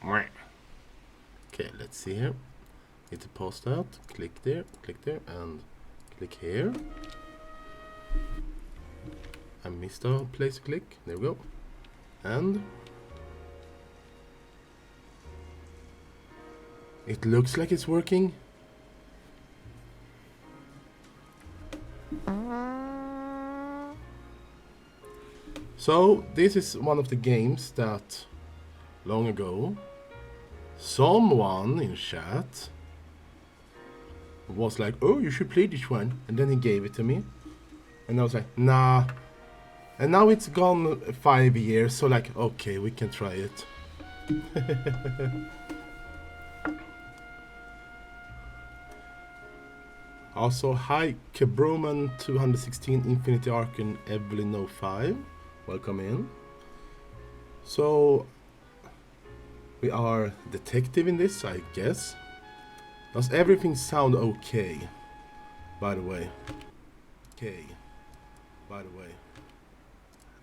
Okay, let's see here. Need to pause that. Click there, and click here. I missed a place to click. There we go. And it looks like it's working. So this is one of the games that long ago someone in chat was like, oh, you should play this one, and then he gave it to me and I was like, nah. And now it's gone 5 years, so like, okay, we can try it. Also, hi Kabroman 216, Infinity Arc, and Evelyn 05. Welcome in. So we are detective in this, I guess. Does everything sound okay? By the way. Okay. By the way.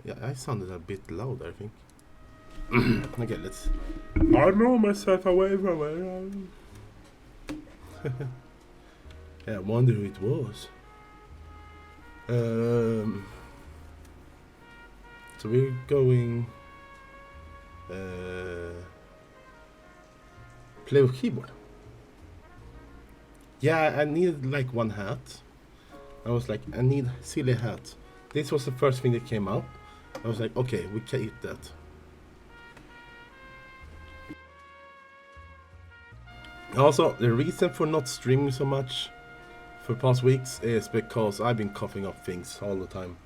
Yeah, I sounded a bit loud, I think. Okay, let's... I know myself away from it. Yeah, I wonder who it was. So we're going... play with keyboard. Yeah, I needed like one hat. I was like, I need silly hat. This was the first thing that came up. I was like, okay, we can eat that. Also, the reason for not streaming so much for past weeks is because I've been coughing up things all the time.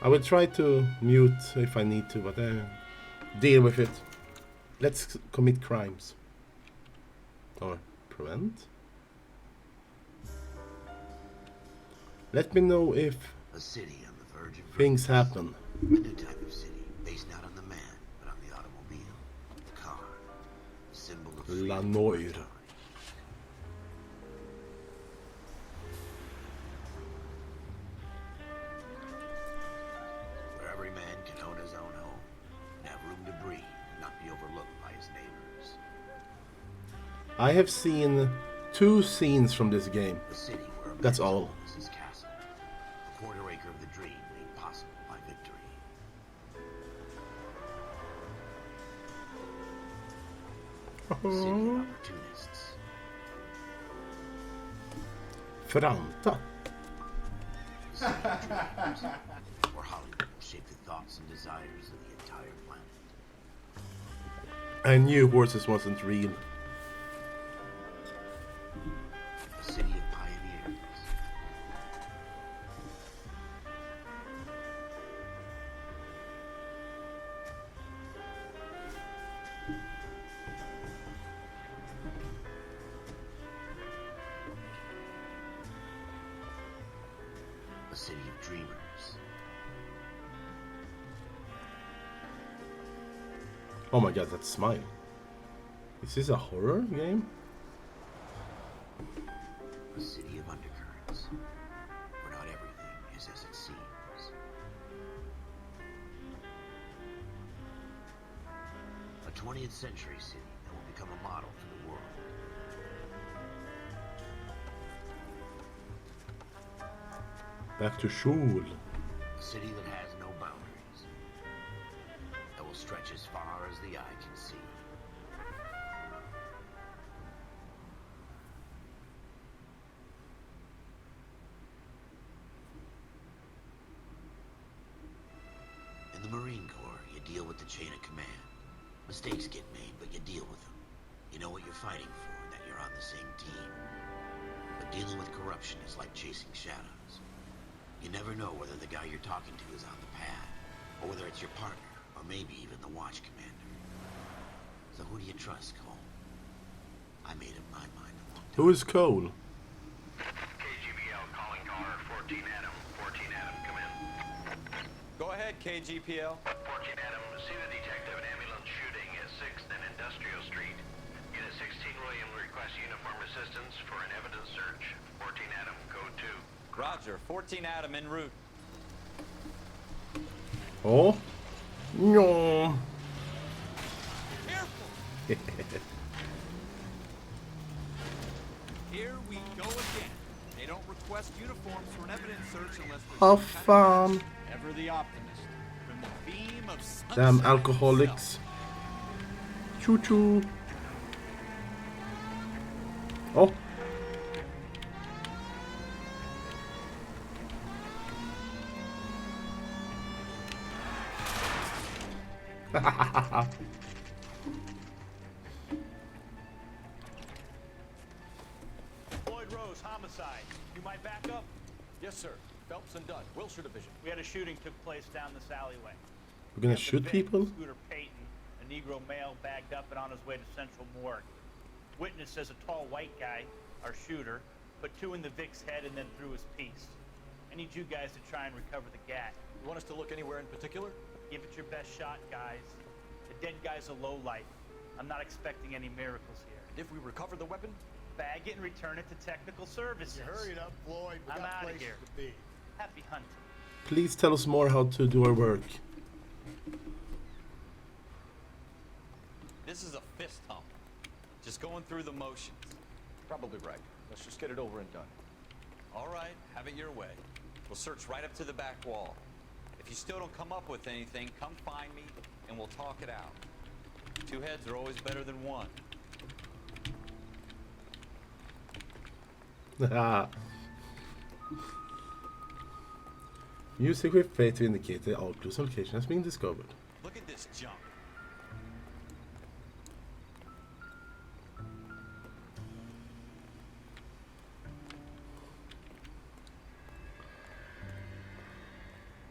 I will try to mute if I need to, but deal with it. Let's commit crimes. Or prevent. Let me know if a city on the verge of things happen. A new type of city, based not on the man, but on the automobile, the car, a symbol of La Noire. Where every man can own his own home, and have room to breathe, and not be overlooked by his neighbors. I have seen 2 scenes from this game. A city where That's all. His castle, a quarter acre of the dream made possible by victory. A city of opportunists. Franta. A city of dreams, where Hollywood will shape the thoughts and desires of the entire planet. I knew horses wasn't real. A city of pioneers. A city of dreamers. Oh my god, that smile. Is this a horror game? A city of undercurrents, where not everything is as it seems. A 20th century city that will become a model for the world. Back to school. A city that has no boundaries, that will stretch as far as the eye can see. In the Marine Corps, you deal with the chain of command. Mistakes get made, but you deal with them. You know what you're fighting for, and that you're on the same team. But dealing with corruption is like chasing shadows. You never know whether the guy you're talking to is on the pad, or whether it's your partner, or maybe even the watch commander. So who do you trust, Cole? I made up my mind a long time. Who is Cole? KGBL calling car 14 Adam. 14 Adam, come in. Go ahead, KGPL. 14 Adam, see the detective and ambulance shooting at 6th and Industrial Street. Unit 16 William requests uniform assistance for an evidence search. 14 Adam, code 2. Roger, 14 Adam en route. Oh. No. Here Here we go again. They don't request uniforms for an evidence search unless there's Have some kind of fun. connection. Ever the optimist. From the beam of sunshine Damn himself. alcoholics. Choo choo. Oh. Floyd Rose, homicide. You might back up? Yes, sir. Phelps and Dunn, Wilshire Division. We had a shooting took place down this alleyway. We're gonna The shoot victim, people? Scooter Payton, a Negro male, bagged up and on his way to Central Morgue. Witness says a tall white guy, our shooter, put two in the Vic's head and then threw his piece. I need you guys to try and recover the gat. You want us to look anywhere in particular? Give it your best shot, guys. The dead guy's a lowlife. I'm not expecting any miracles here. If we recover the weapon? Bag it and return it to technical services. Hurry it up, Floyd. We I'm got outta places here. to be. Happy hunting. Please tell us more how to do our work. This is a fist hump. Just going through the motions. Probably right. Let's just get it over and done. All right, have it your way. We'll search right up to the back wall. If you still don't come up with anything, come find me and we'll talk it out. Two heads are always better than one. Music with play to indicate the outclose location has been discovered. Look at this junk.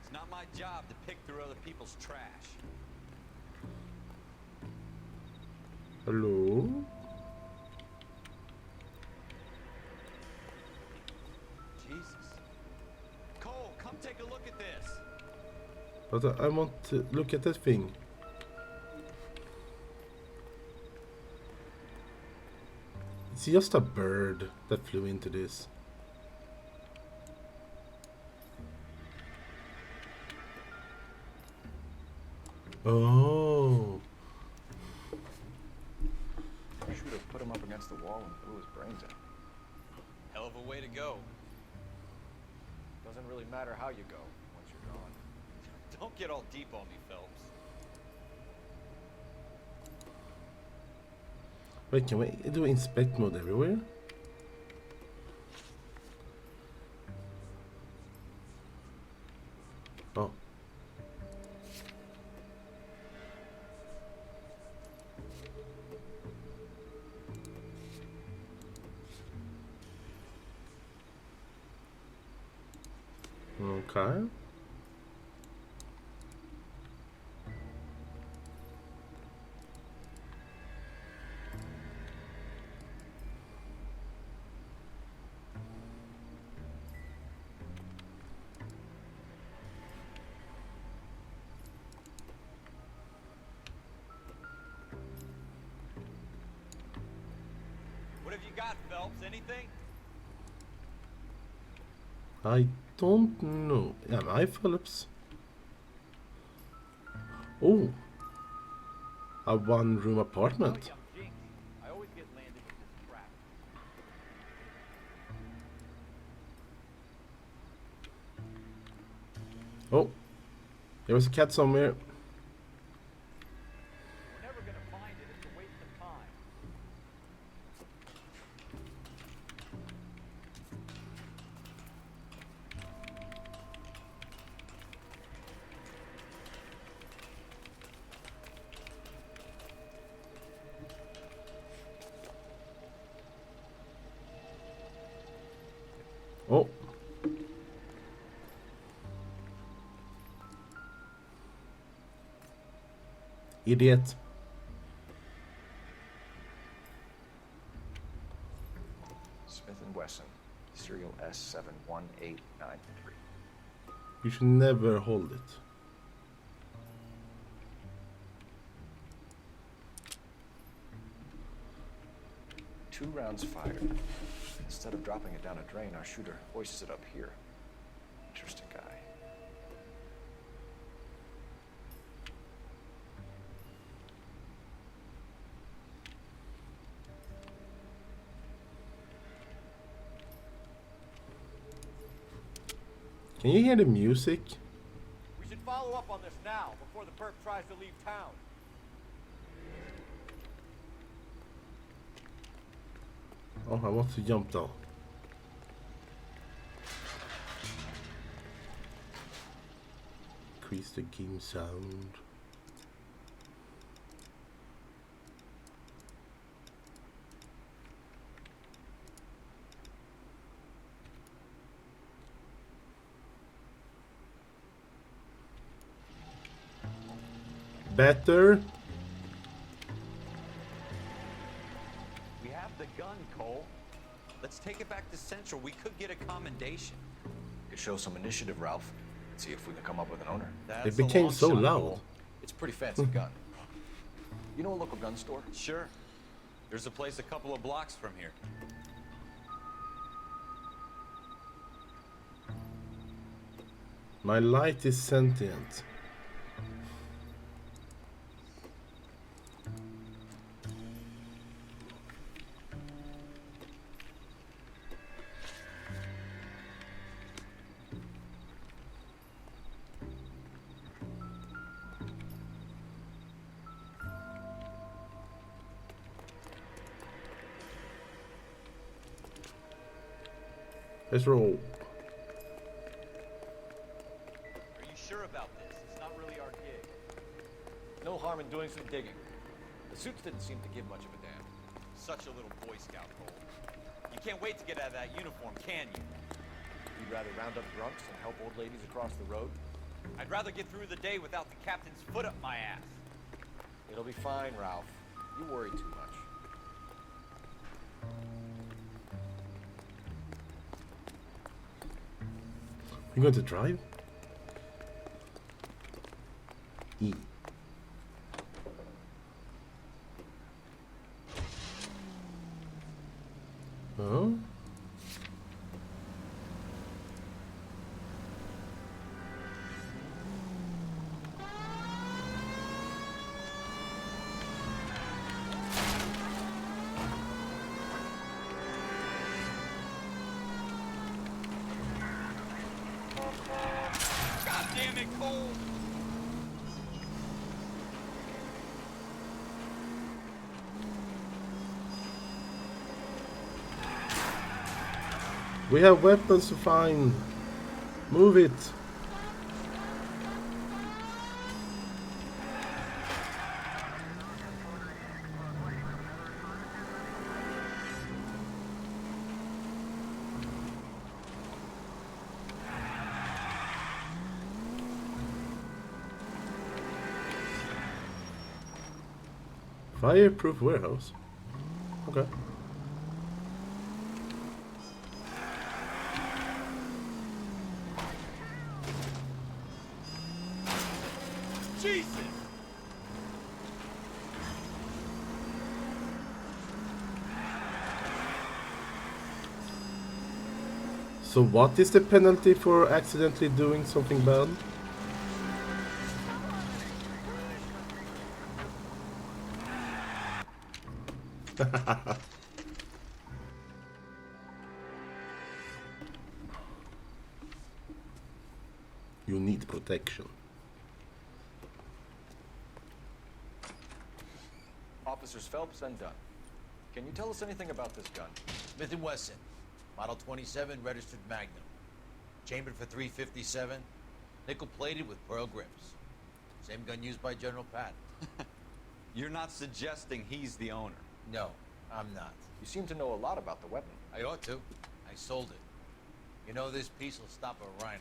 It's not my job to pick through other people's trash. Hello? Jesus. Cole, come take a look at this. But I want to look at that thing. It's just a bird that flew into this. Oh. Shooter put him up against the wall and blew his brains out. Hell of a way to go. Doesn't really matter how you go once you're gone. Don't get all deep on me, Phelps. Wait, can we do inspect mode everywhere? Oh. Okay. What have you got, Phelps? Anything? I don't know. Am I Phillips? Oh. A one-room apartment. Oh, I'm jinxed. I always get landed with this crap. Oh. There was a cat somewhere. We're never gonna find it. It's a waste of time. Oh. Idiot. Smith & Wesson, serial S71893. You should never hold it. Two rounds fired. Instead of dropping it down a drain, our shooter hoists it up here. Interesting guy. Can you hear the music? We should follow up on this now, before the perp tries to leave town. Oh, I want to jump down. Increase the game sound. Better. We have the gun, Cole. Let's take it back to Central. We could get a commendation. Could show some initiative, Ralph. See if we can come up with an owner. That's It a became long so shot, loud. Cole. It's a pretty fancy gun. You know a local gun store? Sure. There's a place a couple of blocks from here. My light is sentient. Let's roll. Are you sure about this? It's not really our gig. No harm in doing some digging. The suits didn't seem to give much of a damn. Such a little Boy Scout, Cole. You can't wait to get out of that uniform, can you? You'd rather round up drunks and help old ladies across the road? I'd rather get through the day without the captain's foot up my ass. It'll be fine, Ralph. You worry too much. You going to drive? E. Huh? God damn it, Cole! We have weapons to find. Move it. Fireproof warehouse. Okay. Jesus! So what is the penalty for accidentally doing something bad? You need protection. Officers Phelps and Dunn. Can you tell us anything about this gun? Smith & Wesson, Model 27, registered Magnum. Chambered for .357, nickel-plated with pearl grips. Same gun used by General Patton. You're not suggesting he's the owner. No, I'm not. You seem to know a lot about the weapon. I ought to. I sold it. You know, this piece will stop a rhino.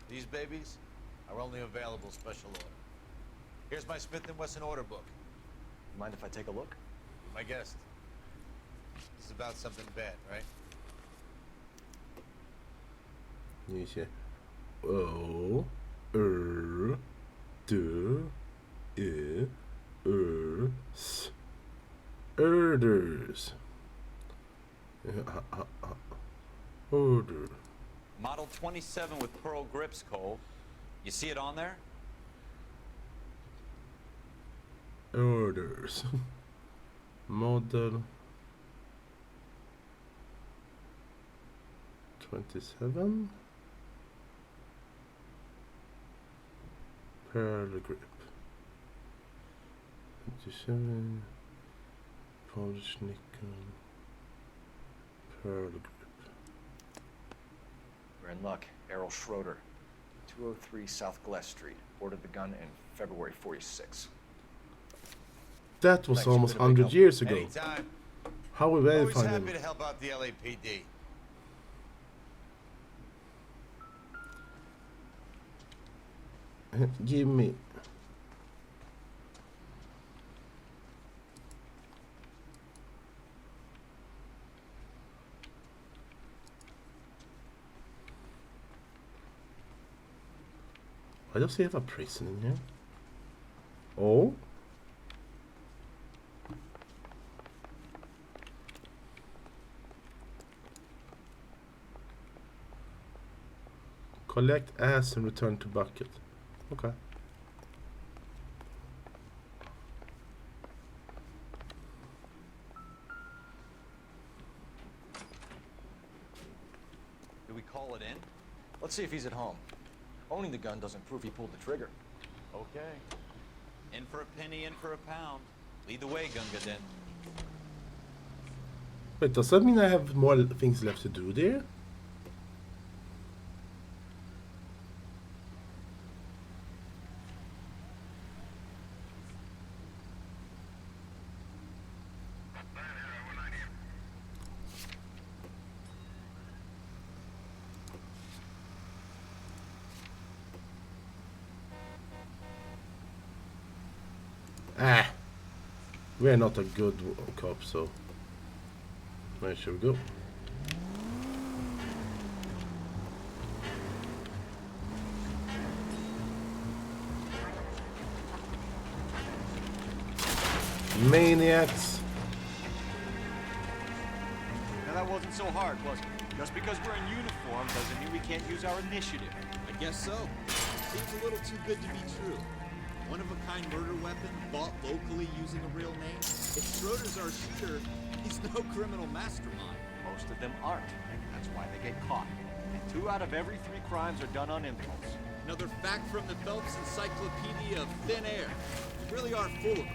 These babies are only available special order. Here's my Smith & Wesson order book. Mind if I take a look? My guest. This is about something bad, right? You say O D S orders. Order. Model 27 with pearl grips, Cole. You see it on there? Orders. Model 27. Pearl grip. 57. Polish nickel. Pearl grip. We're in luck. Errol Schroeder, 203 South Glass Street. Ordered the gun in February 46. That was Thanks, almost you've been a big 100 years ago. Anytime. How will they Always find happy him? to help out the LAPD. Give me. Why does he have a prison in here? Oh? Collect ass and return to bucket. Okay. Do we call it in? Let's see if he's at home. Owning the gun doesn't prove he pulled the trigger. Okay. In for a penny, in for a pound. Lead the way, Gunga Den. Wait, does that mean I have more things left to do there? Ah, we're not a good cop, so where should we go? Maniacs! Now that wasn't so hard, was it? Just because we're in uniform doesn't mean we can't use our initiative. I guess so. Seems a little too good to be true. One-of-a-kind murder weapon bought locally using a real name. If Schroeder's our shooter, he's no criminal mastermind. Most of them aren't. That's why they get caught. And 2 out of every 3 crimes are done on impulse. Another fact from the Phelps Encyclopedia of Thin Air. You really are full of them.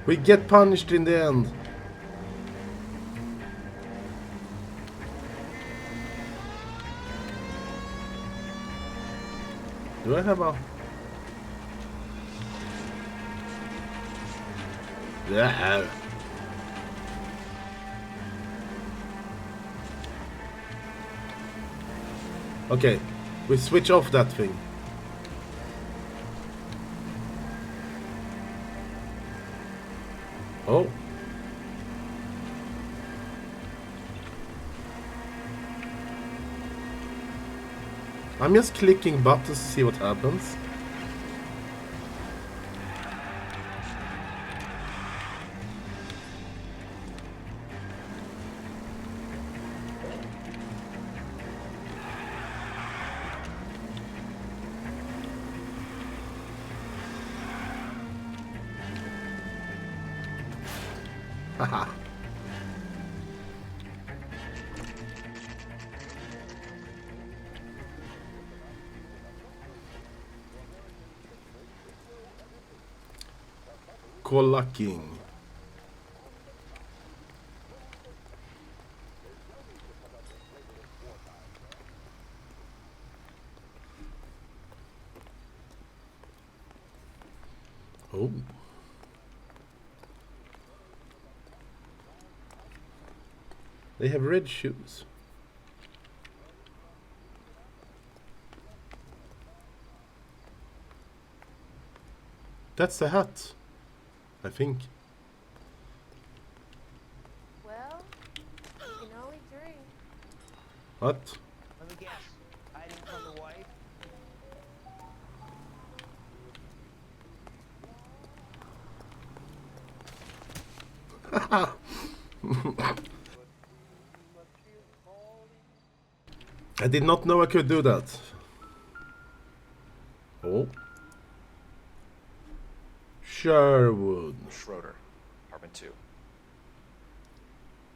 We get punished in the end. Do I have a... Yeah. Okay, we switch off that thing. Oh. I'm just clicking buttons to see what happens. Haha. Kolla King. Oh. They have red shoes. That's the hat, I think. Well, you can only dream. What? Let me guess. Hiding from the wife? I did not know I could do that. Oh. Sherwood. Schroeder, apartment 2.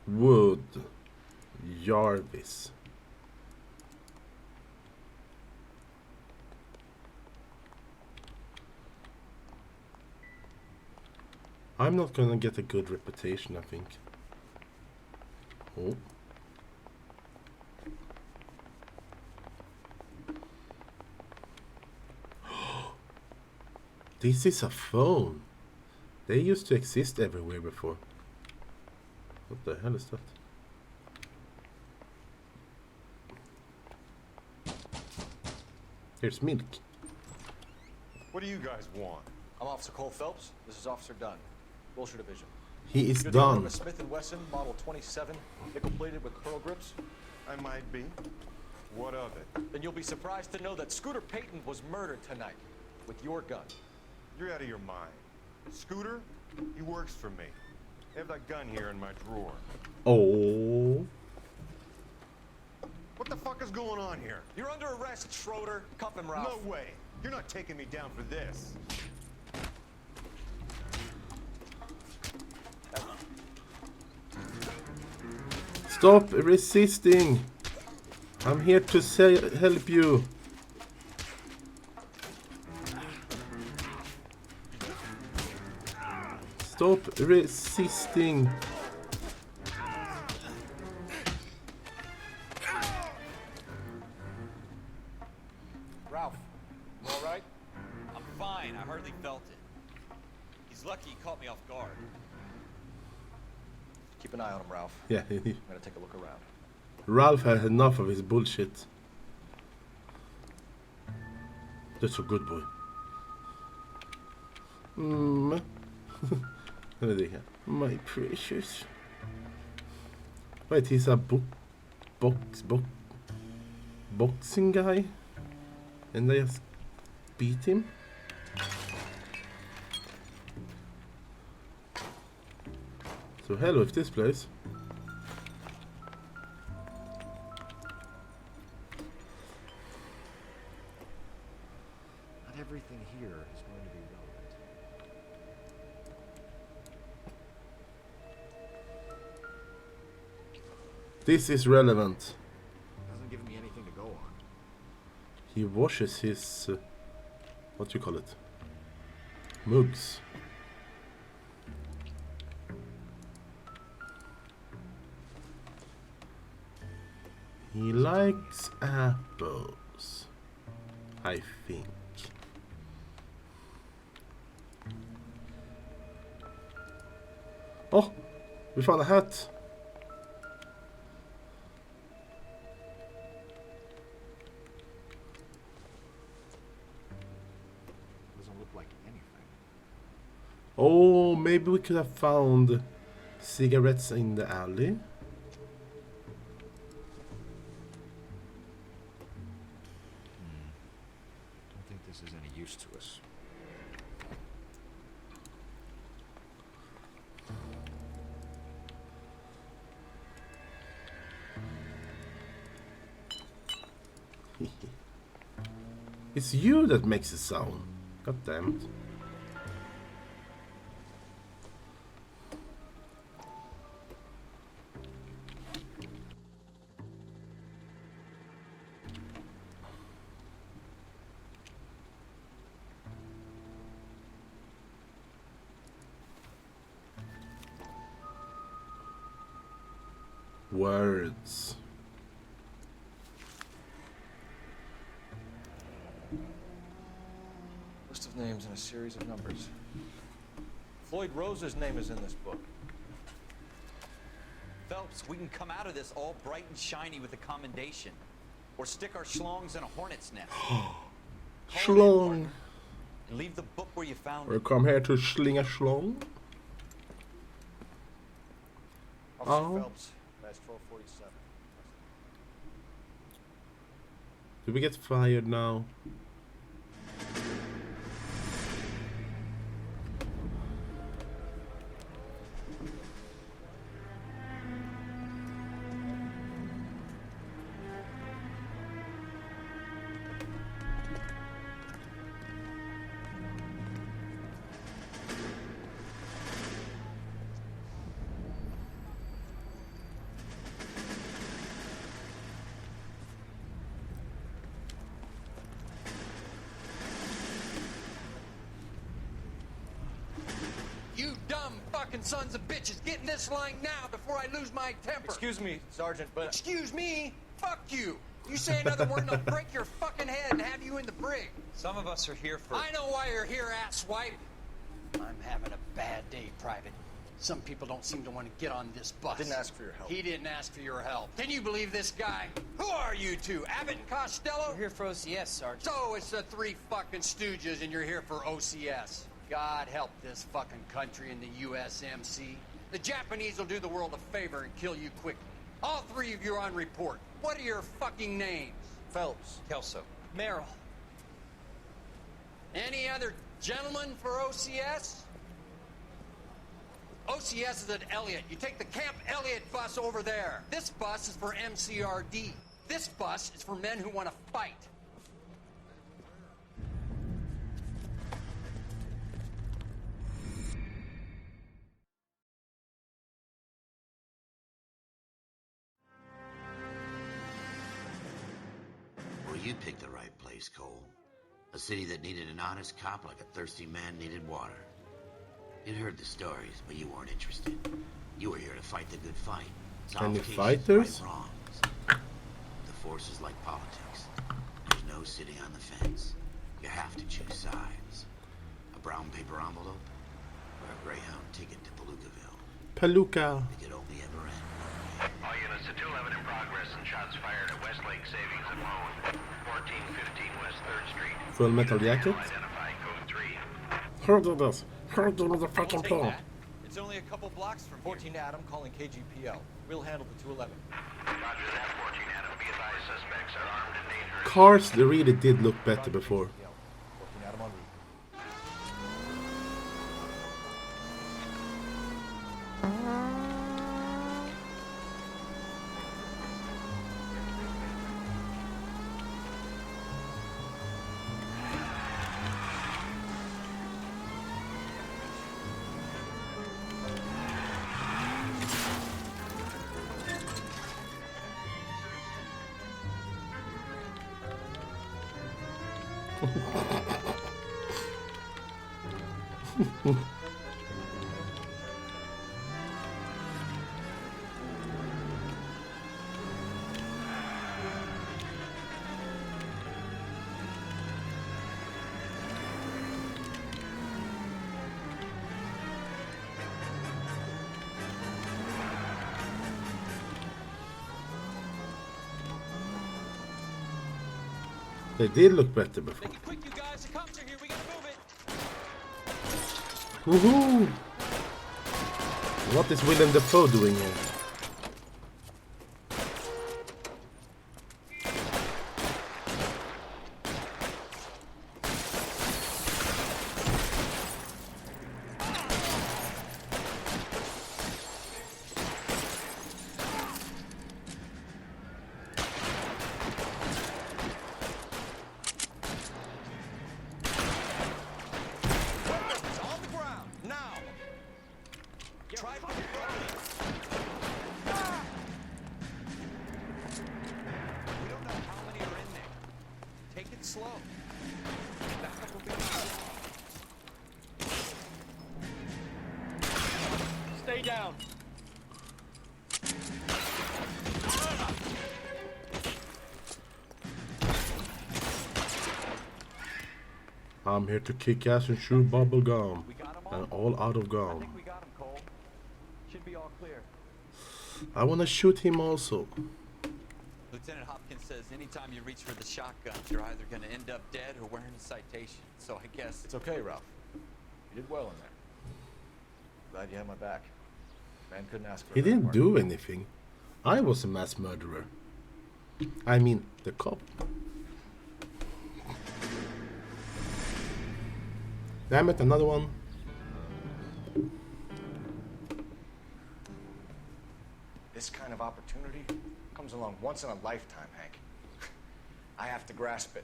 Wood. Jarvis. I'm not gonna get a good reputation, I think. Oh. This is a phone. They used to exist everywhere before. What the hell is that? Here's milk. What do you guys want? I'm Officer Cole Phelps. This is Officer Dunn, Wilshire Division. He is You're the owner done. of a Smith & Wesson Model 27, nickel-plated with pearl grips? I might be. What of it? Then you'll be surprised to know that Scooter Payton was murdered tonight with your gun. You're out of your mind. Scooter? He works for me. I have that gun here in my drawer. Oh. What the fuck is going on here? You're under arrest, Schroeder. Cuff him, Ralph. No way. You're not taking me down for this. Stop resisting. I'm here to help you. Stop resisting. Ralph, you all right? I'm fine. I hardly felt it. He's lucky he caught me off guard. Keep an eye on him, Ralph. Yeah, I'm gonna take a look around. Ralph had enough of his bullshit. That's a good boy. My precious. Wait, he's a boxing guy? And they just beat him? So hello with this place. Not everything here is going to be relevant. This is relevant. Hasn't given me anything to go on. He washes his... what do you call it? Mugs. He likes apples, I think. Oh, we found a hat. Doesn't look like anything. Oh, maybe we could have found cigarettes in the alley. Don't think this is any use to us. It's you that makes the sound. God damn it. Words. List of names and a series of numbers. Floyd Rose's name is in this book. Phelps, we can come out of this all bright and shiny with a commendation. Or stick our schlongs in a hornet's nest. Schlong. And leave the book where you found We it. come here to sling a schlong. Officer Oh. Phelps, that's 1247. Do we get fired now? fucking sons of bitches. Get in this line now before I lose my temper. Excuse me, Sergeant, but... Excuse me? Fuck you. You say another word and I'll break your fucking head and have you in the brig. Some of us are here for... I know why you're here, asswipe. I'm having a bad day, Private. Some people don't seem to want to get on this bus. I didn't ask for your help. He didn't ask for your help. Can you believe this guy? Who are you two? Abbott and Costello? We're here for OCS, Sergeant. So it's the three fucking stooges and you're here for OCS. God help this fucking country and the USMC. The Japanese will do the world a favor and kill you quickly. All three of you are on report. What are your fucking names? Phelps. Kelso. Merrill. Any other gentlemen for OCS? OCS is at Elliott. You take the Camp Elliott bus over there. This bus is for MCRD. This bus is for men who want to fight. Well, you picked the right place, Cole. A city that needed an honest cop like a thirsty man needed water. You'd heard the stories, but you weren't interested. You were here to fight the good fight. Solve Any cases, fighters? right wrongs. The force is like politics. There's no sitting on the fence. You have to choose sides. A brown paper envelope or a Greyhound ticket to Palookaville. Palooka. It could only ever end. All units to 211 in progress and shots fired at Westlake Savings and Loan, 1415 West 3rd Street. Full Metal Jacket. Identify code 3. Heard of this. Heard of the fucking Take plane. that. It's only a couple blocks from 14 Adam calling KGPL. We'll handle the 211. Roger that, 14 Adam. Be advised, suspects are armed and dangerous. Cars, they really did look better before. 14 Adam en route. They did look better before. Make it quick, you guys. The cops are here. We gotta move it. Woohoo! What is Willem Dafoe doing here? On the ground, now! Try to We don't know how many are in there. Take it slow. Backup will be fine. stay down. I'm here to kick ass and chew bubble gum. We got him And all? all out of I gum. think we got him, Cole. Should be all clear. I wanna shoot him also. Lieutenant Hopkins says anytime you reach for the shotguns, you're either going to end up dead or wearing a citation. So I guess It's okay, Ralph. You did well in there. Glad you had my back. Man couldn't ask for He a better didn't partner. do anything. I was a mass murderer. I mean, the cop. Damn it, another one. This kind of opportunity comes along once in a lifetime, Hank. I have to grasp it.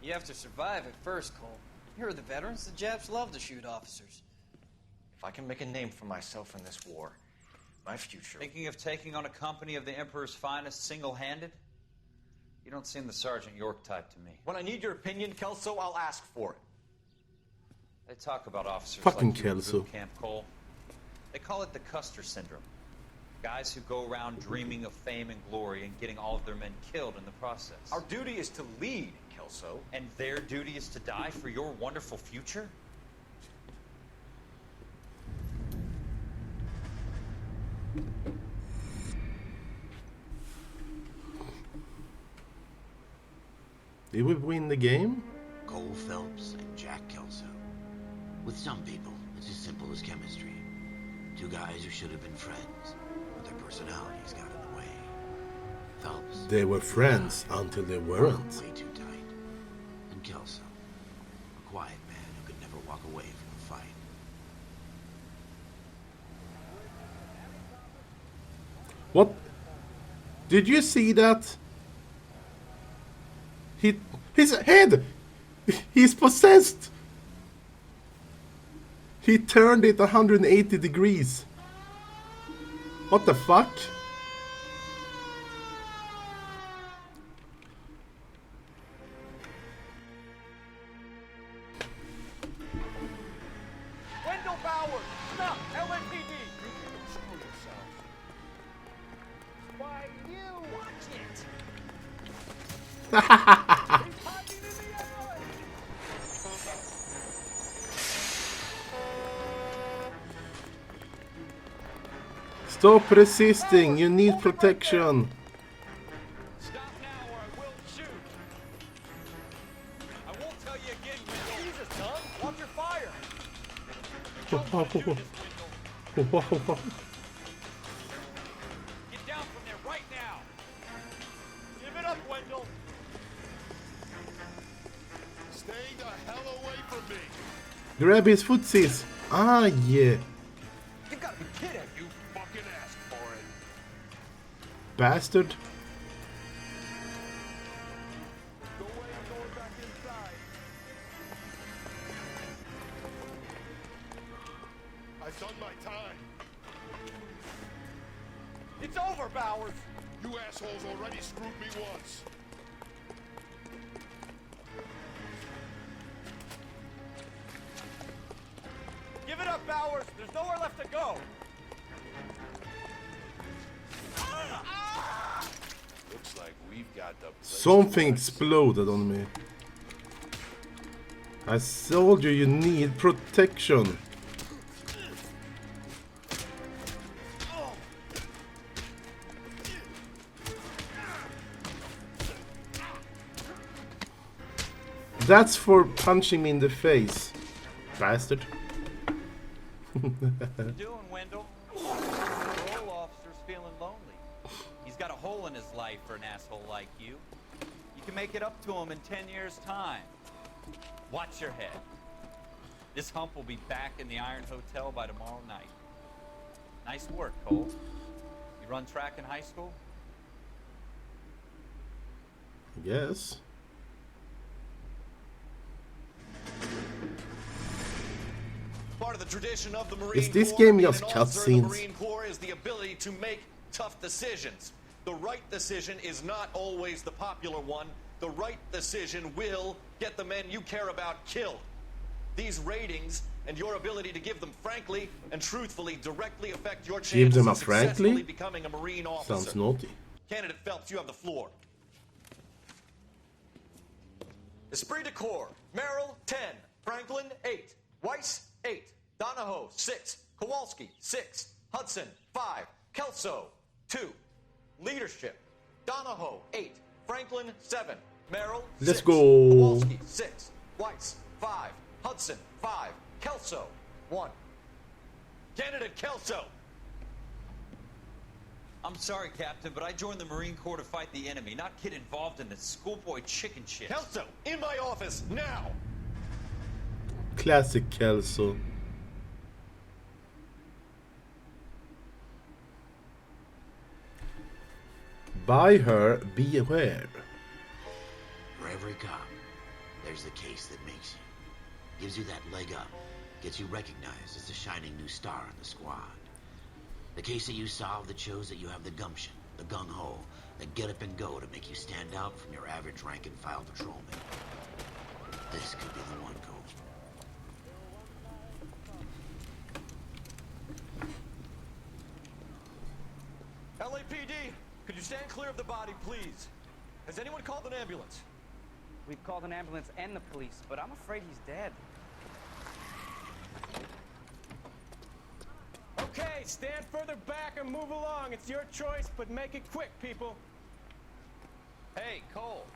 You have to survive it first, Cole. Here are the veterans. The Japs love to shoot officers. If I can make a name for myself in this war, my future... thinking of taking on a company of the Emperor's finest single-handed? You don't seem the Sergeant York type to me. When I need your opinion, Kelso, I'll ask for it. They talk about officers Fucking like you in Kelso. boot camp, Cole. They call it the Custer syndrome. Guys who go around dreaming of fame and glory and getting all of their men killed in the process. Our duty is to lead, Kelso. And their duty is to die for your wonderful future? Did we win the game? Cole Phelps and Jack Kelso. With some people, it's as simple as chemistry. Two guys who should have been friends, but their personalities got in the way. Phelps. They were friends until they weren't. Way too tight. And Kelso, a quiet man who could never walk away from a fight. What? Did you see that? His head! He's possessed! He turned it 180 degrees. What the fuck? Wendell Bowers, stop! LAPD! Screw yourself. Why, you watch it! Stop resisting, you need protection. Stop now or I will shoot. I won't tell you again, Wendell. Jesus, son, watch your fire. Don't want to do this, Wendell. Get down from there right now. Give it up, Wendell. Stay the hell away from me. Grab his footsies. Ah, yeah. You gotta be kidding. You fucking asked for it. Bastard. Go away, I'm going back inside. I've done my time. It's over, Bowers. You assholes already screwed me once. Give it up, Bowers. There's nowhere left to go. Looks like we've got the place Something to exploded on me. I told you you need protection. That's for punching me in the face, bastard. What you doing, Wendell? Parole officer's feeling lonely. He's got a hole in his life for an asshole like you. You can make it up to him in 10 years' time. Watch your head. This hump will be back in the Iron Hotel by tomorrow night. Nice work, Cole. You run track in high school? Yes. Part of the tradition of the Marine Is this Corps, game being just an officer in the cutscenes? Marine Corps is the ability to make tough decisions. The right decision is not always the popular one. The right decision will get the men you care about killed. These ratings and your ability to give them frankly and truthfully directly affect your Give chances them a of successfully frankly? becoming a Marine officer. Sounds naughty. Candidate Phelps, you have the floor. Esprit de Corps, Merrill, 10. Franklin, 8. Weiss, 8. Donahoe, 6. Kowalski, 6. Hudson, 5. Kelso, 2. Leadership, Donahoe, 8. Franklin, 7. Merrill, Let's 6. go. Kowalski, 6. Weiss, 5. Hudson, 5. Kelso, 1. Candidate Kelso. I'm sorry, Captain, but I joined the Marine Corps to fight the enemy, not get involved in this schoolboy chicken shit. Kelso, in my office, now! Classic Kelso. By her, beware. For every cop, there's the case that makes you. Gives you that leg up. Gets you recognized as the shining new star in the squad. The case that you solve that shows that you have the gumption, the gung-ho, the get up and go to make you stand out from your average rank and file patrolman. This could be the one, Cole. Could you stand clear of the body, please? Has anyone called an ambulance? We've called an ambulance and the police, but I'm afraid he's dead. Okay, stand further back and move along. It's your choice, but make it quick, people. Hey, Cole.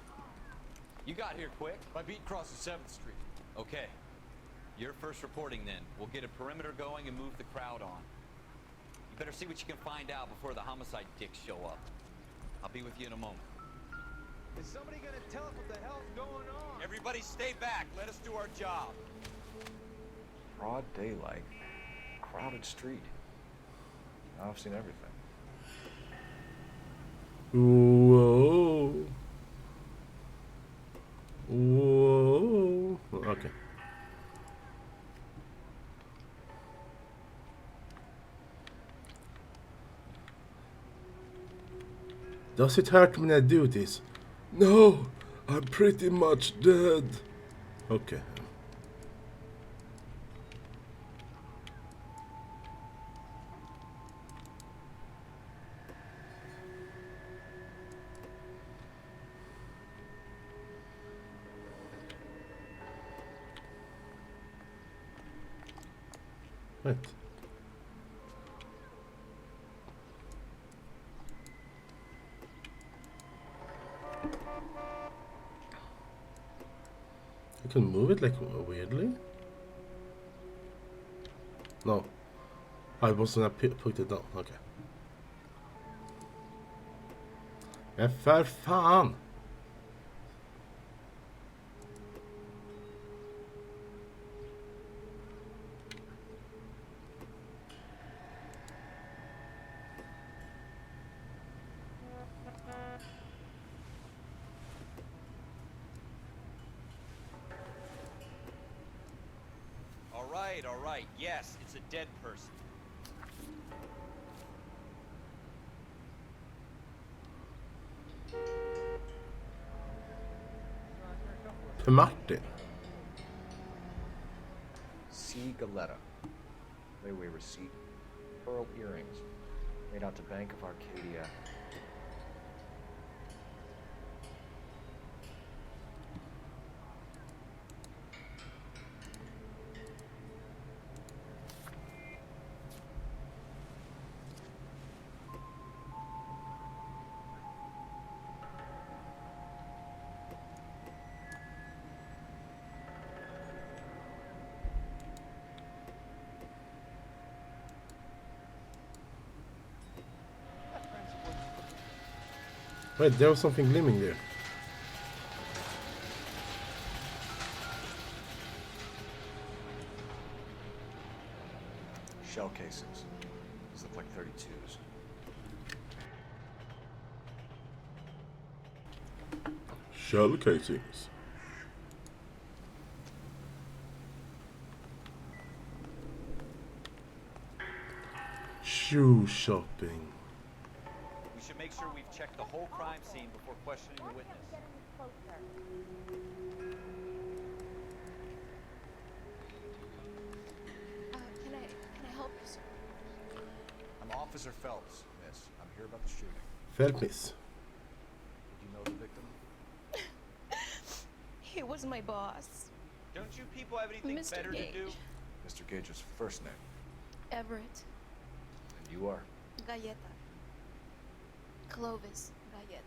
You got here quick. My beat crosses 7th Street. Okay. You're first reporting then. We'll get a perimeter going and move the crowd on. You better see what you can find out before the homicide dicks show up. I'll be with you in a moment. Is somebody gonna tell us what the hell's going on? Everybody stay back. Let us do our job. Broad daylight. Crowded street. Now I've seen everything. Whoa. Whoa. Okay. Does it hurt when I do this? No, I'm pretty much dead. Okay. Right. I can move it like weirdly. No, I wasn't put it down. Okay. Men för fan! All right. Yes, it's a dead person. För Martin. C. Galetta. Layaway receipt. Pearl earrings. Made out to Bank of Arcadia. Wait, there was something gleaming there. Shell casings. These look like 32s. Shell casings. Shoe shopping. We should make sure we've checked the whole crime scene before questioning the witness. Can I help you, sir? I'm Officer Phelps, miss. I'm here about the shooting. Felpis. Did you know the victim? He was my boss. Don't you people have anything Mr. better Gage. to do? Mr. Gage's first name. Everett. And you are? Galleta. Clovis Galleta.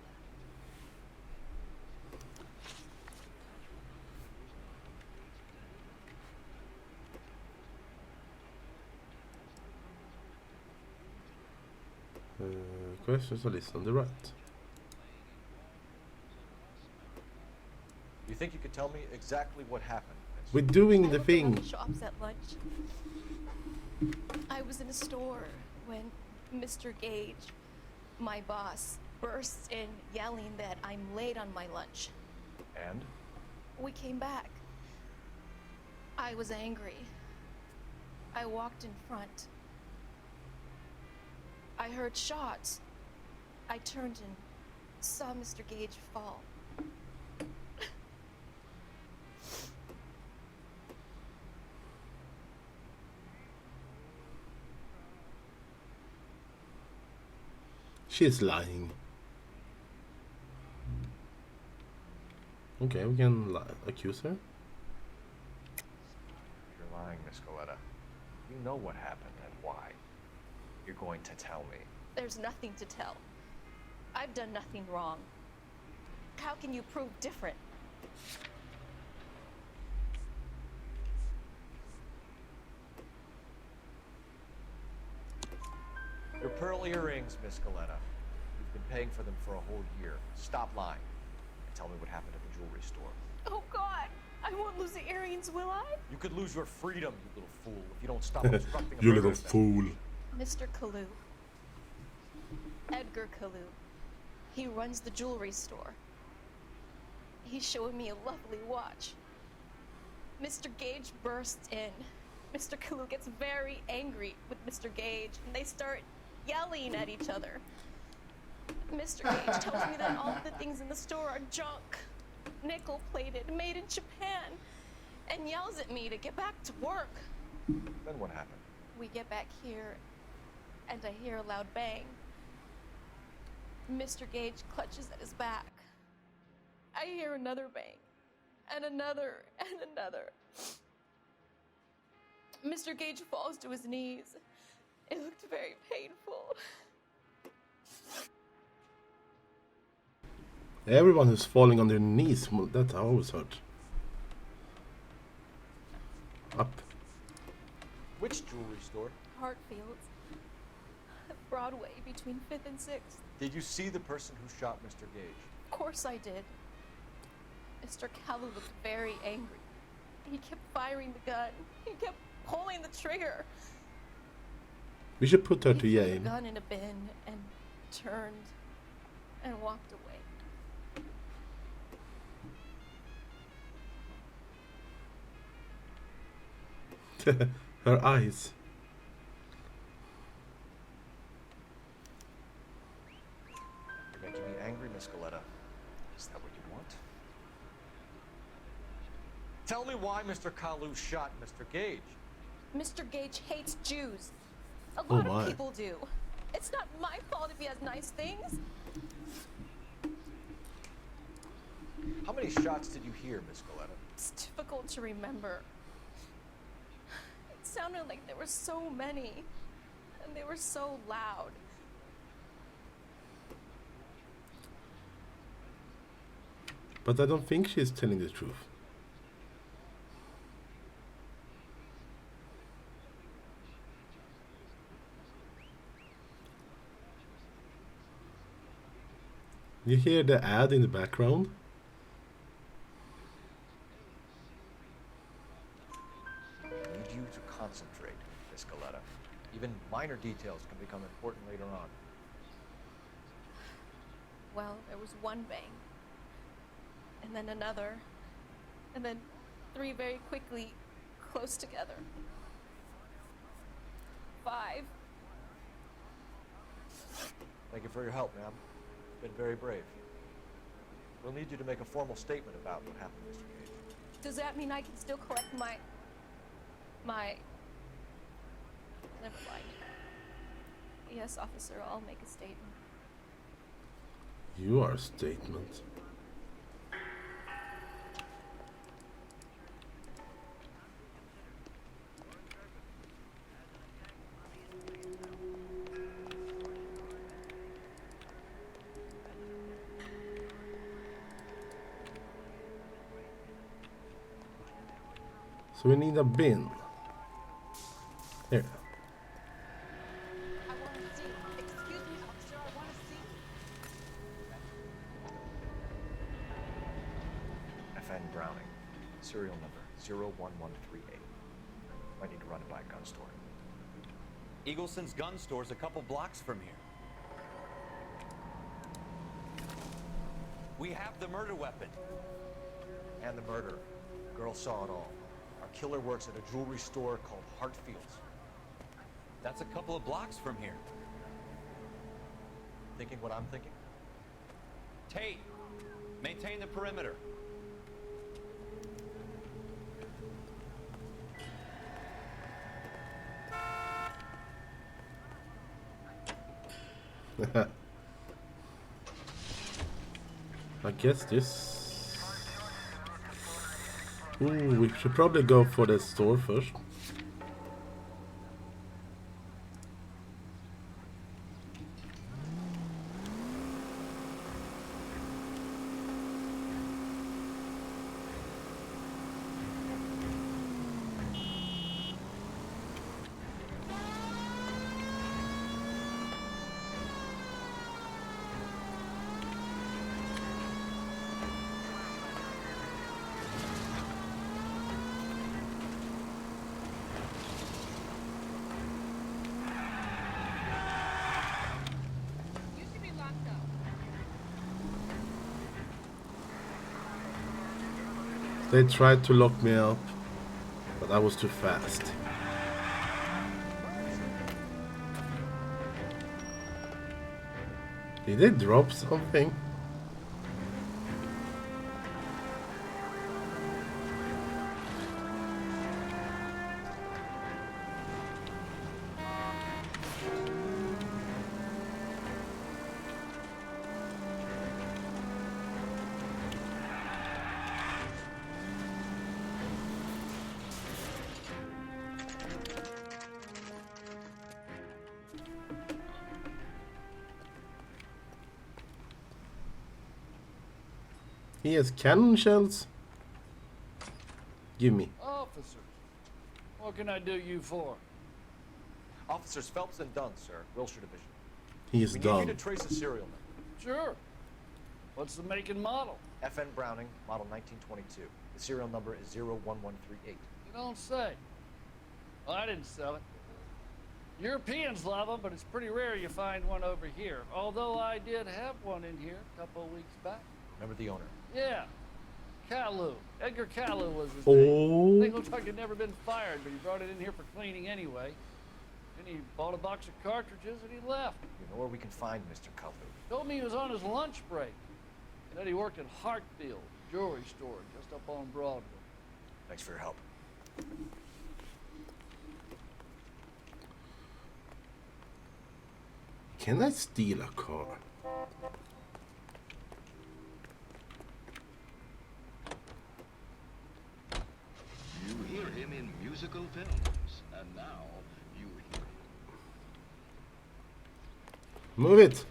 Questions are listed on the right. You think you could tell me exactly what happened, miss? We're doing I the looked thing. around the shops at lunch. I was in a store when Mr. Gage, my boss, bursts in yelling that I'm late on my lunch. And? We came back. I was angry. I walked in front. I heard shots. I turned and saw Mr. Gage fall. She's lying. Okay, we can accuse her. You're lying, Miss Coletta. You know what happened and why. You're going to tell me. There's nothing to tell. I've done nothing wrong. How can you prove different? Your pearl earrings, Miss Coletta. You've been paying for them for a whole year. Stop lying and tell me what happened at the jewelry store. Oh God, I won't lose the earrings, will I? You could lose your freedom, you little fool, if you don't stop obstructing a You murder little fool. Mr. Kalu. Edgar Kalu. He runs the jewelry store. He's showing me a lovely watch. Mr. Gage bursts in. Mr. Kalu gets very angry with Mr. Gage, and they start yelling at each other. Mr. Gage tells me that all of the things in the store are junk, nickel-plated, made in Japan, and yells at me to get back to work. Then what happened? We get back here, and I hear a loud bang. Mr. Gage clutches at his back. I hear another bang, and another, and another. Mr. Gage falls to his knees. It looked very painful. Everyone who's falling on their knees, that always hurt. Up. Which jewelry store? Hartfield's. Broadway, between 5th and 6th. Did you see the person who shot Mr. Gage? Of course I did. Mr. Kalu looked very angry. He kept firing the gun. He kept pulling the trigger. We should put her to He threw the Yale. gun in a bin and turned and walked away. Her eyes. You're making me angry, Miss Coletta. Is that what you want? Tell me why Mr. Kalu shot Mr. Gage. Mr. Gage hates Jews. A Oh lot my. of people do. It's not my fault if he has nice things. How many shots did you hear, Miss Coletta? It's difficult to remember. It sounded like there were so many, and they were so loud. But I don't think she's telling the truth. You hear the ad in the background? I need you to concentrate, Miss Coletta. Even minor details can become important later on. Well, there was one bang, and then another, and then 3 very quickly, close together. 5. Thank you for your help, ma'am. You've been very brave. We'll need you to make a formal statement about what happened, Mr. Gage. Does that mean I can still collect my... Never mind. Yes, officer, I'll make a statement. You are a statement. So we need a bin. Here. I want to see. Excuse me, officer, I want to see. FN Browning, serial number 01138. Might need to run it by a gun store. Eagleson's gun store's a couple blocks from here. We have the murder weapon. And the murder. Girl saw it all. Our killer works at a jewelry store called Hartfield's. That's a couple of blocks from here. Thinking what I'm thinking? Tate, maintain the perimeter. I guess this Ooh, we should probably go for the store first. They tried to lock me up, but I was too fast. Did they drop something? He has cannon shells. Give me. Officers, what can I do you for? Officers Phelps and Dunn, sir. Wilshire Division. He is we dumb. need you to trace a serial number. Sure. What's the make and model? FN Browning, model 1922. The serial number is 01138. You don't say. Well, I didn't sell it. Europeans love them, but it's pretty rare you find one over here. Although I did have one in here a couple of weeks back. Remember the owner? Yeah. Kalu. Edgar Kalu was his Oh. name. Thing looked like he'd never been fired, but he brought it in here for cleaning anyway. Then he bought a box of cartridges and he left. You know where we can find Mr. Kalu? Told me he was on his lunch break. And that he worked at Hartfield, jewelry store, just up on Broadway. Thanks for your help. Can I steal a car? You hear him in musical films, and now you hear him. Move it.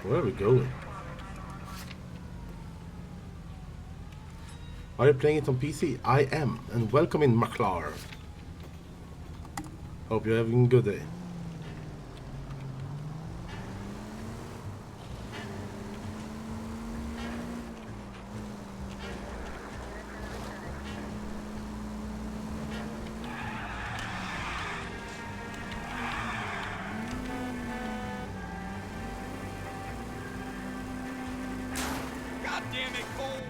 Where are we going? Are you playing it on PC? I am, and welcome in McLaren. Hope you're having a good day. God damn it, Cole!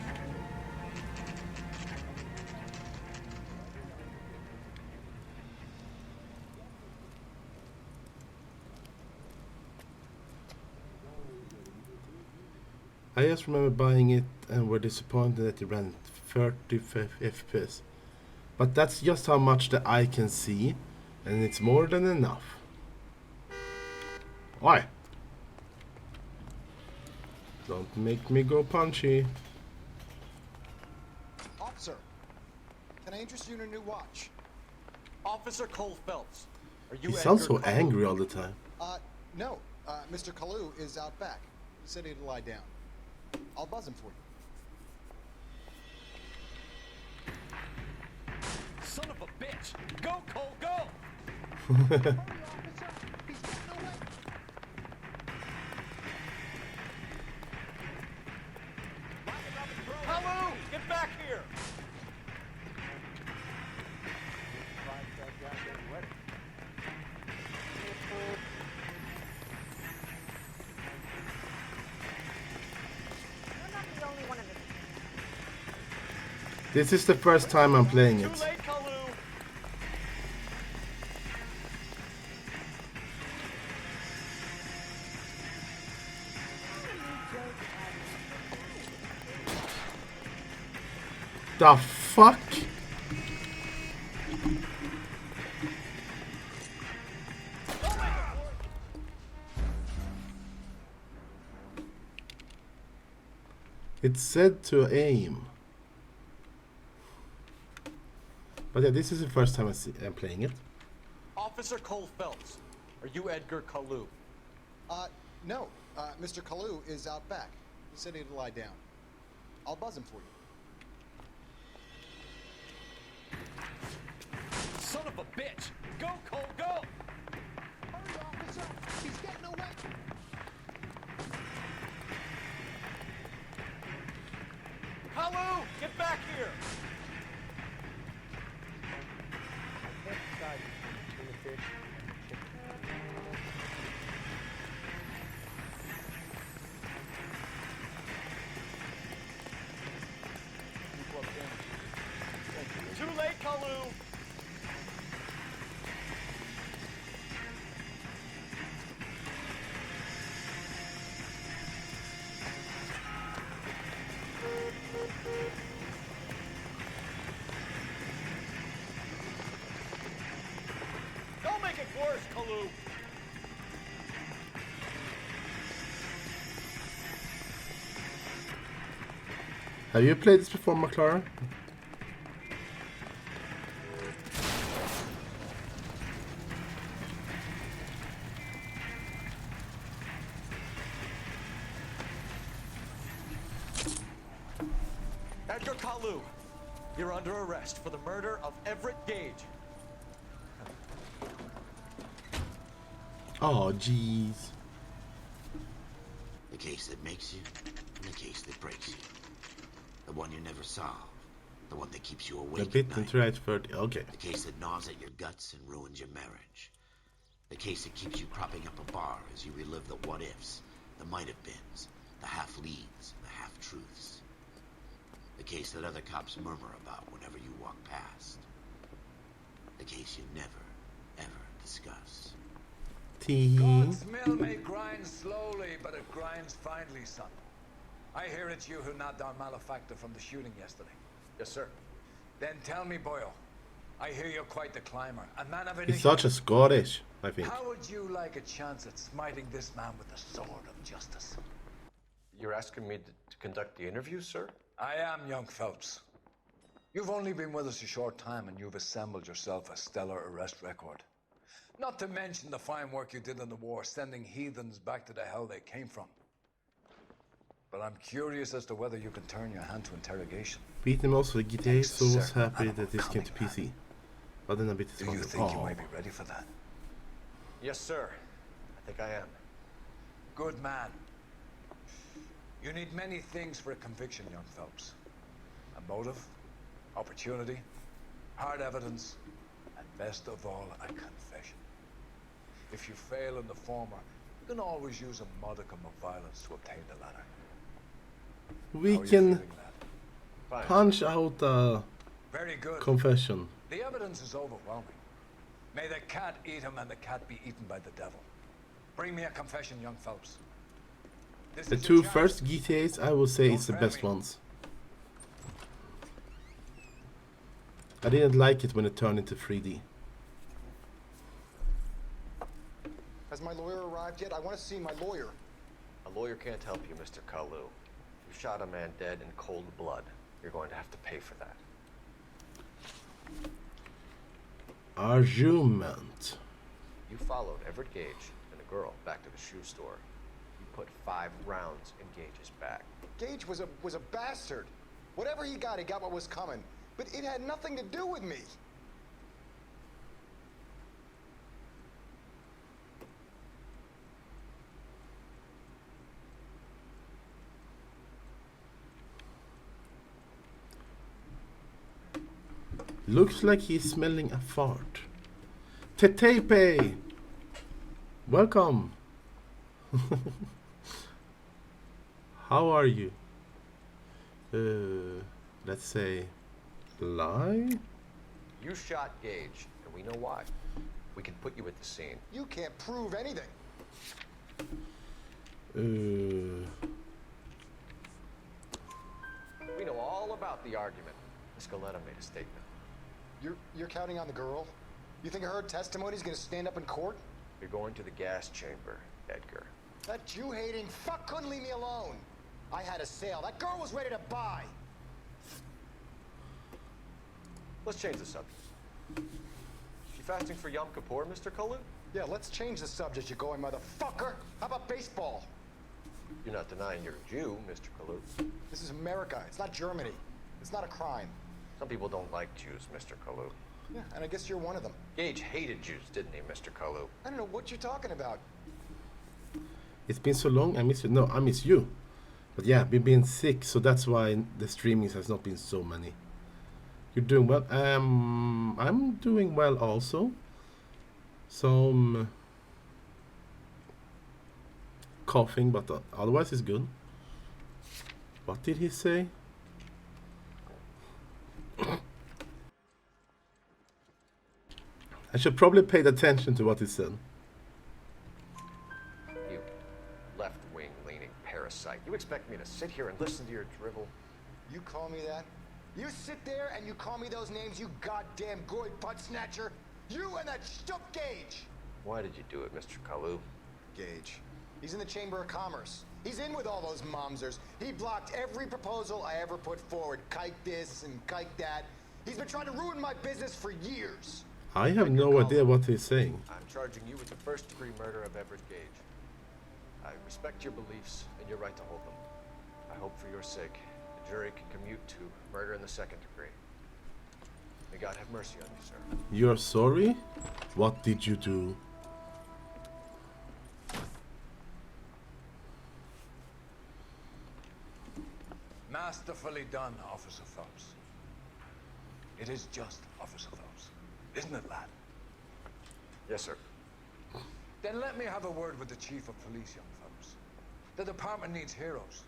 I just remember buying it and were disappointed that it ran 30 FPS. But that's just how much the eye can see, and it's more than enough. Why? Don't make me go punchy. Officer, can I interest you in a new watch? Officer Cole Phelps. Are you He sounds so Edgar Kalu? angry all the time. No. Mr. Kalu is out back. He said he'd lie down. I'll buzz him for you. Son of a bitch! Go, Cole, go! Hello! Get back here! This is the first time I'm playing it. Too late, Kalu! The fuck? It said to aim. But yeah, this is the first time I'm playing it. Officer Cole Phelps, are you Edgar Kalu? No. Mr. Kalu is out back. He said he'd lie down. I'll buzz him for you. Son of a bitch! Go, Cole, go! Hurry, officer! He's getting away! Kalu, get back here! Too late, Kalu! Don't make it worse, Kalu! Have you played this before, McLaren? Edgar Kalu, you're under arrest for the murder of Everett Gage. Oh, jeez. The case that makes you, and the case that breaks you. The one you never solve. The one that keeps you awake A bit at night. introvert. Okay. The case that gnaws at your guts and ruins your marriage. The case that keeps you propping up a bar as you relive the what-ifs, the might-have-beens, the half-leads, the half-truths. The case that other cops murmur about whenever you walk past. The case you never, ever discuss. God's mill may grind slowly, but it grinds finely, son. I hear it's you who knocked down Malefactor from the shooting yesterday. Yes, sir. Then tell me, Boyle. I hear you're quite the climber, a man of He's initiative. such a Scottish, I think. How would you like a chance at smiting this man with the sword of justice? You're asking me to conduct the interview, sir? I am, young Phelps. You've only been with us a short time, and you've assembled yourself a stellar arrest record. Not to mention the fine work you did in the war, sending heathens back to the hell they came from. But I'm curious as to whether you can turn your hand to interrogation. Beat him also with GTA, so was happy that this came to PC. But then a bit Do you think you might be ready for that? Yes, sir. I think I am. Good man. You need many things for a conviction, young Phelps. A motive, opportunity, hard evidence, and best of all, a confession. If you fail in the former, you can always use a modicum of violence to obtain the latter. We How are you can feeling, lad? punch out a Very good. confession. The evidence is overwhelming. May the cat eat him and the cat be eaten by the devil. Bring me a confession, young Phelps. This The is two your chance. first GTAs, I will say, Don't it's the fail best me. ones. I didn't like it when it turned into 3D. Has my lawyer arrived yet? I want to see my lawyer. A lawyer can't help you, Mr. Kalu. You shot a man dead in cold blood. You're going to have to pay for that. Argument. You followed Everett Gage and the girl back to the shoe store. You put 5 rounds in Gage's back. Gage was a bastard. Whatever he got what was coming. But it had nothing to do with me. Looks like he's smelling a fart. Tetepe! Welcome! How are you? Let's say... lie? You shot Gage, and we know why. We can put you at the scene. You can't prove anything. We know all about the argument. Escaleta made a statement. You're counting on the girl? You think her testimony's gonna stand up in court? You're going to the gas chamber, Edgar. That Jew-hating fuck couldn't leave me alone. I had a sale. That girl was ready to buy. Let's change the subject. You fasting for Yom Kippur, Mr. Kalu? Yeah, let's change the subject, you going motherfucker. How about baseball? You're not denying you're a Jew, Mr. Kalu. This is America. It's not Germany. It's not a crime. Some people don't like Jews, Mr. Kalu. Yeah, and I guess you're one of them. Gage hated Jews, didn't he, Mr. Kalu? I don't know what you're talking about. It's been so long, I miss you. No, I miss you. But yeah, we've been sick, so that's why the streamings has not been so many. You're doing well. I'm doing well also. Some coughing, but otherwise it's good. What did he say? I should probably pay attention to what he said. You left-wing leaning parasite. You expect me to sit here and listen to your drivel? You call me that? You sit there and you call me those names, you goddamn goy butt snatcher? You and that stup Gage! Why did you do it, Mr. Kalu? Gage. He's in the Chamber of Commerce. He's in with all those momsers. He blocked every proposal I ever put forward. Kike this and kike that. He's been trying to ruin my business for years. I have no idea what he's saying. I'm charging you with the first-degree murder of Everett Gage. I respect your beliefs and your right to hold them. I hope for your sake the jury can commute to murder in the second degree. May God have mercy on you, sir. You're sorry? What did you do? Masterfully done, Officer Phelps. It is just, Officer Phelps. Isn't it, lad? Yes, sir. Then let me have a word with the Chief of Police, young Phelps. The department needs heroes.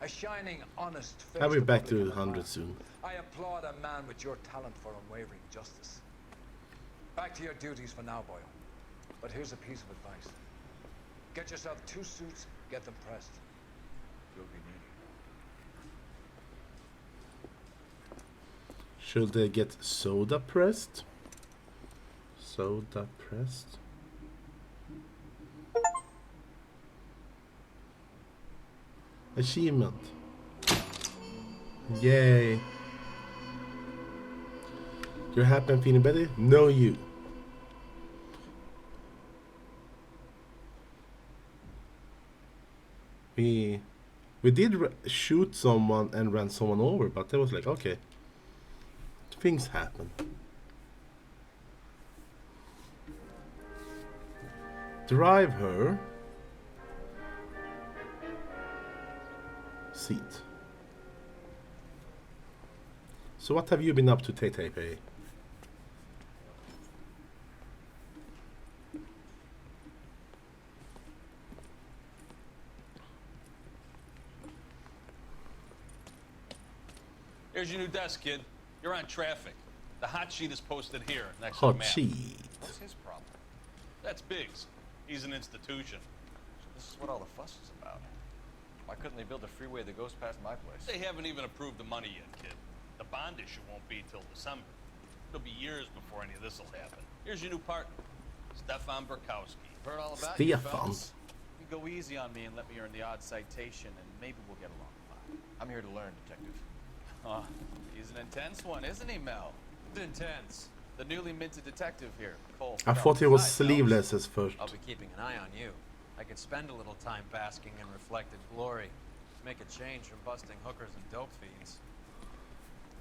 A shining, honest face. I'll be back to 100 soon. I applaud a man with your talent for unwavering justice. Back to your duties for now, Boyle. But here's a piece of advice. Get yourself 2 suits, get them pressed. You'll be needed. Should they get soda pressed? Soda pressed? Achievement. Yay. You're happy and feeling better? No, you. We did shoot someone and ran someone over, but that was like, okay. Things happen. Drive her. Seat. So what have you been up to, Tay-Tay-Pay? Here's your new desk, kid. You're on traffic. The hot sheet is posted here, next to the Hot map. sheet. What's his problem? That's Biggs. He's an institution. So this is what all the fuss is about. Why couldn't they build a freeway that goes past my place? They haven't even approved the money yet, kid. The bond issue won't be till December. It'll be years before any of this will happen. Here's your new partner, Stefan Burkowski. Heard all about you, Stefan. Phelps. You go easy on me and let me earn the odd citation, and maybe we'll get along fine. I'm here to learn, Detective. Oh, he's an intense one, isn't he, Mel? Intense. The newly minted detective here, Cole. I thought he was Hi, sleeveless as first. I'll be keeping an eye on you. I could spend a little time basking in reflected glory. Make a change from busting hookers and dope fiends.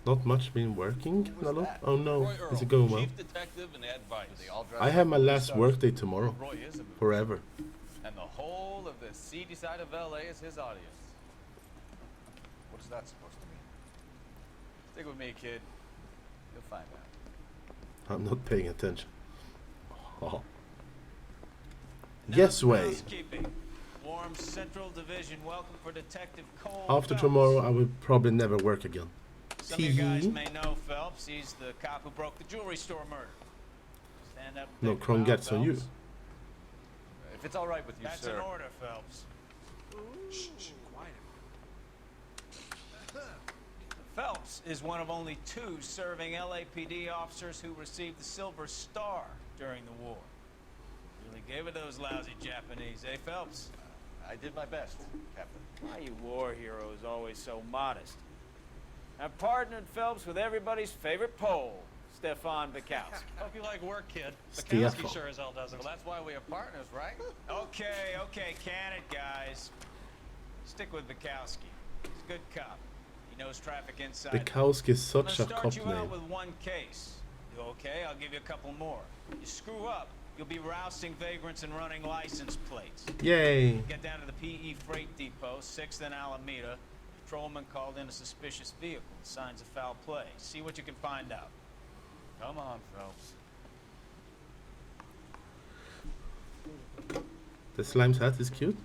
Not much been working, Nalo? Oh no, Roy is it Earl, going well? Chief detective and advice. They all drive I have my around last with workday tomorrow. Roy is a movie. Forever. And the whole of the seedy side of LA is his audience. What is that supposed to mean? Stick with me, kid. You'll find out. I'm not paying attention. Oh. Yes, way. Housekeeping. Warm Central Division. Welcome for Detective Cole. After Phelps. tomorrow, I will probably never work again. Some of you guys may know Phelps. He's the cop who broke the jewelry store murder. Stand up. No, take him Kron out, gets on you. Phelps. If it's all right with you, That's sir. an order, Phelps. Shh, quiet. Phelps is one of only 2 serving LAPD officers who received the Silver Star during the war. Really gave it those lousy Japanese, eh, Phelps? I did my best, Captain. Why you war heroes always so modest? I've partnered Phelps with everybody's favorite Pole, Stefan Bukowski. Hope you like work, kid. Stefan. Bukowski sure as hell doesn't. Well, that's why we are partners, right? Okay, can it, guys. Stick with Bukowski. He's a good cop. He knows traffic inside. Bukowski is such a I'm gonna cop start you out name. with 1 case. You okay? I'll give you a couple more. You screw up, you'll be rousting vagrants and running license plates. Yay. Get down to the PE freight depot, 6th and Alameda. Patrolman called in a suspicious vehicle. Signs of foul play. See what you can find out. Come on, Phelps. The slime's hat is cute.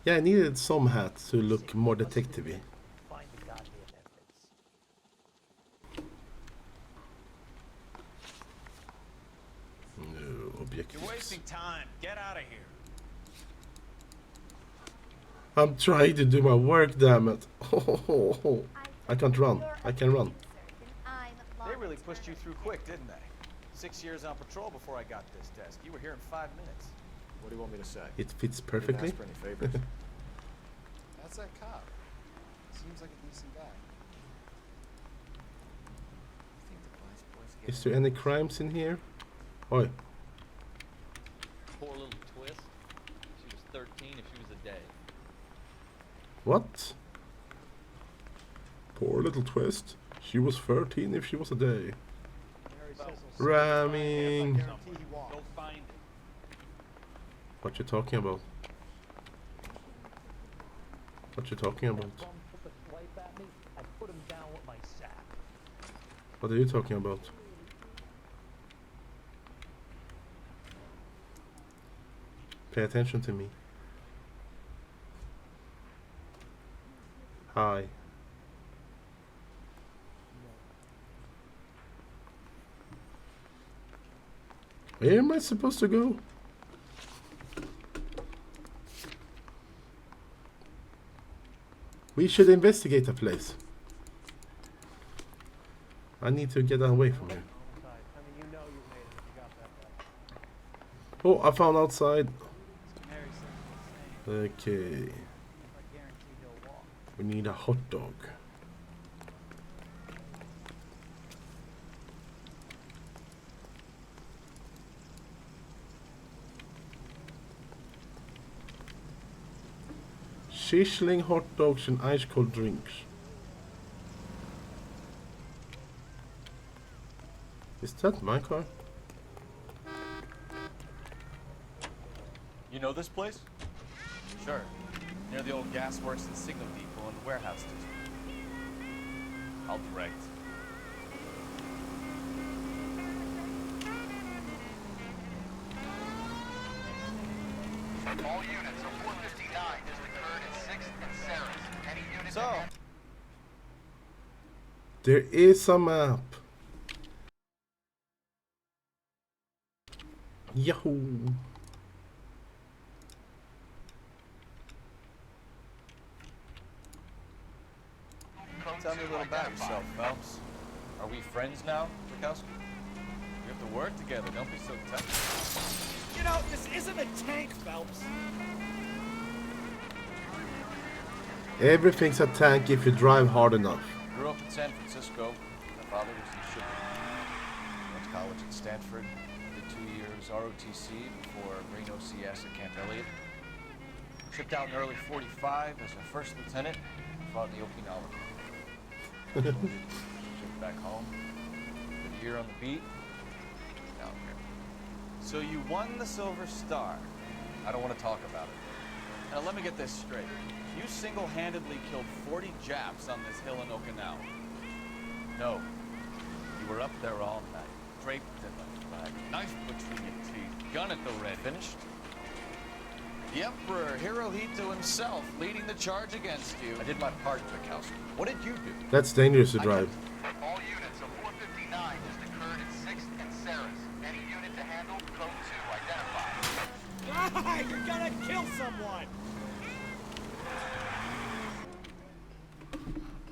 Yeah, I needed some hats to look more detective-y. Find the goddamn evidence. No objectives. You're wasting time. Get out of here. I'm trying to do my work, damn it. I can't run. I can run. They really pushed you through quick, didn't they? 6 years on patrol before I got this desk. You were here in 5 minutes. What do you want me to say? It fits Didn't perfectly. ask for any favors. That's that cop. Seems like a decent guy. Is there any crimes in here? Oi. Poor little twist. She was 13 if she was a day. What? Poor little twist. She was 13 if she was a day. Ramming. Go find it. What you talking about? What you talking about? What are you talking about? Pay attention to me. Hi. Where am I supposed to go? We should investigate the place. I need to get away from here. Oh, I found outside. Okay. We need a hot dog. Sizzling hot dogs and ice cold drinks. Is that my car? You know this place? Sure. Near the old gas works and signal depot and the warehouse district. I'll direct. All units of 459 just occurred at 6th and Sarah's. Any units So, There is a map. Yahoo! tell me a little about yourself, Phelps. Are we friends now, Bukowski? We have to work together. Don't be so tough. You know, this isn't a tank, Phelps. Everything's a tank if you drive hard enough. Grew up in San Francisco. My father was in shipping. Went to college at Stanford. Did 2 years ROTC before Marine OCS at Camp Elliott. Shipped out in early 45 as a first lieutenant. Fought in the Okinawa War. Shipped back home. Did a year on the beat. Now I'm here. So you won the Silver Star. I don't want to talk about it. Now let me get this straight. You single-handedly killed 40 Japs on this hill in Okinawa. No. You were up there all night, draped in the flag, knife between your teeth, gun at the ready. Finished? The Emperor Hirohito himself leading the charge against you. I did my part, Bukowski. What did you do? That's dangerous to drive. All units of 459 just occurred at 6th and Sarah's. Any unit to handle, code 2 identified. Ah, you're gonna kill someone!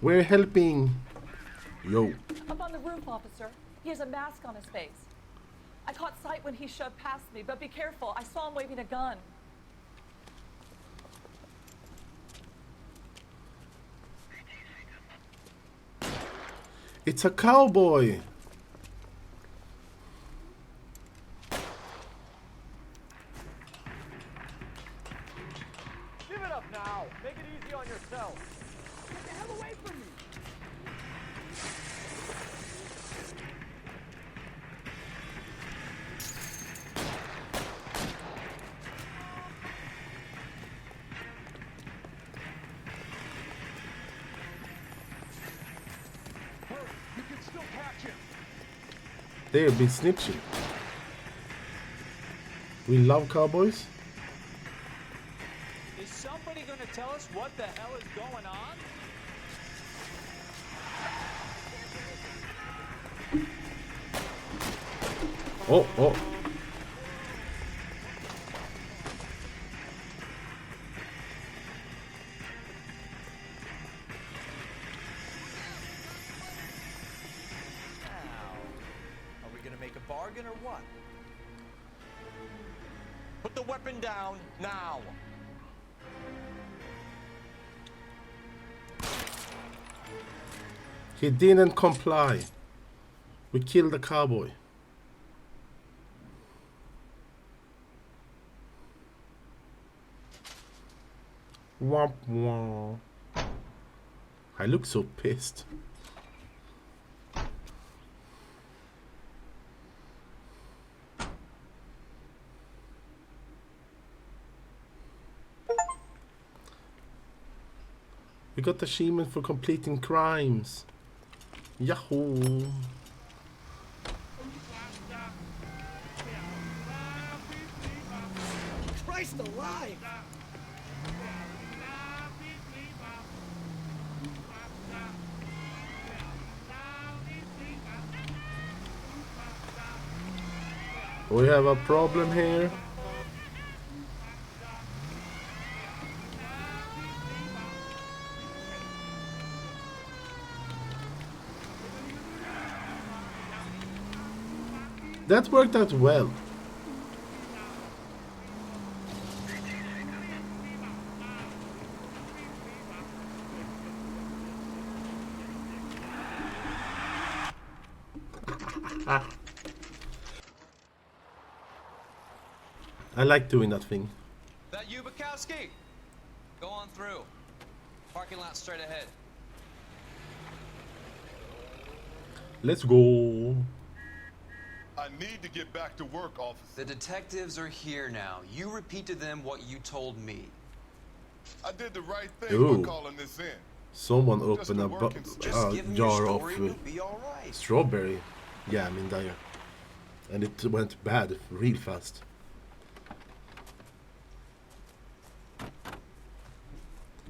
We're helping. Yo. Up on the roof, officer. He has a mask on his face. I caught sight when he shoved past me, but be careful. I saw him waving a gun. It's a cowboy. Give it up now. Make it easy on yourself. Get the hell away from me! You can still catch him. They have been snitching. We love cowboys. Is somebody going to tell us what the hell is going on? Oh, oh. Are we gonna make a bargain or what? Put the weapon down now. He didn't comply. We killed the cowboy. Womp womp. I look so pissed. We got achievement for completing crimes. Yahoo! Christ alive! We have a problem here. That worked out well. I like doing that thing. That you, Bukowski? Go on through. Parking lot straight ahead. Let's go. I need to get back to work, officer. The detectives are here now. You repeat to them what you told me. I did the right thing Ooh. by calling this in. Someone Just opened a a working jar of Be all right. strawberry jam in there. And it went bad real fast.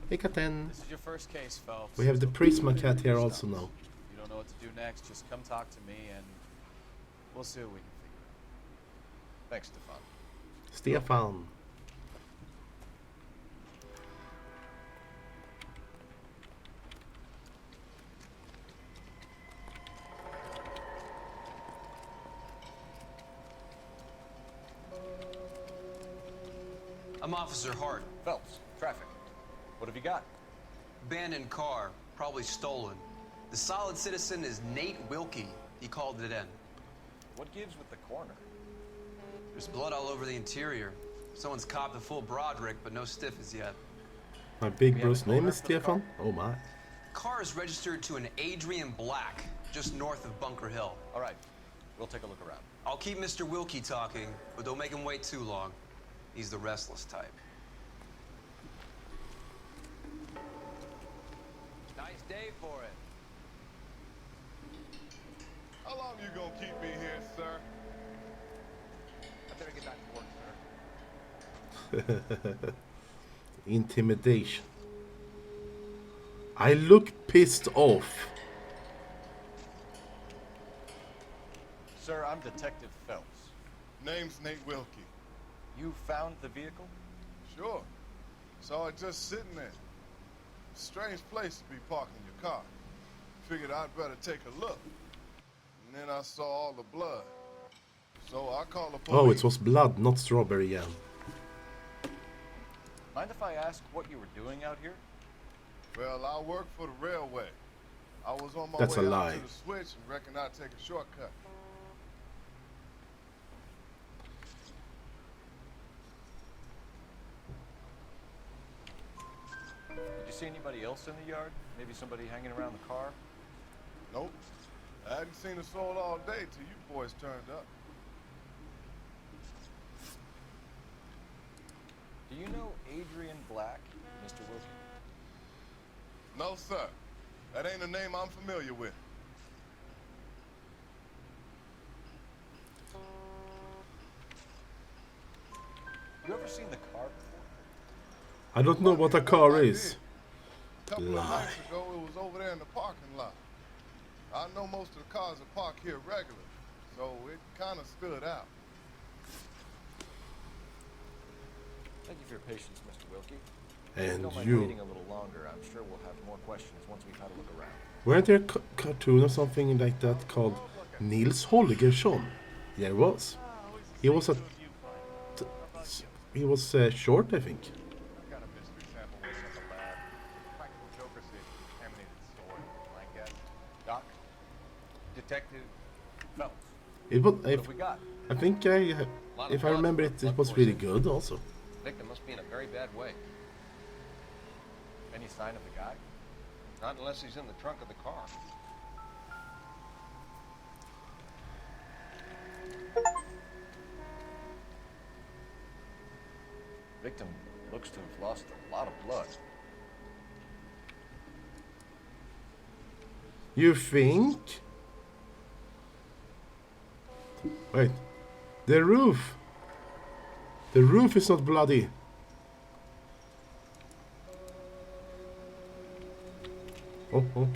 Hey, Katen. This is your first case, Phelps. We have the Prisma cat here also now. If you don't know what to do next, just come talk to me and we'll see what we can figure out. Thanks, Stefan. Stefan. I'm Officer Hart. Phelps, traffic. What have you got? Abandoned car, probably stolen. The solid citizen is Nate Wilkie. He called it in. What gives with the corner? There's blood all over the interior. Someone's copped a full Broderick, but no stiff as yet. My big bro's name is Stefan. Oh my. Car is registered to an Adrian Black, just north of Bunker Hill. All right, we'll take a look around. I'll keep Mr. Wilkie talking, but don't make him wait too long. He's the restless type. Nice day for it. How long you gonna keep me here, sir? I better get back to work, sir. Intimidation. I look pissed off. Sir, I'm Detective Phelps. Name's Nate Wilkie. You found the vehicle? Sure. Saw it just sitting there. Strange place to be parking your car. figured I'd better take a look. And then I saw all the blood. So I called the police. Oh, it was blood, not strawberry jam. Mind if I ask what you were doing out here? Well, I work for the railway. I was on my That's way a out lie. to the switch and reckoned I'd take a shortcut. Did you see anybody else in the yard? Maybe somebody hanging around the car? Nope. I hadn't seen a soul all day till you boys turned up. Do you know Adrian Black, Mr. Wilkie? No, sir. That ain't a name I'm familiar with. You ever seen the car before? I don't know what a car is. A couple of Lie. nights ago, it was over there in the parking lot. I know most of the cars are parked here regularly, so it kind of stood out. Thank you for your patience, Mr. Wilkie. And If you don't mind you. waiting a little longer, I'm sure we'll have more questions once we've had a look around. Weren't there a cartoon or something like that called Nils Holgersson? Yeah, it was. He was short, I think. I've got a mystery sample waiting at the lab. Practical joker said contaminated soil. My guess. Doc? Detective Phelps. It was. What have we got? I think if I remember it, it was really good also. Victim must be in a very bad way. Any sign of the guy? Not unless he's in the trunk of the car. Victim looks to have lost a lot of blood. You think? Wait. The roof. The roof is not bloody. Oh, oh.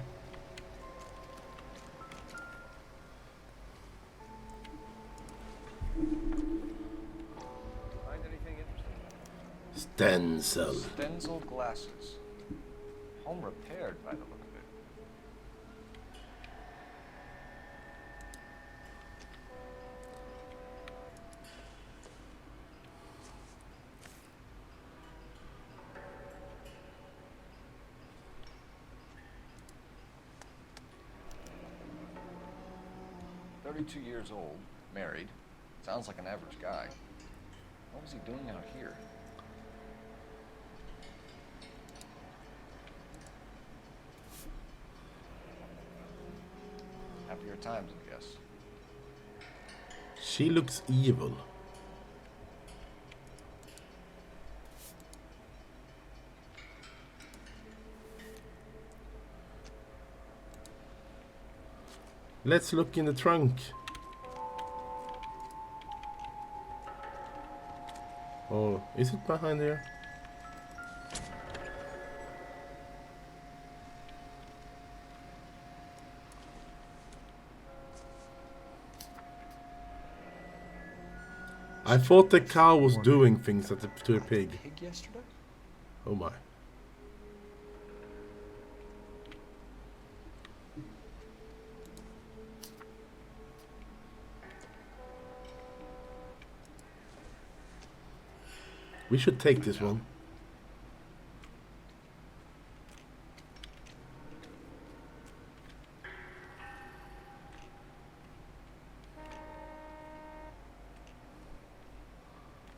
Find anything interesting? Stencil. Stencil glasses. Home repaired by the look of it. "32 years old, married. Sounds like an average guy. What was he doing out here?" Happier times, I guess. She looks evil. Let's look in the trunk. Oh, is it behind here? I thought the cow was doing things to the pig. Pig yesterday? Oh my. We should take this one.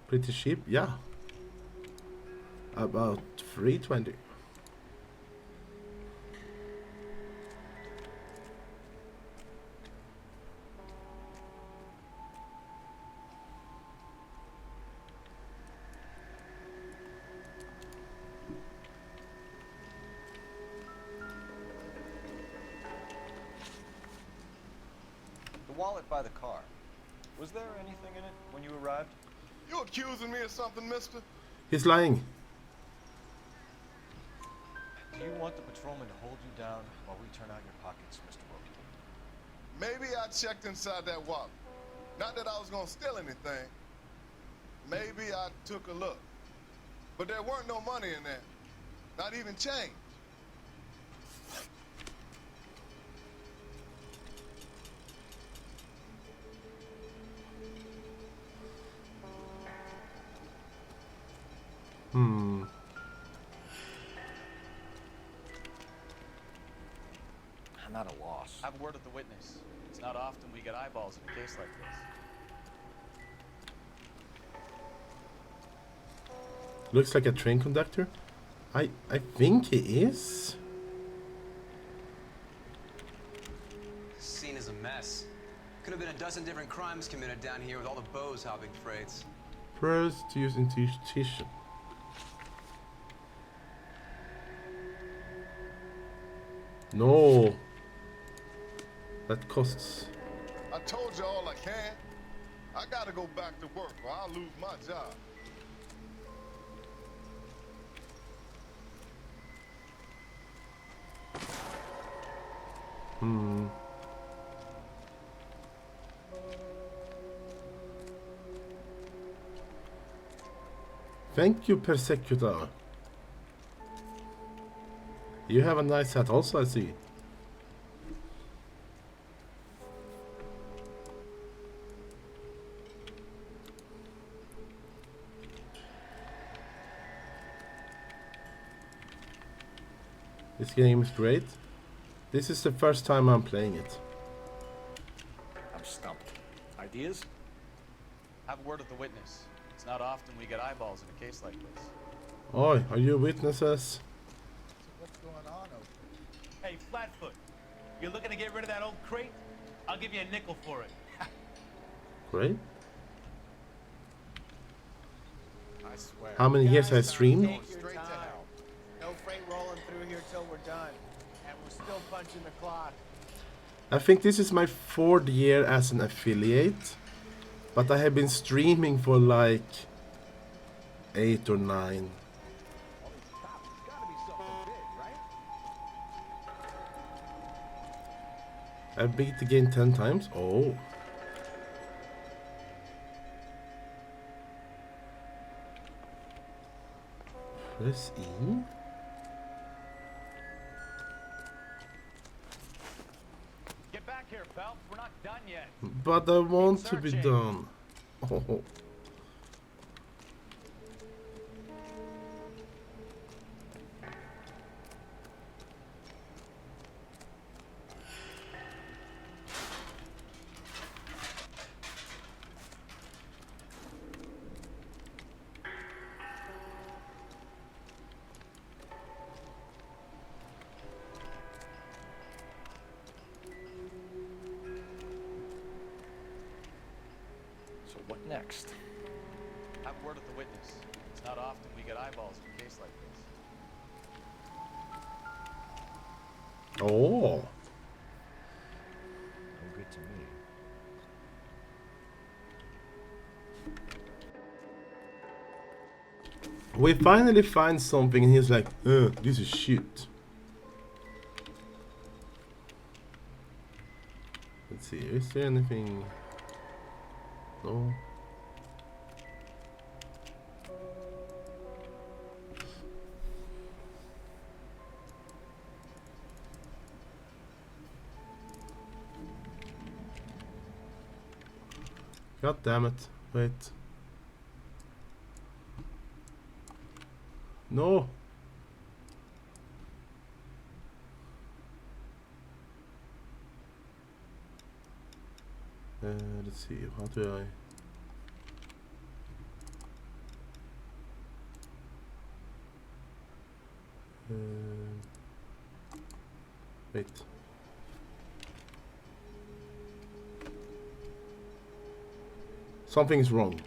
Pretty cheap, yeah. About 320. The wallet by the car. Was there anything in it when you arrived? You accusing me of something, mister? He's lying. Do you want the patrolman to hold you down while we turn out your pockets, Mr. Wilkie? Maybe I checked inside that wallet. Not that I was gonna steal anything. Maybe I took a look. But there weren't no money in there. Not even change. Hmm. I'm at a loss. Have a word with the witness. It's not often we get eyeballs in a case like this. Looks like a train conductor. I think he is. This scene is a mess. Could have been a dozen different crimes committed down here with all the bows hopping freights. First use intuition. No. That costs. I told you all I can. I gotta go back to work or I'll lose my job. Hmm. Thank you, Persecutor. You have a nice hat also, I see. This game is great. This is the first time I'm playing it. I'm stumped. Ideas? Have a word with the witness. It's not often we get eyeballs in a case like this. Oi, are you witnesses? So what's going on over there? Hey, Flatfoot, you're looking to get rid of that old crate? I'll give you a nickel for it. Great. I swear. How many years I streamed? Take your time. No freight rolling through here till we're done. And we're still punching the clock. I think this is my 4th year as an affiliate, but I have been streaming for like 8 or 9. I beat the game 10 times. Oh. Press E. Get back here, Phelps. We're not done yet. But I want to be done. Oh. So what next? Have a word with the witness. It's not often we get eyeballs in a case like this. Oh. No good to me. We finally find something and he's like, this is shit. Let's see, is there anything? No. God damn it. Wait. No. Let's see, how do I... wait. Something's wrong.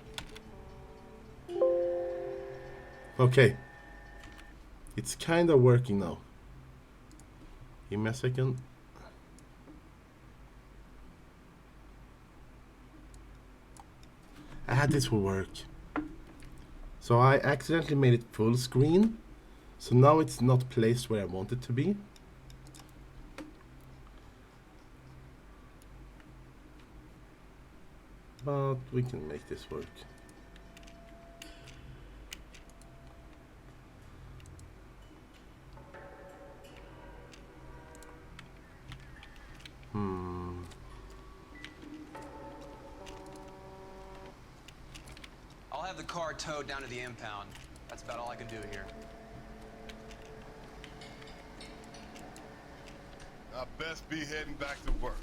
Okay. It's kind of working now. Give me a second. This will work. So I accidentally made it full screen. So now it's not placed where I want it to be. But we can make this work. I'll have the car towed down to the impound. That's about all I can do here. I best be heading back to work.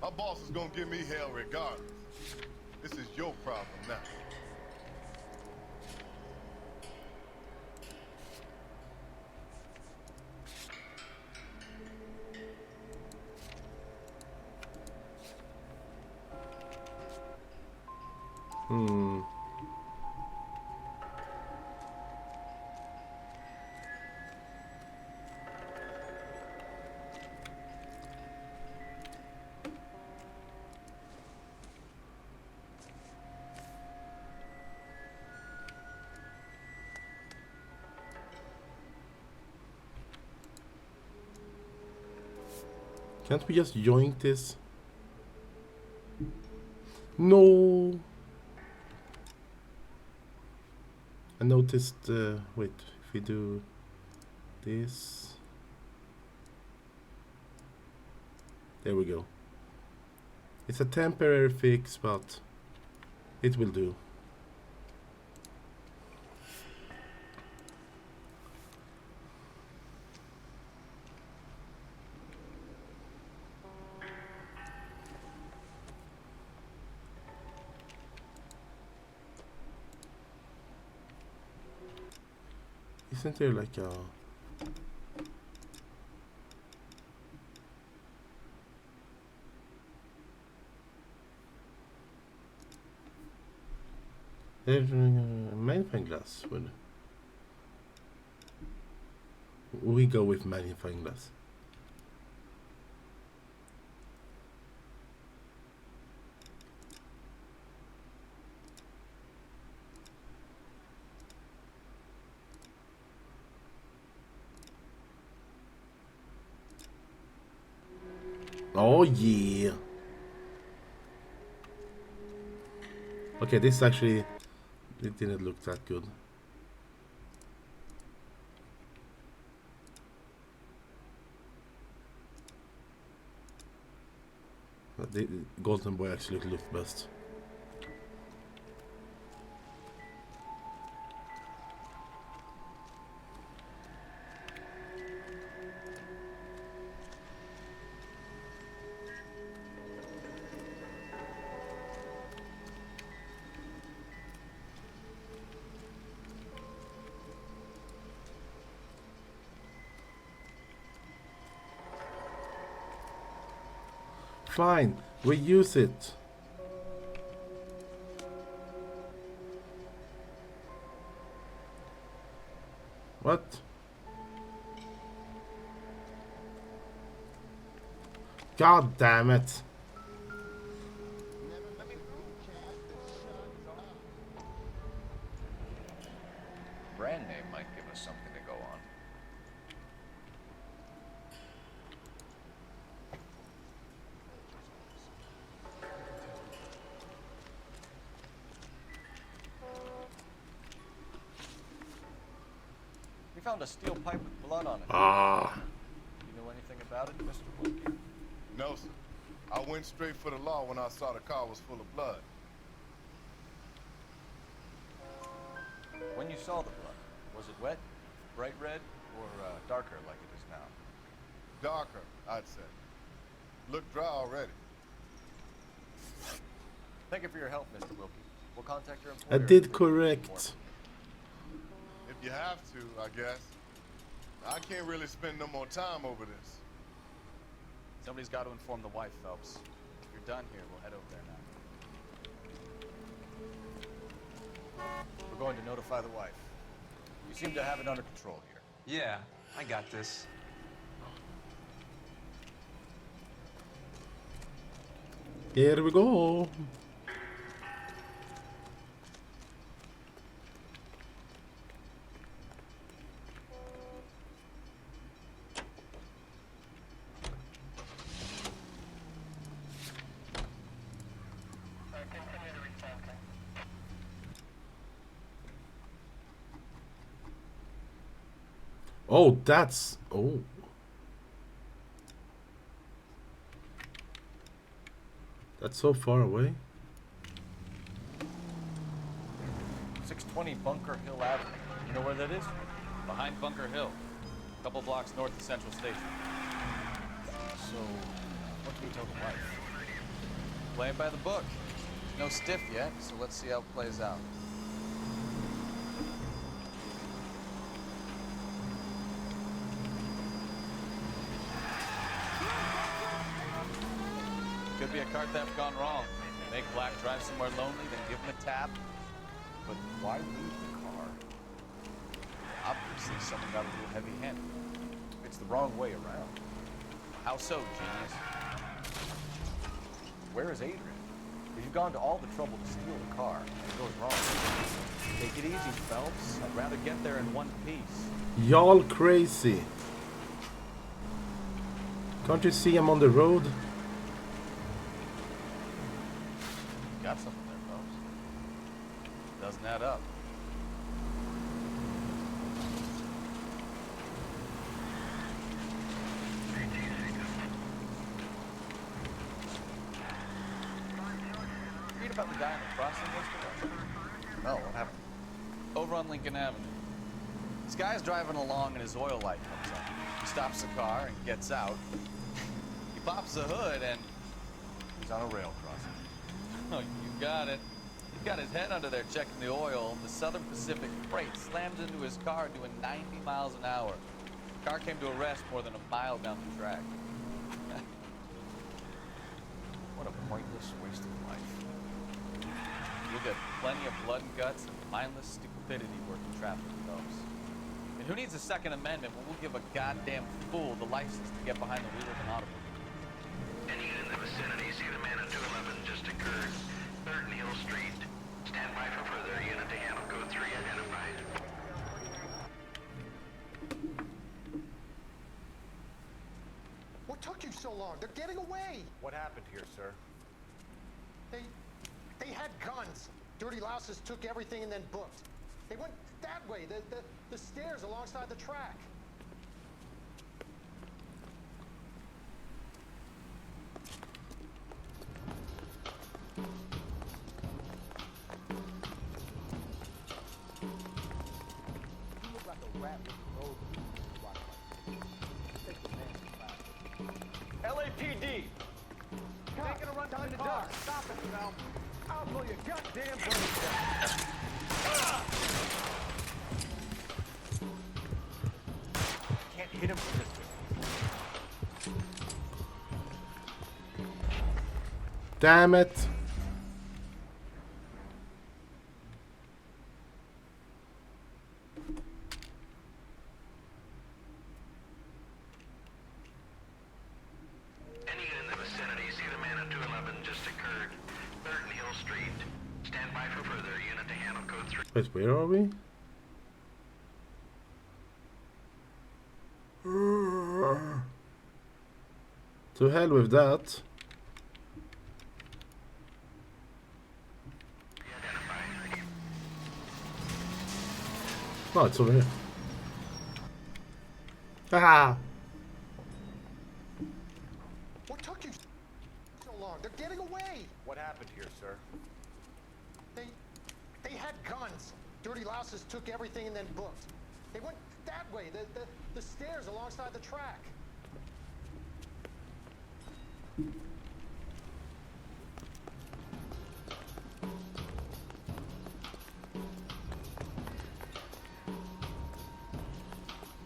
My boss is gonna give me hell regardless. This is your problem now. Can't we just yoink this? No. I noticed. Wait, if we do this, there we go. It's a temporary fix, but it will do. Isn't there like a... There's a magnifying glass. We go with magnifying glass. Oh yeah. Okay, this actually, it didn't look that good. The Golden Boy actually looked best. Fine, reuse it. What? God damn it. Brand name might give us something to go on. We found a steel pipe with blood on it. Ah. You know anything about it, Mr. Wilkie? No, sir. I went straight for the law when I saw the car was full of blood. When you saw the blood, was it wet, bright red, or darker like it is now? Darker, I'd say. Looked dry already. Thank you for your help, Mr. Wilkie. We'll contact your I employer. did correct. If you have to, I guess. I can't really spend no more time over this. Somebody's got to inform the wife, Phelps. If you're done here, we'll head over there now. We're going to notify the wife. You seem to have it under control here. Yeah, I got this. Here we go. Oh, that's... Oh. That's so far away. 620 Bunker Hill Avenue. You know where that is? Behind Bunker Hill, a couple blocks north of Central Station. So, what can you tell the wife? Playing by the book. No stiff yet, so let's see how it plays out. Could be a car theft gone wrong. Make Black drive somewhere lonely, then give him a tap. But why leave the car? Obviously, someone got a little heavy-handed. It's the wrong way around. How so, genius? Where is Adrian? If you've gone to all the trouble to steal the car, and it goes wrong. Take it easy, Phelps. I'd rather get there in one piece. Y'all crazy. Can't you see I'm on the road? Got something there, Phelps. Doesn't add up. Read about the guy in the crossing yesterday? No, what happened? Over on Lincoln Avenue. This guy's driving along and his oil light comes on. He stops the car and gets out. He pops the hood and... He's on a rail crossing. Oh, you got it. He's got his head under there checking the oil, and the Southern Pacific freight slams into his car doing 90 miles an hour. The car came to a rest more than a mile down the track. What a pointless waste of life. You'll get plenty of blood and guts and mindless stupidity working traffic, Phelps. And who needs a Second Amendment when we'll give a goddamn fool the license to get behind the wheel of an automobile? Any unit in the vicinity, see the man at 211 just occurred. 3rd and Hill Street. Stand by for further. Unit to handle code 3 identified. What took you so long? They're getting away. What happened here, sir? They had guns. Dirty louses took everything and then booked. They went that way, the stairs alongside the track. You look like a rat with a road. Take the man back. LAPD! Taking a run down the car. Stop it, Mel. I'll blow your goddamn brains out. Can't hit him from this distance. Damn it. Any unit in the vicinity, see the man at 211 just occurred. 3rd and Hill Street. Stand by for further. Unit to handle code 3. Wait, where are we? To hell with that. Oh, it's over here. Haha! What took you so long? They're getting away. What happened here, sir? They had guns. Dirty louses took everything and then booked. They went that way, the stairs alongside the track.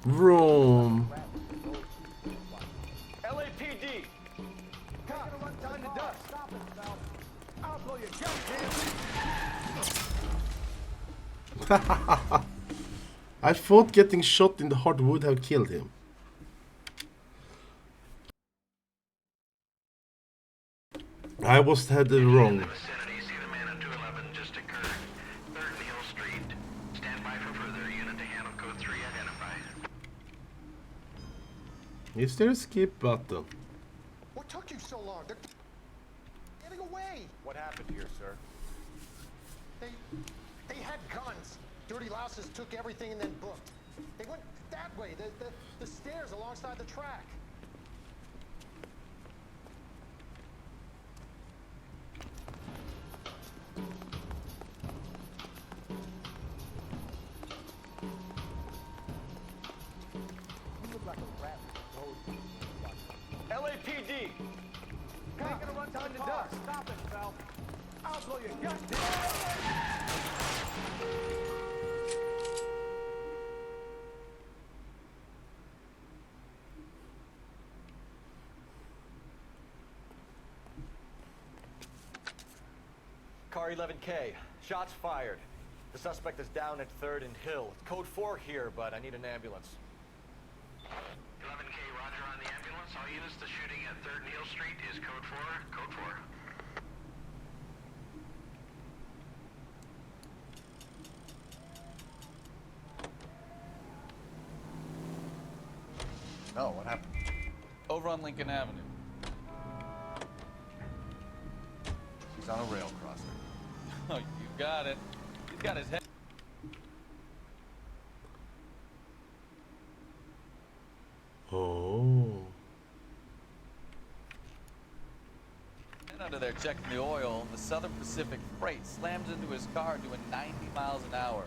Vroom. LAPD! Taking a run down the dust. Stop it, Mel. I'll blow your goddamn. I thought getting shot in the heart would have killed him. I was headed wrong. Is there a skip button? What took you so long? They're getting away. What happened here, sir? They had guns. Dirty louses took everything and then booked. They went that way, the stairs alongside the track. LAPD! How you gonna run down the dust? Stop it, Phelps. I'll blow your goddamn... Car 11K. Shots fired. The suspect is down at 3rd and Hill. It's code 4 here, but I need an ambulance. 11K, roger on the ambulance. All units, the shooting at 3rd and Hill Street is code 4. Code 4. No, what happened? Over on Lincoln Avenue. He's on a rail crosser. Oh, you got it. He's got his head. Oh. And under there checking the oil, the Southern Pacific Freight slams into his car doing 90 miles an hour.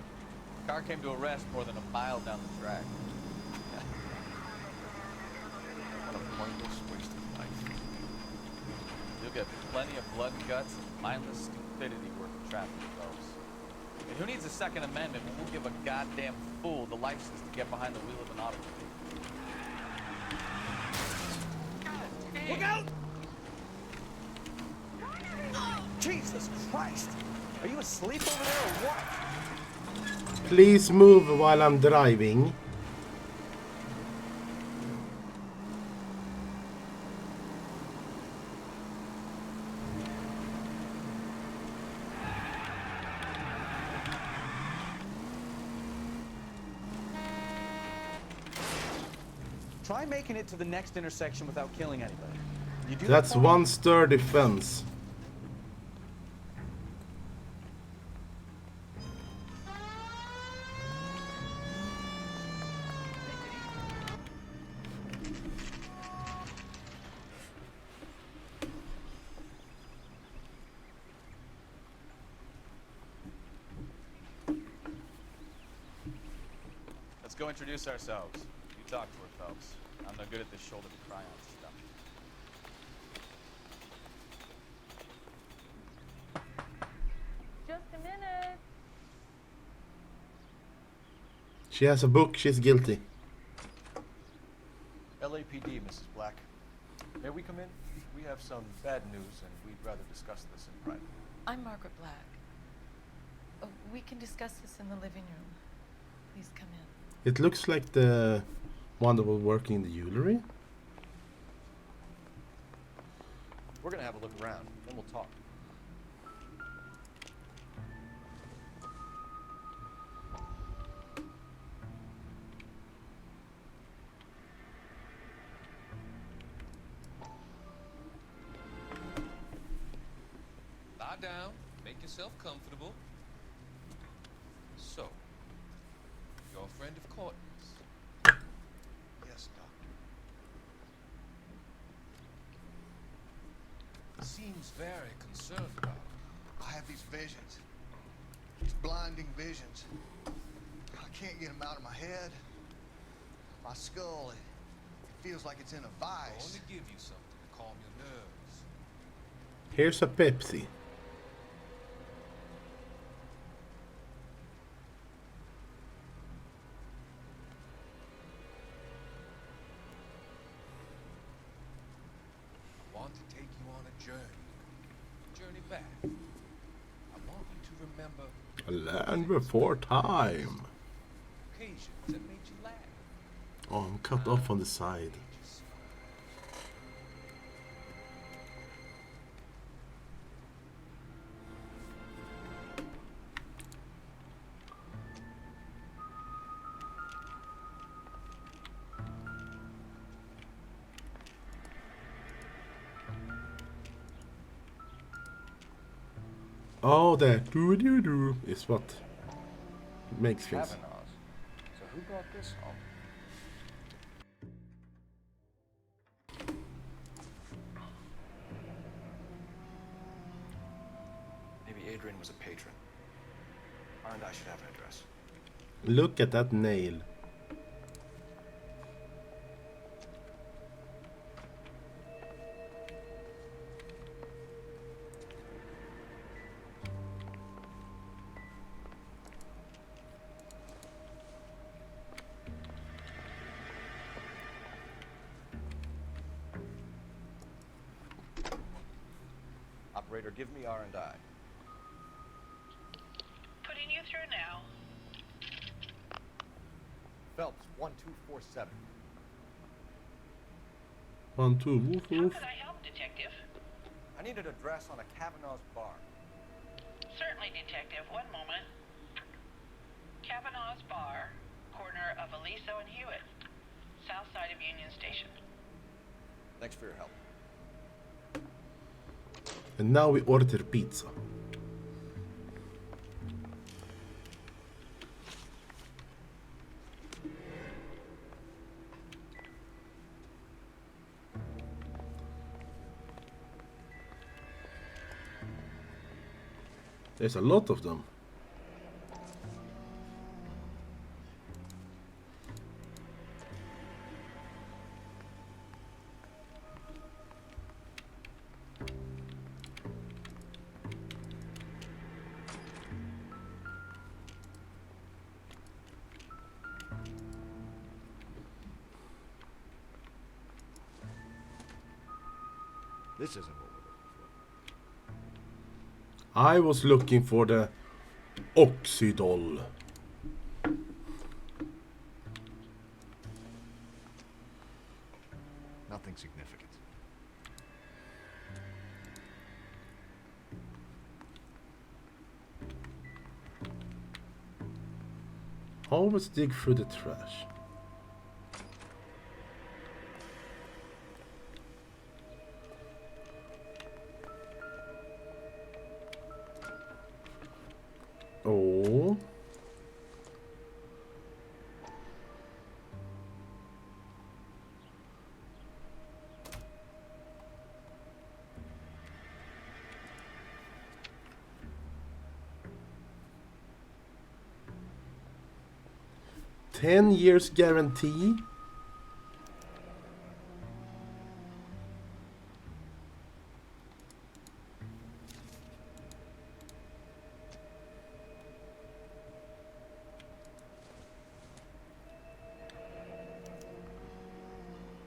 The car came to a rest more than a mile down the track. What a pointless waste of life. You'll get plenty of blood and guts and mindless stupidity working traffic, folks. And who needs a Second Amendment when we'll give a goddamn fool the license to get behind the wheel of an automobile? Look out! Jesus Christ! Are you asleep over there or what? Please move while I'm driving. Try making it to the next intersection without killing anybody. You do That's that for me? one sturdy fence. Let's go introduce ourselves. You talk to her, Phelps. I'm no good at this shoulder to cry on stuff. Just a minute. She has a book, she's guilty. LAPD, Mrs. Black. May we come in? We have some bad news, and we'd rather discuss this in private. I'm Margaret Black. Oh, we can discuss this in the living room. Please come in. It looks like the one that was working in the jewelry. We're gonna have a look around, then we'll talk. Lie down, make yourself comfortable. So, you're a friend of Courtney's. Yes, Doctor. Seems very concerned about her. I have these visions. These blinding visions. I can't get them out of my head. My skull, it feels like it's in a I vice. want to give you something to calm your nerves. Here's a Pepsi. I want to take you on a journey. Journey back. I want you to remember A land before time. occasions that made you laugh. Oh, I'm cut off on the side. Oh, that doo-doo-doo is what makes things. Kavanaugh's. So who brought this home? Maybe Adrian was a patron. And I should have an address. Look at that nail. Operator, give me R&I. Putting you through now. Phelps, 1247. 1, 2, woof How woof. can I help, Detective? I need an address on a Kavanaugh's bar. Certainly, Detective. One moment. Kavanaugh's Bar, corner of Aliso and Hewitt, south side of Union Station. Thanks for your help. And now we order pizza. There's a lot of them. This isn't what we're looking I was looking for the Oxydol. for. Nothing significant. Always dig through the trash. Oh. $10 guarantee.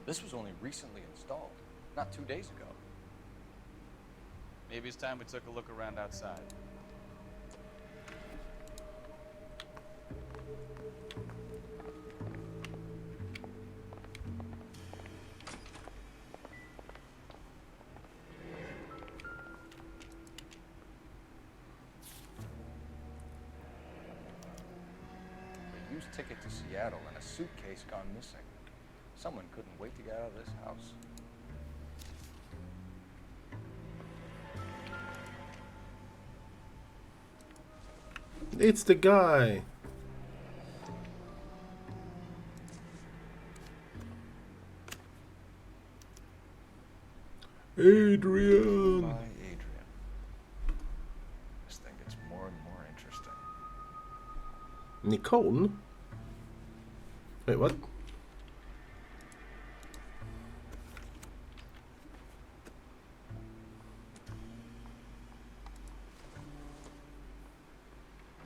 This was only recently installed, not 2 days ago. Maybe it's time we took a look around outside. A used ticket to Seattle and a suitcase gone missing. Someone couldn't wait to get out of this house. It's the guy. Adrian. My Adrian. This thing gets more and more interesting. Nicole? Wait, what?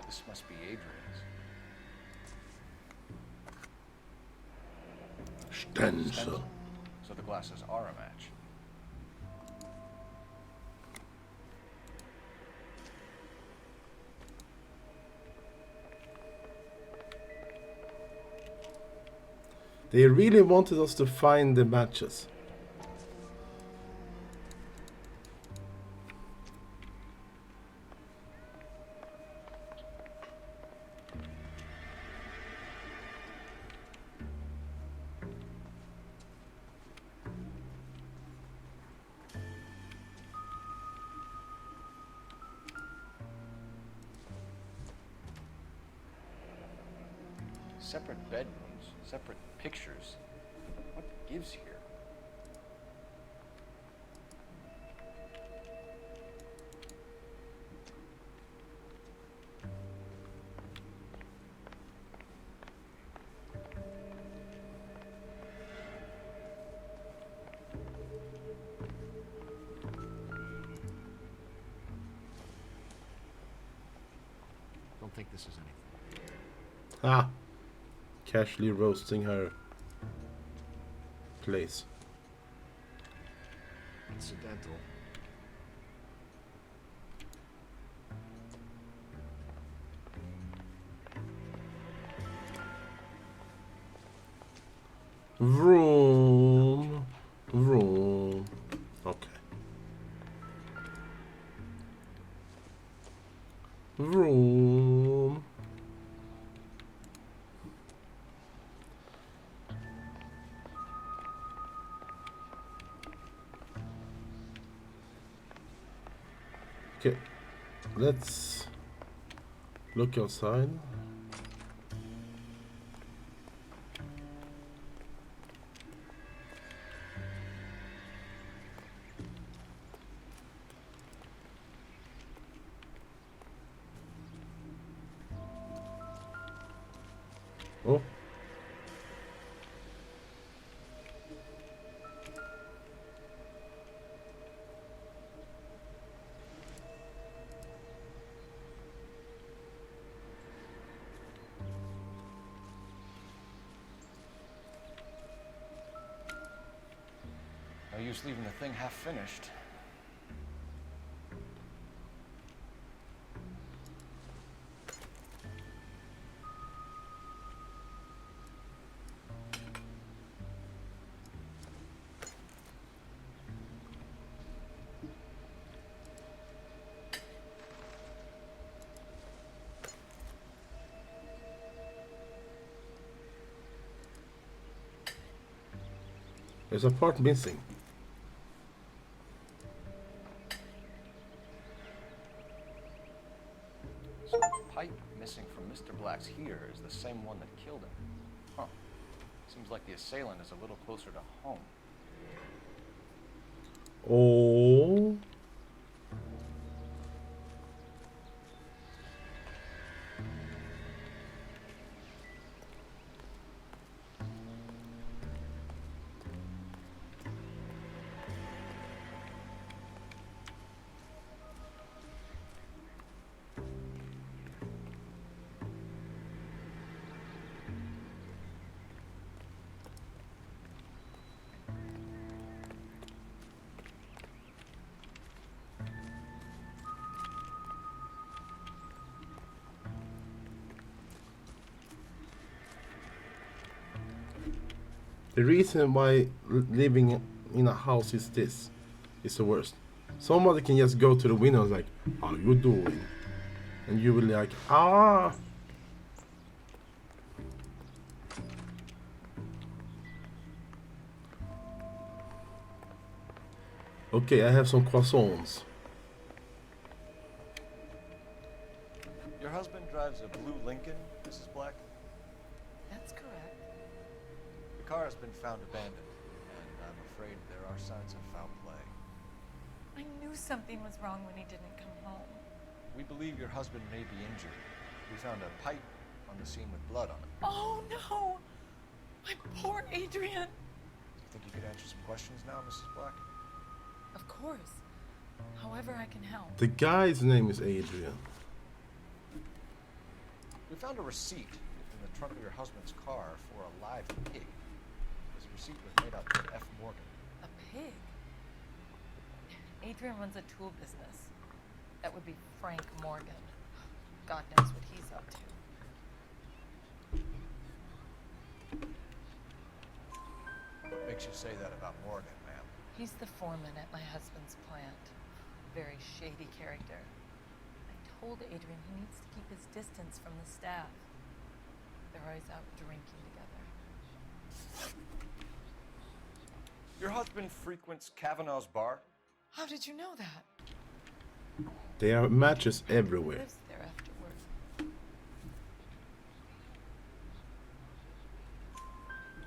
This must be Adrian's. Stencil. So the glasses are a match. They really wanted us to find the matches. Separate bedrooms, separate pictures. What gives here? Don't think this is anything. Ah. Casually roasting her place. Incidental. Vroom. Vroom. Okay. Vroom. Okay, let's look outside. Oh. No use leaving the thing half finished. There's a part missing. So the pipe missing from Mr. Black's here is the same one that killed him. Huh. Seems like the assailant is a little closer to home. Oh. The reason why living in a house is this is the worst. Somebody can just go to the window and like, how you doing? And you will be like, ah. Okay, I have some croissants. Your husband drives a blue Lincoln, Mrs. Black? That's correct. The car has been found abandoned, and I'm afraid there are signs of foul play. I knew something was wrong when he didn't come home. We believe your husband may be injured. We found a pipe on the scene with blood on it. Oh no! My poor Adrian! Do you think you could answer some questions now, Mrs. Black? Of course. However I can help. The guy's name is Adrian. We found a receipt in the trunk of your husband's car for a live pig. This receipt was made out to F. Morgan. A pig? Adrian runs a tool business. That would be Frank Morgan. God knows what he's up to. What makes you say that about Morgan, ma'am? He's the foreman at my husband's plant. Very shady character. I told Adrian he needs to keep his distance from the staff. They're always out drinking together. Your husband frequents Kavanaugh's bar? How did you know that? There are matches He everywhere. lives there after work.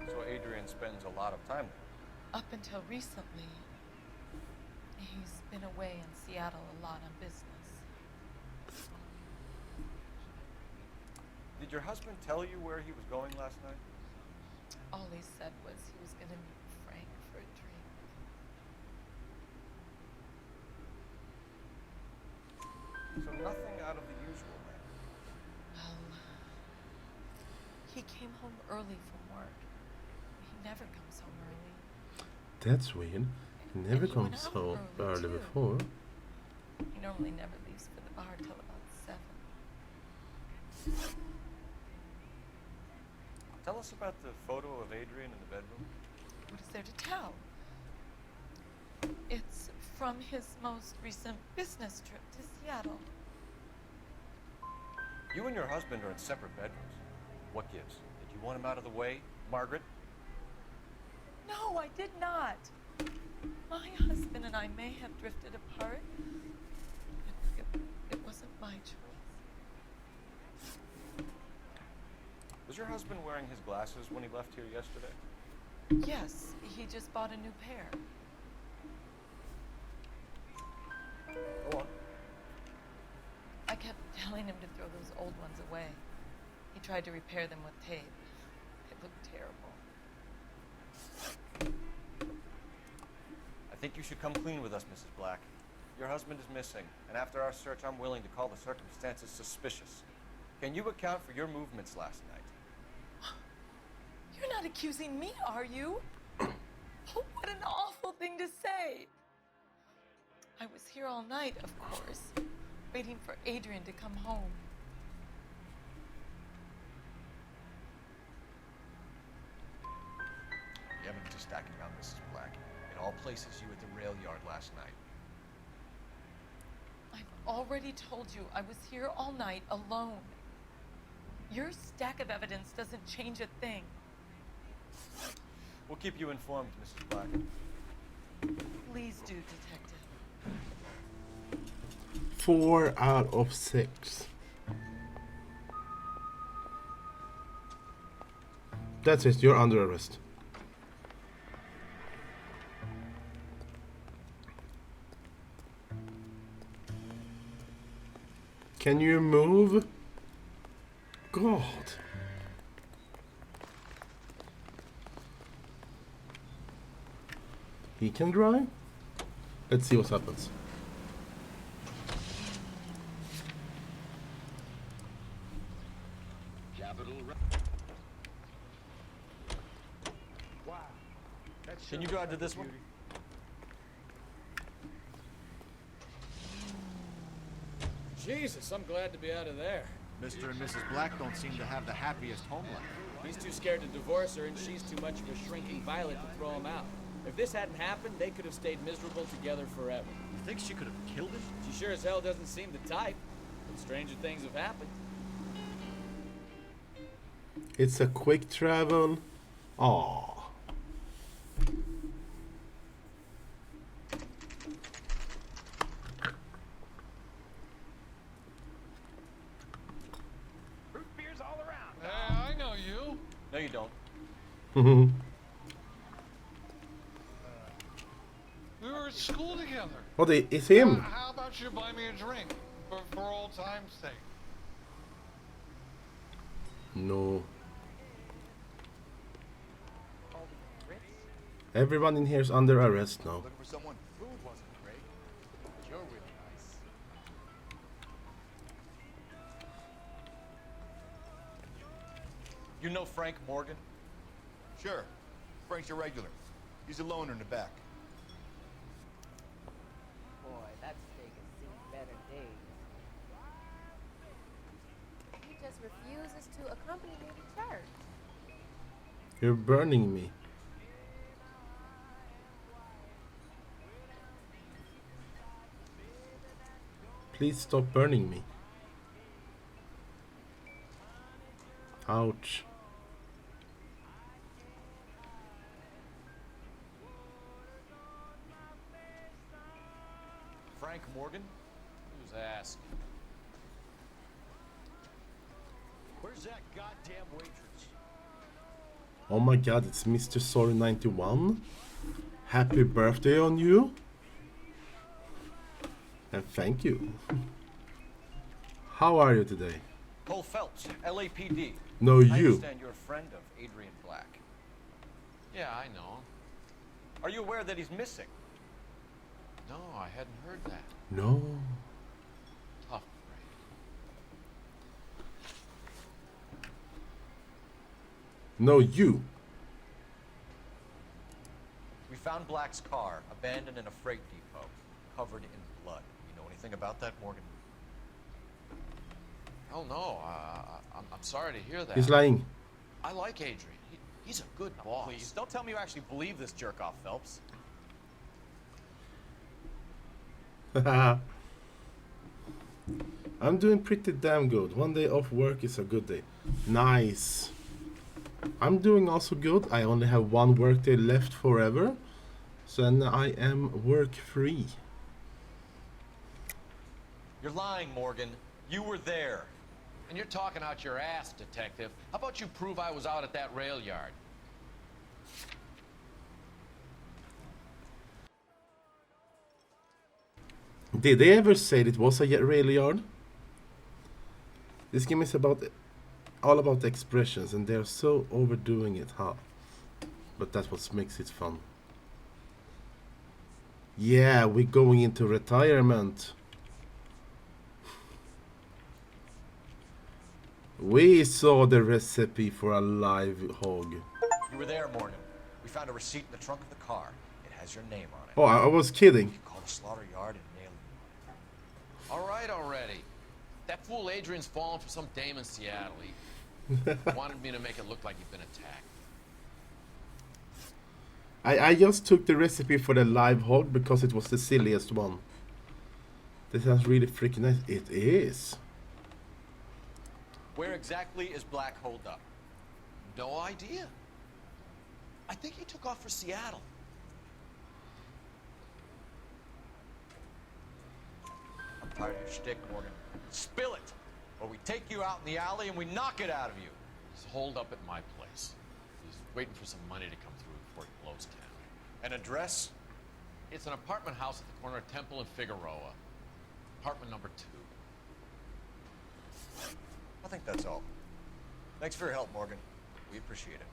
So Adrian spends a lot of time there. Up until recently, he's been away in Seattle a lot on business. Did your husband tell you where he was going last night? All he said was he was going to meet Frank for a drink. So nothing out of the usual, ma'am. Well, he came home early from work. He never comes home early. That's weird. He never And he went comes out home early, early too. before. He normally never leaves for the bar till about 7. Tell us about the photo of Adrian in the bedroom. What is there to tell? It's from his most recent business trip to Seattle. You and your husband are in separate bedrooms. What gives? Did you want him out of the way, Margaret? No, I did not. My husband and I may have drifted apart. It wasn't my choice. Was your husband wearing his glasses when he left here yesterday? Yes, he just bought a new pair. Go on. I kept telling him to throw those old ones away. He tried to repair them with tape. It looked terrible. I think you should come clean with us, Mrs. Black. Your husband is missing, and after our search, I'm willing to call the circumstances suspicious. Can you account for your movements last night? You're not accusing me, are you? Oh, what an awful thing to say. I was here all night, of course, waiting for Adrian to come home. The evidence is stacking up, Mrs. Black. It all places you at the rail yard last night. I've already told you I was here all night alone. Your stack of evidence doesn't change a thing. We'll keep you informed, Mrs. Black. Please do, Detective. 4 out of 6. That's it, you're under arrest. Can you move? God. He can drive? Let's see what happens. Can you drive to this one? Jesus, I'm glad to be out of there. Mr. and Mrs. Black don't seem to have the happiest home life. He's too scared to divorce her, and she's too much of a shrinking violet to throw him out. If this hadn't happened, they could have stayed miserable together forever. You think she could have killed him? She sure as hell doesn't seem the type. But stranger things have happened. It's a quick travel. Aww. Root beers all around. Yeah, I know you. No, you don't. We were at school together. Oh, it's him. How about you buy me a drink for old time's sake? No. Everyone in here is under arrest now. Looking for someone. Food wasn't great. You're really nice. You know Frank Morgan? Sure. Frank's a regular. He's a loner in the back. Boy, that steak has seen better days. He just refuses to accompany me to church. You're burning me. Please stop burning me. Ouch. Frank Morgan? Who's asking? Where's that goddamn waitress? Oh my god, it's Mr. Sorry 91. Happy birthday on you. And thank you. How are you today? Cole Phelps, LAPD. No, I you. understand you're a friend of Adrian Black. Yeah, I know. Are you aware that he's missing? No, I hadn't heard that. No. Tough No, you. We found Black's car abandoned in a freight depot, covered in blood. You know anything about that, Morgan? Hell no. I'm sorry to hear that. He's lying. I like Adrian. He's a good boss. Please, don't tell me you actually believe this jerk-off, Phelps. I'm doing pretty damn good. One day off work is a good day. Nice. I'm doing also good. I only have one work day left forever. So then I am work free. You're lying, Morgan. You were there. And you're talking out your ass, detective. How about you prove I was out at that rail yard? Did they ever say it was a rail yard? This game is all about the expressions, and they're so overdoing it, huh? But that's what makes it fun. Yeah, we're going into retirement. We saw the recipe for a live hog. You were there, Morgan. We found a receipt in the trunk of the car. It has your name on it. Oh, I was kidding. You call the slaughter yard and nail him. All right already. That fool Adrian's fallen for some dame in Seattle. He wanted me to make it look like he'd been attacked. I just took the recipe for the live hog because it was the silliest one. This sounds really freaking nice. It is. Where exactly is Black holed up? No idea. I think he took off for Seattle. I'm tired of your shtick, Morgan. Spill it, or we take you out in the alley and we knock it out of you. He's holed up at my place. He's waiting for some money to come through before he blows town. An address? It's an apartment house at the corner of Temple and Figueroa. Apartment number 2. I think that's all. Thanks for your help, Morgan. We appreciate it.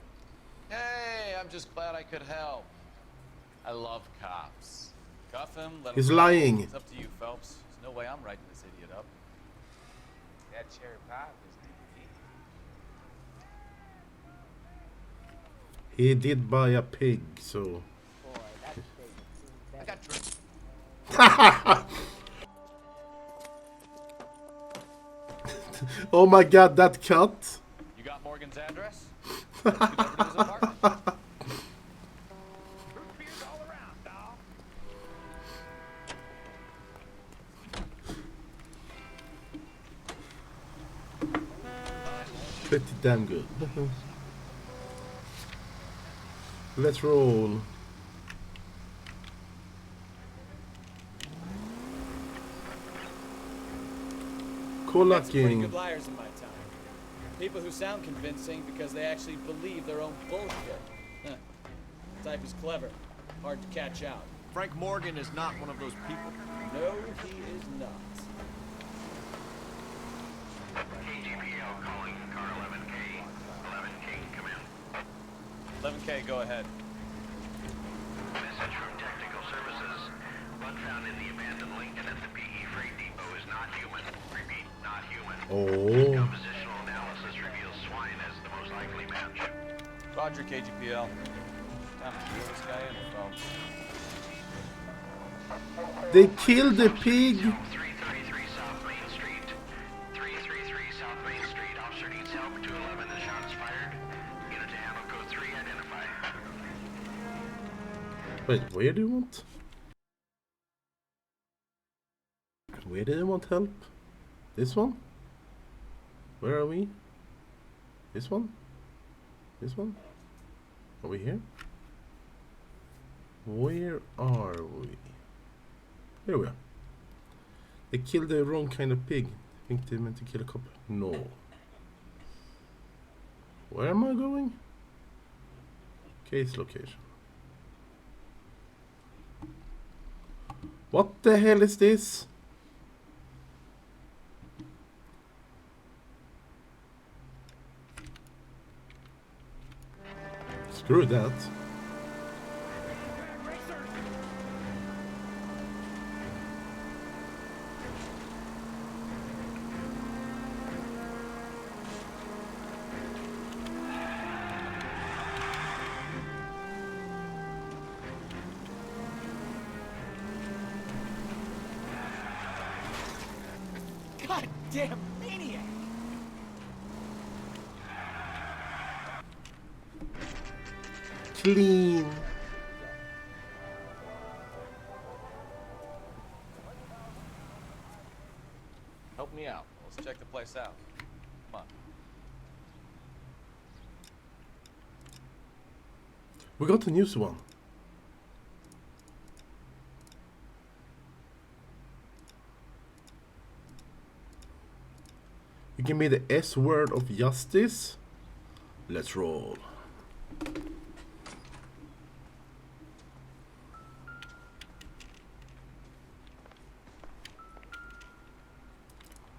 Hey, I'm just glad I could help. I love cops. Cuff him, let him He's go. lying. It's up to you, Phelps. There's no way I'm writing this idiot up. That cherry pie was DP. He did buy a pig, so. Boy, that steak is I got drinks. Oh my god, that cut. You got Morgan's address? Let's go over to his apartment. root beers all around, dog. Pretty damn good. Let's roll. Cola Had some pretty King. good liars in my time. People who sound convincing because they actually believe their own bullshit. Huh. Type is clever, hard to catch out. Frank Morgan is not one of those people. No, he is not. KGPL calling car 11K. 11K, come in. 11K, go ahead. Message from Technical Services. Blood found in the abandoned Lincoln at the PE Freight Depot is not human. Repeat, not human. Oh. Compositional analysis reveals swine as the most likely match. Roger, KGPL. Time to deal this guy in, Phelps. They killed the pig. 333 South Main Street. 333 South Main Street. Officer needs help. 211. The shot is fired. Unit to handle code 3. Identify. Wait, where do you want? Where do you want help? This one? Where are we? This one? This one? Are we here? Where are we? Here we are. They killed the wrong kind of pig. I think they meant to kill a cop. No. Where am I going? Case location. What the hell is this? Screw that. Goddamn maniac! clean. Help me out. Let's check the place out. Come on. We got the news one. You give me the S word of justice. Let's roll.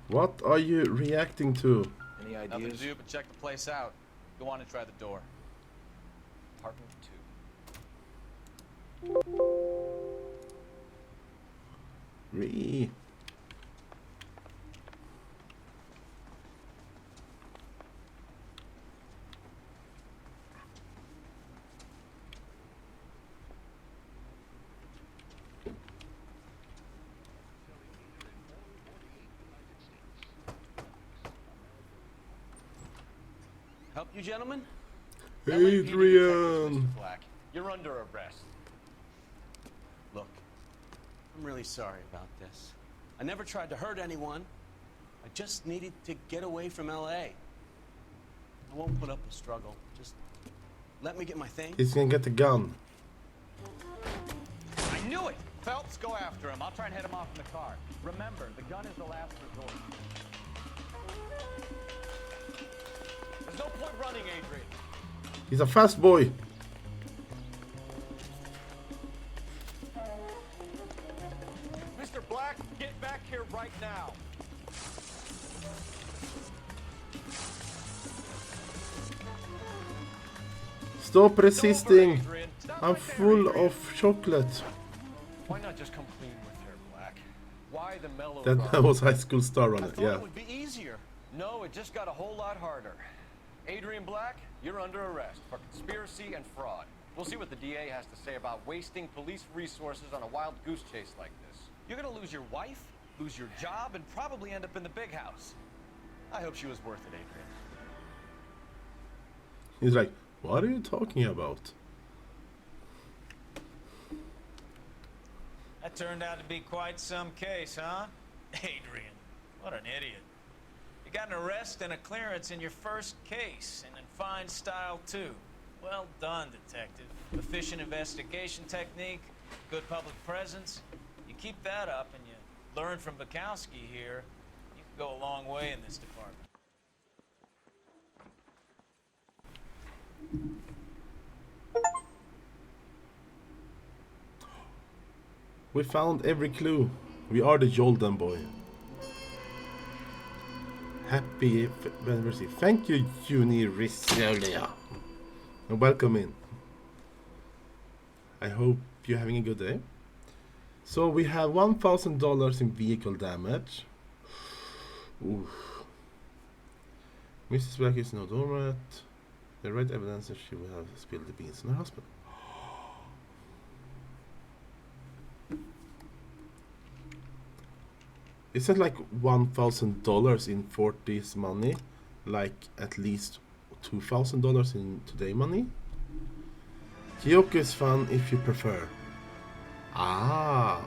What are you reacting to? Any ideas? Nothing to do but check the place out. Go on and try the door. Apartment 2. Re. Help you, gentlemen? Adrian. Black, you're under arrest. Look, I'm really sorry about this. I never tried to hurt anyone. I just needed to get away from LA. I won't put up a struggle. Just let me get my things. He's gonna get the gun. I knew it! Phelps, go after him. I'll try and head him off in the car. Remember, the gun is the last resort. There's no point running, Adrian. He's a fast boy. Mr. Black, get back here right now. Stop resisting. I'm full of chocolate. Why not just come clean with her, Black? Why the mellow? That was High School Star on it, yeah. It would be easier. No, it just got a whole lot harder. Adrian Black, you're under arrest for conspiracy and fraud. We'll see what the DA has to say about wasting police resources on a wild goose chase like this. You're gonna lose your wife, lose your job, and probably end up in the big house. I hope she was worth it, Adrian. He's like, what are you talking about? That turned out to be quite some case, huh? Adrian, what an idiot. You got an arrest and a clearance in your first case, and in fine style, too. Well done, detective. Efficient investigation technique, good public presence. You keep that up and you learn from Bukowski here, you can go a long way in this department. We found every clue. We are the Jolden boy. Happy anniversary. Thank you, Juni Risolia. And welcome in. I hope you're having a good day. So we have $1,000 in vehicle damage. Oof. Mrs. Black is no doormat. The right evidence that she will have spilled the beans on her husband. Isn't like $1,000 in 40s money like at least $2,000 in today money? Kyoko is fun if you prefer. Ah,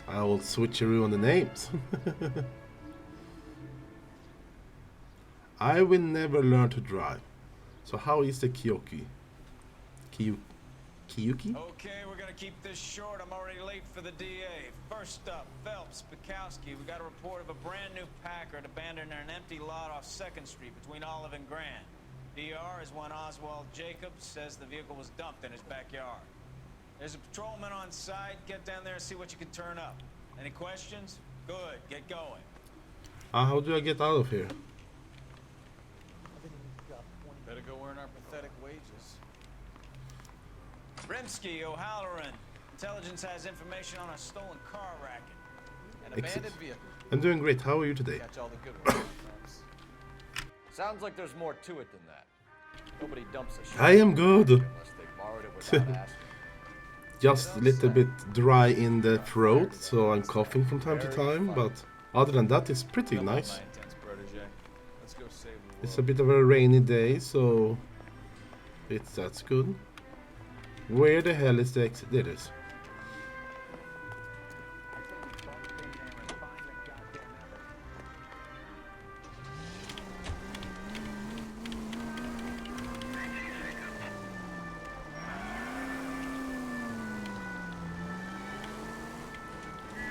I will switcheroo on the names. I will never learn to drive. So how is the Kyoki? Kiyuki? Okay, we're gonna keep this short. I'm already late for the DA. First up, Phelps, Bukowski. We got a report of a brand new Packard abandoned in an empty lot off 2nd Street between Olive and Grand. DR is one Oswald Jacobs says the vehicle was dumped in his backyard. There's a patrolman on site. Get down there and see what you can turn up. Any questions? Good, get going. How do I get out of here? Better go earn our pathetic wages. Rimsky, O'Halloran. Intelligence has information on a stolen car racket. An Excellent. abandoned vehicle. I'm doing great. How are you today? Catch all the good ones. Sounds like there's more to it than that. Nobody dumps a shit I am good. unless they borrowed it without asking. Just a little bit dry in the throat, so I'm coughing from time to time, but other than that, it's pretty nice. Let's go save the world. It's a bit of a rainy day, so that's good. Where the hell is the exit? There it is.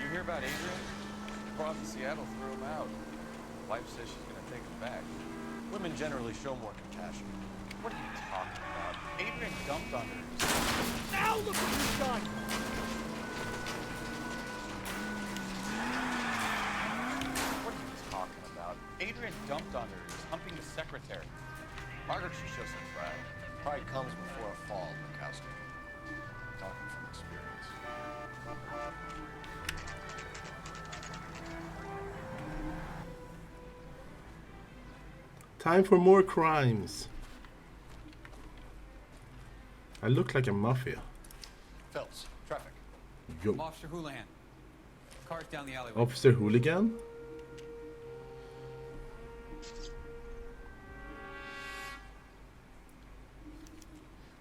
You hear about Adrian? Boss in Seattle threw him out. Wife says she's gonna take him back. Women generally show more compassion. What are you talking about? Adrian dumped on her. Now look what you've done! What are you talking about? Adrian dumped on her. He's humping the secretary. Margaret should show some pride. Pride comes before a fall, Bukowski. I'm talking from experience. Time for more crimes. I look like a mafia. Phelps, traffic. Yo. Officer Houlihan. Cars down the alleyway. Officer Hooligan?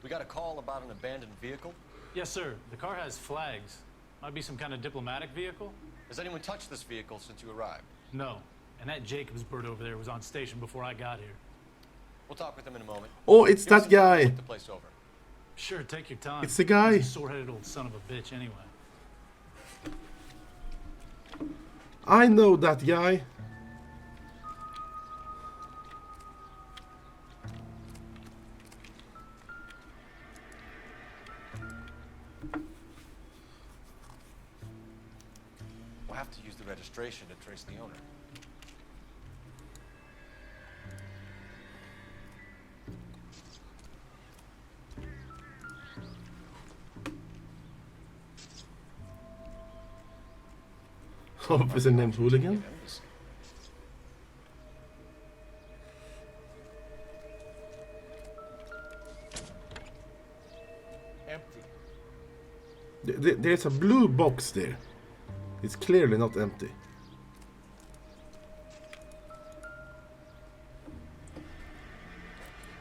We got a call about an abandoned vehicle. Yes, sir. The car has flags. Might be some kind of diplomatic vehicle. Has anyone touched this vehicle since you arrived? No. And that Jacobs bird over there was on station before I got here. We'll talk with him in a moment. Oh, it's Give us that some time to guy. look the place over. Sure, take your time. It's the guy. He's a sore-headed old son of a bitch anyway. I know that guy. We'll have to use the registration to trace the owner. Officer named Hooligan. Empty. There's a blue box there. It's clearly not empty.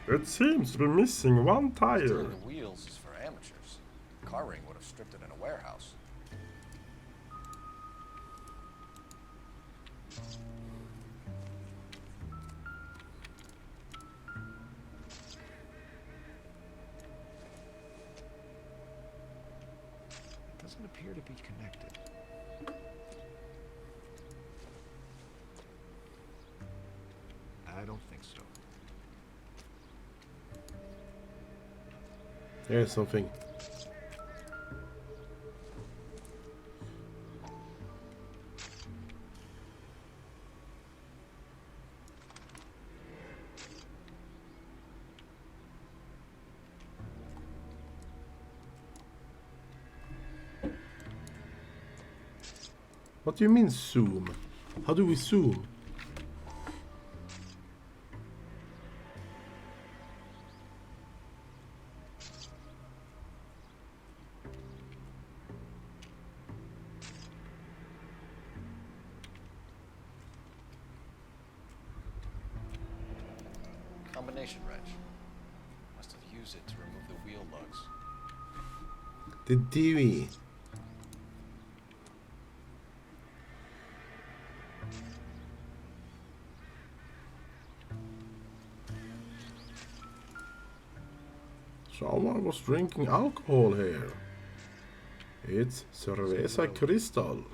It seems to be missing one tire. Stealing the wheels is for amateurs. Car ring would have stripped it in a warehouse. Doesn't appear to be connected. I don't think so. There's something. What do you mean zoom? How do we zoom? Combination wrench. Must have used it to remove the wheel lugs. The Dewey. Someone was drinking alcohol here. It's Cerveza Cristal.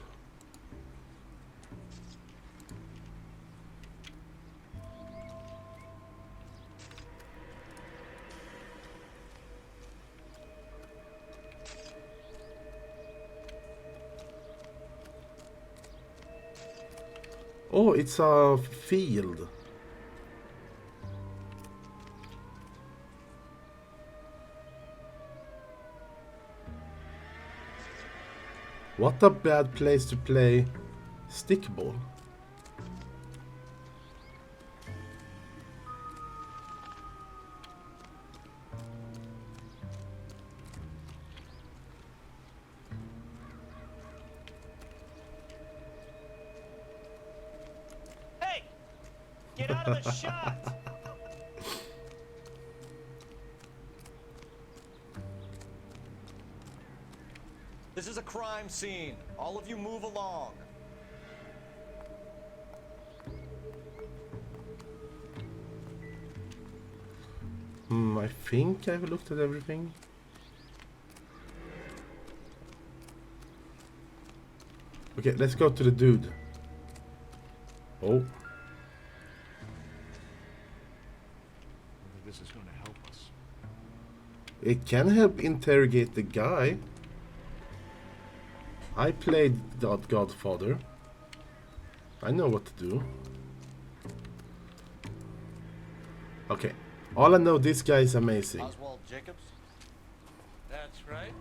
Oh, it's a field. What a bad place to play stickball. Hey! Get out of the shot! This is a crime scene. All of you move along. I think I've looked at everything. Okay, let's go to the dude. Oh. This is going to help us. It can help interrogate the guy. I played that Godfather. I know what to do. Okay. All I know, this guy is amazing. Oswald Jacobs? That's right.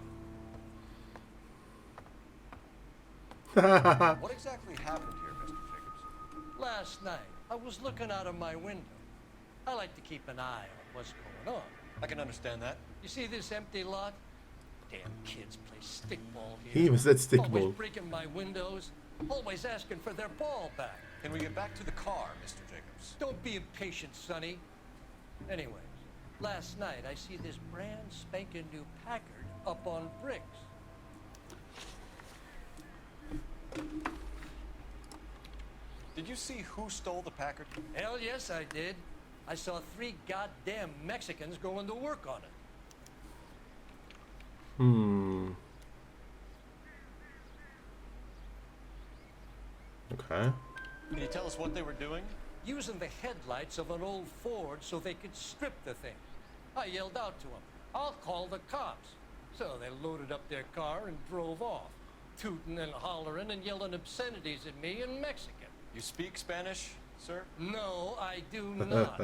What exactly happened here, Mr. Jacobs? Last night, I was looking out of my window. I like to keep an eye on what's going on. I can understand that. You see this empty lot? Damn kids play stickball here. He even said stickball. Always breaking my windows. Always asking for their ball back. Can we get back to the car, Mr. Jacobs? Don't be impatient, Sonny. Anyways, last night I see this brand spanking new Packard up on bricks. Did you see who stole the Packard? Hell yes, I did. I saw 3 goddamn Mexicans going to work on it. Okay. Can you tell us what they were doing? Using the headlights of an old Ford so they could strip the thing. I yelled out to them, "I'll call the cops." So they loaded up their car and drove off, tooting and hollering and yelling obscenities at me in Mexican. You speak Spanish, sir? No, I do not.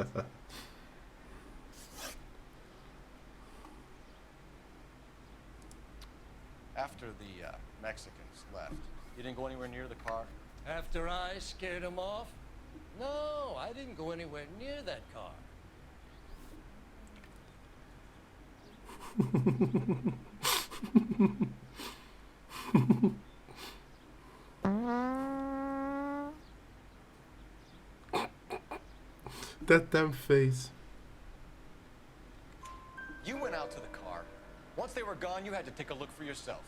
After the Mexicans left, you didn't go anywhere near the car? After I scared them off? No, I didn't go anywhere near that car. That damn face. You went out to the car. Once they were gone, you had to take a look for yourself.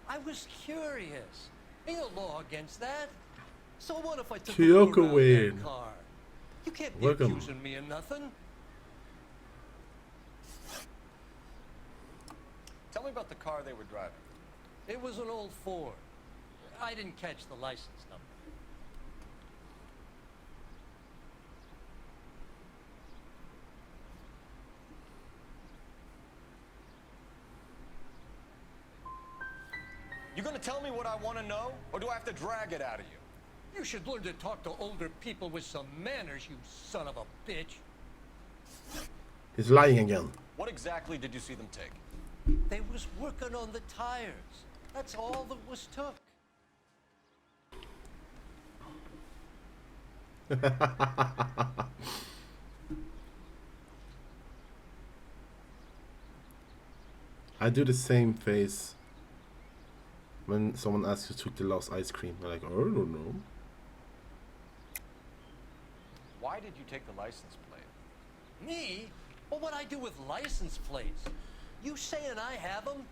I was curious. Ain't no law against that. So what if I took a Kyoko look around Wayne. that car? You can't be Welcome. accusing me of nothing. Tell me about the car they were driving. It was an old Ford. I didn't catch the license number. You gonna tell me what I want to know, or do I have to drag it out of you? You should learn to talk to older people with some manners, you son of a bitch. He's lying again. What exactly did you see them take? They was working on the tires. That's all that was took. I do the same face when someone asks who took the last ice cream. I'm like, oh, I don't know. Why did you take the license plate? Me? What would I do with license plates? You saying I have them?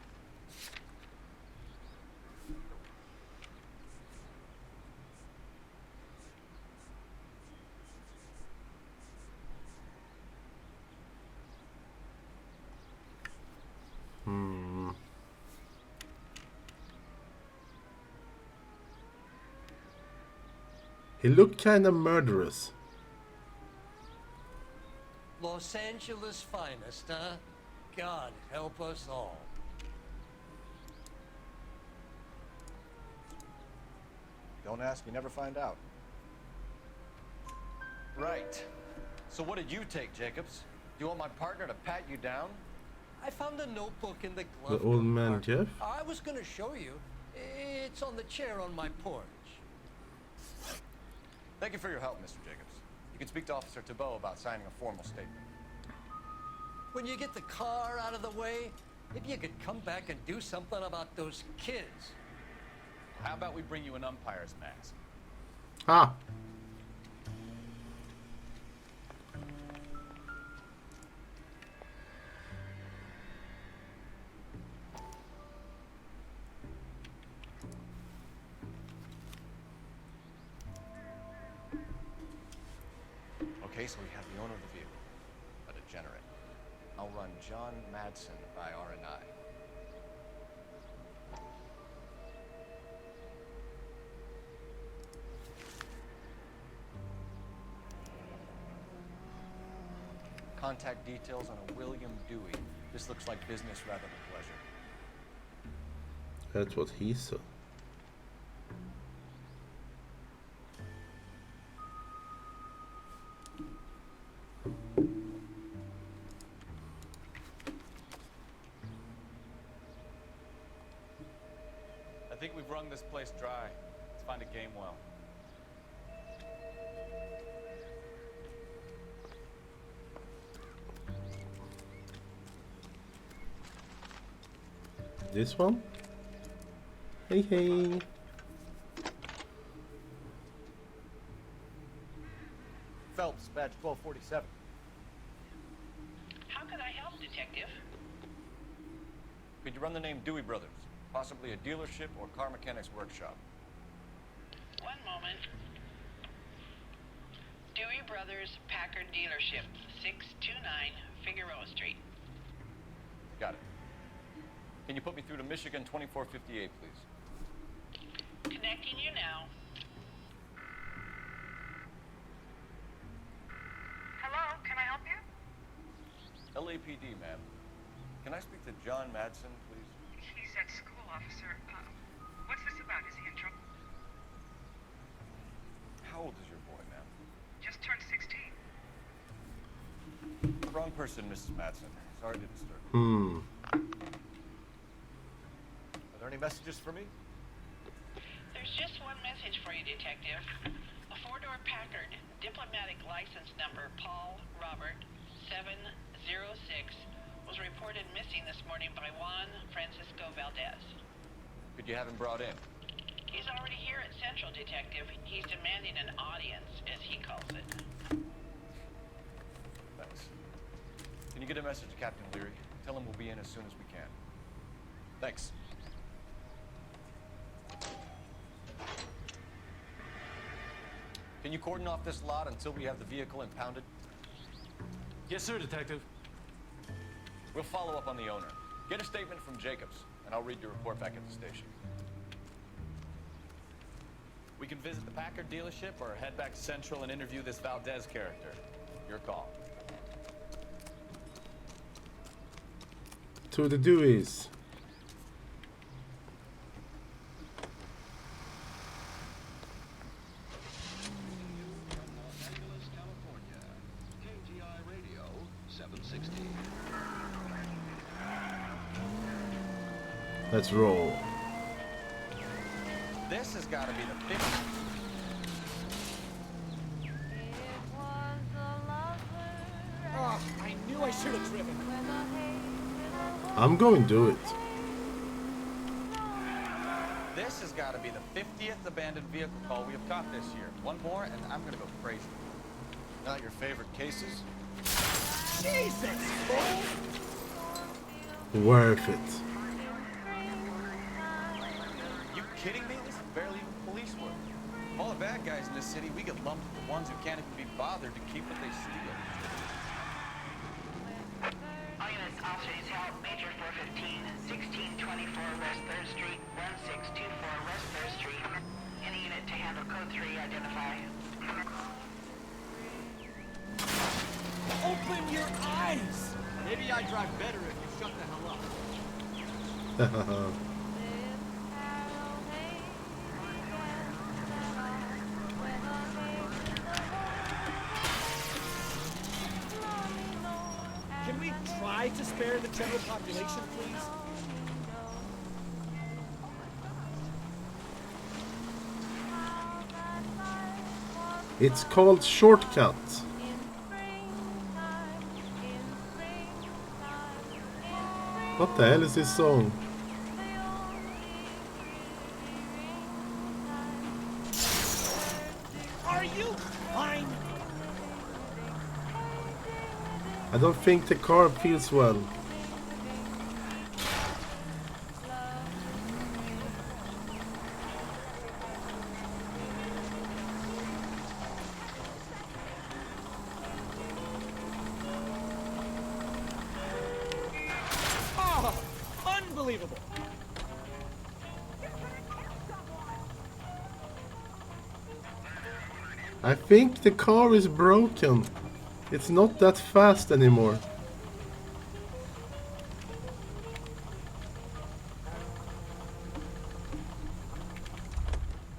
He looked kind of murderous. Los Angeles finest, huh? God help us all. Don't ask, you never find out. Right. So what did you take, Jacobs? Do you want my partner to pat you down? I found a notebook in the glove The old man, compartment. Jeff? I was gonna show you. It's on the chair on my porch. Thank you for your help, Mr. Jacobs. You can speak to Officer Thibault about signing a formal statement. When you get the car out of the way, maybe you could come back and do something about those kids. How about we bring you an umpire's mask? Ah. case, we have the owner of the vehicle, a degenerate. I'll run John Madsen by R&I. Contact details on a William Dewey. This looks like business rather than pleasure. That's what he said. I think we've wrung this place dry. Let's find a game well. This one? Hey, hey. Phelps, badge 1247. How can I help, Detective? Could you run the name Dewey Brothers? Possibly a dealership or car mechanics workshop. One moment. Dewey Brothers Packard Dealership, 629 Figueroa Street. Got it. Can you put me through to Michigan 2458, please? Connecting you now. Hello, can I help you? LAPD, ma'am. Can I speak to John Madsen, please? He's at school, officer. What's this about? Is he in trouble? How old is your boy, ma'am? Just turned 16. Wrong person, Mrs. Madsen. Sorry to disturb. Are there any messages for me? There's just one message for you, Detective. A four-door Packard, diplomatic license number Paul Robert 706, was reported missing this morning by Juan Francisco Valdez. Could you have him brought in? He's already here at Central, Detective. He's demanding an audience, as he calls it. Thanks. Can you get a message to Captain Leary? Tell him we'll be in as soon as we can. Thanks. Can you cordon off this lot until we have the vehicle impounded? Yes, sir, Detective. We'll follow up on the owner. Get a statement from Jacobs, and I'll read your report back at the station. We can visit the Packard dealership or head back to Central and interview this Valdez character. Your call. To the Deweys. Let's roll. This has got to be the 50th. Oh, I knew I should have driven. I'm going to do it. This has got to be the 50th abandoned vehicle call we have caught this year. One more, and I'm going to go crazy. Not your favorite cases? Jesus! Worth it. You kidding me? This is barely even police work. Of all the bad guys in this city, we get lumped with the ones who can't even be bothered to keep what they steal. All units, officers help. Major 415, 1624 West 3rd Street, 1624 West 3rd Street. Any unit to handle code 3, identify. Open your eyes! Maybe I drive better if you shut the hell up. Can we try to spare the general population, please? It's called Shortcut. What the hell is this song? Are you fine? I don't think the car feels well. believable. I think the car is broken. It's not that fast anymore.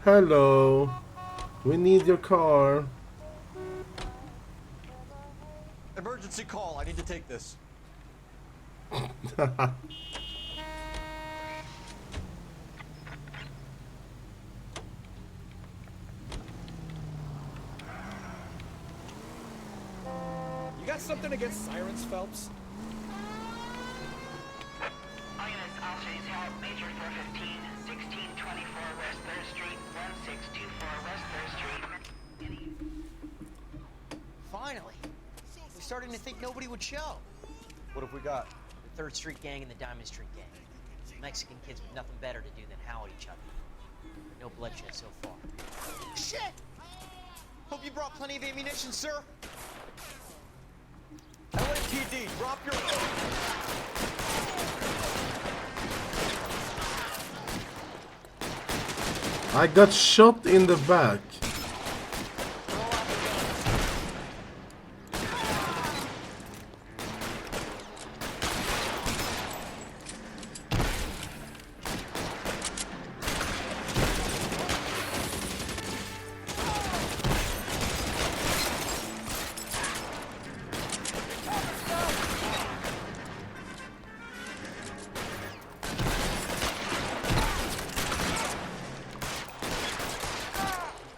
Hello. We need your car. Emergency call. I need to take this. You got something against sirens, Phelps? All units, officers help. Major 415, 1624 West 3rd Street, 1624 West 3rd Street. Finally. We're starting to think nobody would show. What have we got? The 3rd Street gang and the Diamond Street gang. Mexican kids with nothing better to do than howl at each other. But no bloodshed so far. Shit! Hope you brought plenty of ammunition, sir. LAPD, drop your... I got shot in the back.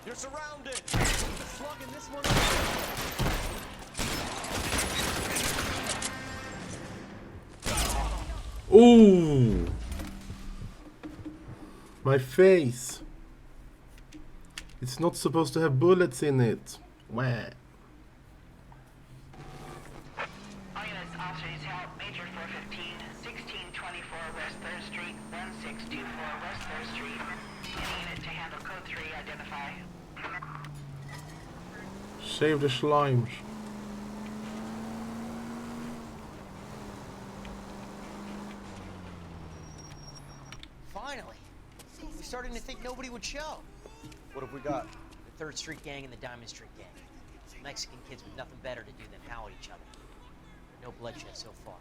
You're surrounded! Slugging this one. Ooh. My face. It's not supposed to have bullets in it. Wah. All units, officers help. Major 415, 1624 West 3rd Street, 1624 West 3rd Street. Any unit to handle code 3, identify. Save the slimes. Finally. We're starting to think nobody would show. What have we got? The 3rd Street gang and the Diamond Street gang. Mexican kids with nothing better to do than howl at each other. But no bloodshed so far.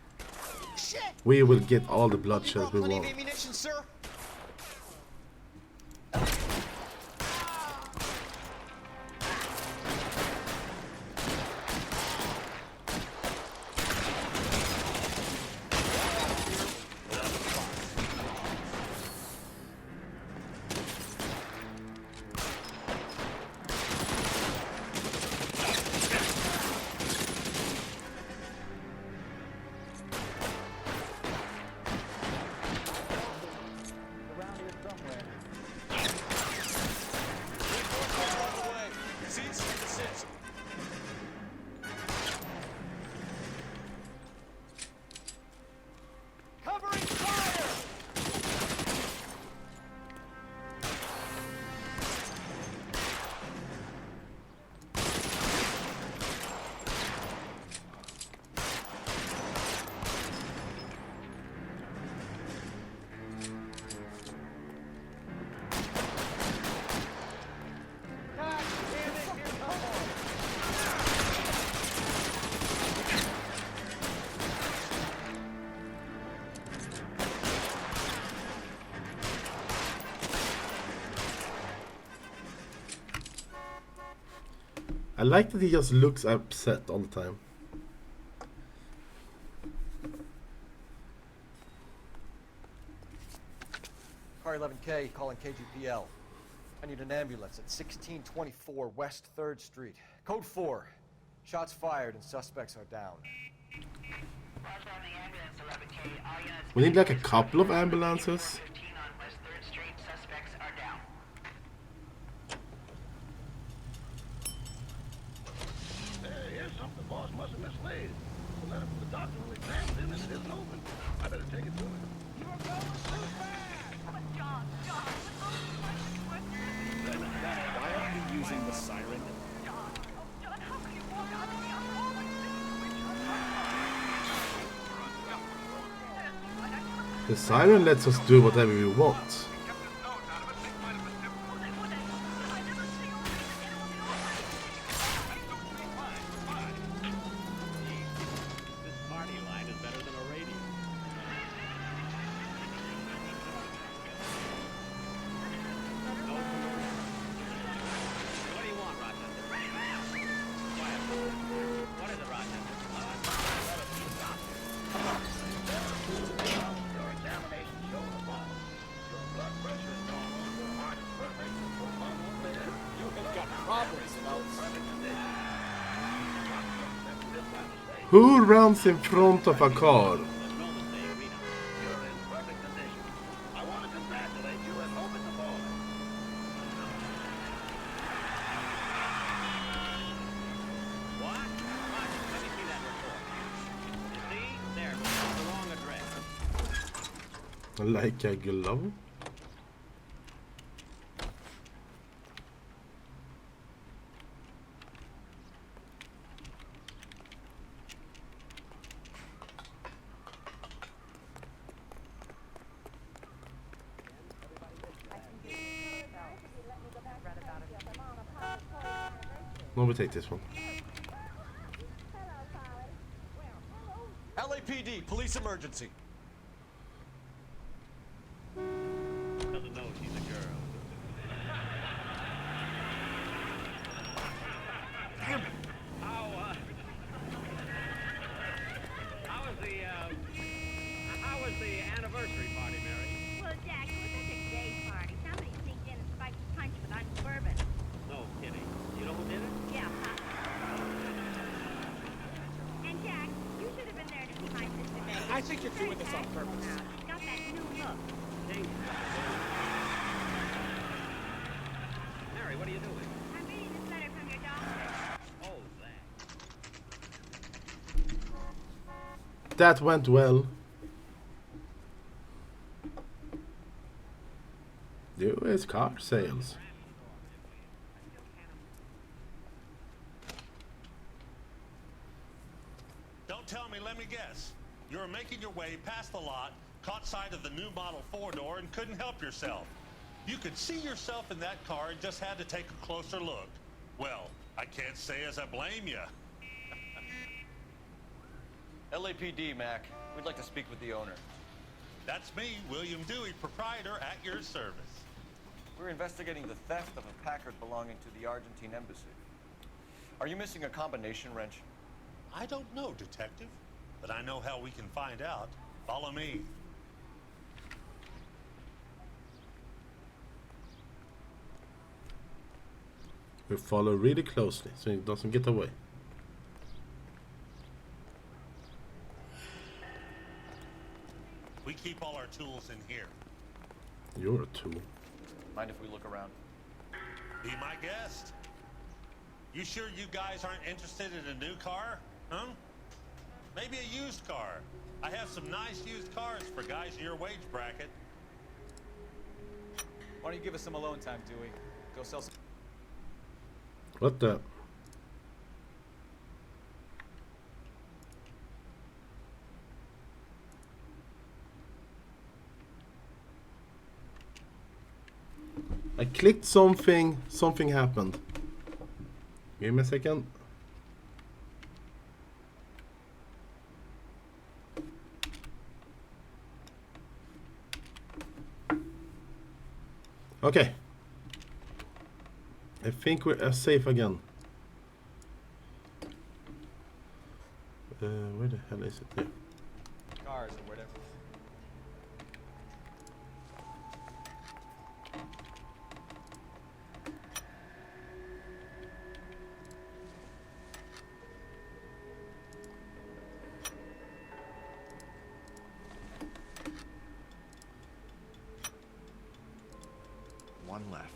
Shit! We will get all the bloodshed we Plenty of want. ammunition, sir. I like that he just looks upset all the time. Car 11K calling KGPL. I need an ambulance at 1624 West 3rd Street. Code 4. Shots fired and suspects are down. We need like a couple of ambulances. Hey, here's something the boss must have mislaid. The letter from the doctor who examined him and it isn't open. I better take it to him. You are going too fast! Come on, John, Why aren't you using the siren? The siren lets us do whatever we want. Who runs in front of a car? Like a glove? No, we take this one. LAPD, police emergency. Doesn't know she's a girl. Damn it. How was the anniversary party, Mary? Well, Jack, it was such a gay party. Somebody sneaked in and spiked his punch with Irish bourbon. No kidding. You know who did it? Yeah, And Jack, you should have been there to see my sister Betty. I think you're doing this on purpose. She's got that new look. Mary, what are you doing? I'm reading this letter from your doctor. Oh, that. That went well. US car sales. Don't tell me, let me guess. You were making your way past the lot, caught sight of the new model 4-door and couldn't help yourself. You could see yourself in that car and just had to take a closer look. Well, I can't say as I blame you. LAPD, Mac. We'd like to speak with the owner. That's me, William Dewey, proprietor at your service. We're investigating the theft of a Packard belonging to the Argentine embassy. Are you missing a combination wrench? I don't know, Detective, but I know how we can find out. Follow me. We follow really closely so it doesn't get away. We keep all our tools in here. You're a tool. Mind if we look around? Be my guest. You sure you guys aren't interested in a new car? Huh? Maybe a used car. I have some nice used cars for guys in your wage bracket. Why don't you give us some alone time, Dewey? Go sell some. What the? I clicked something, something happened. Give me a second. Okay. I think we're safe again. Where the hell is it? Here. Cars or whatever. One left.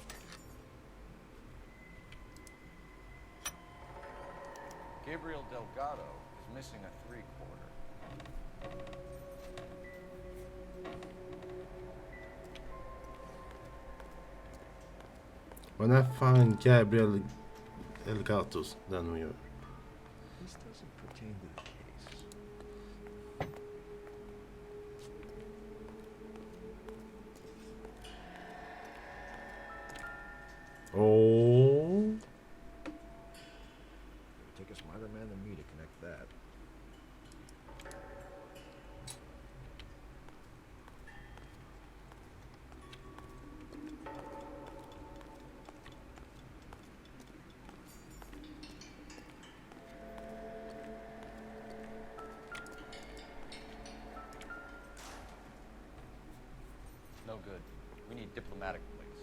Gabriel Delgado is missing a 3/4. When I find Gabriel Elgatos, then we are. This doesn't pertain to the case. Understood. We need diplomatic plates.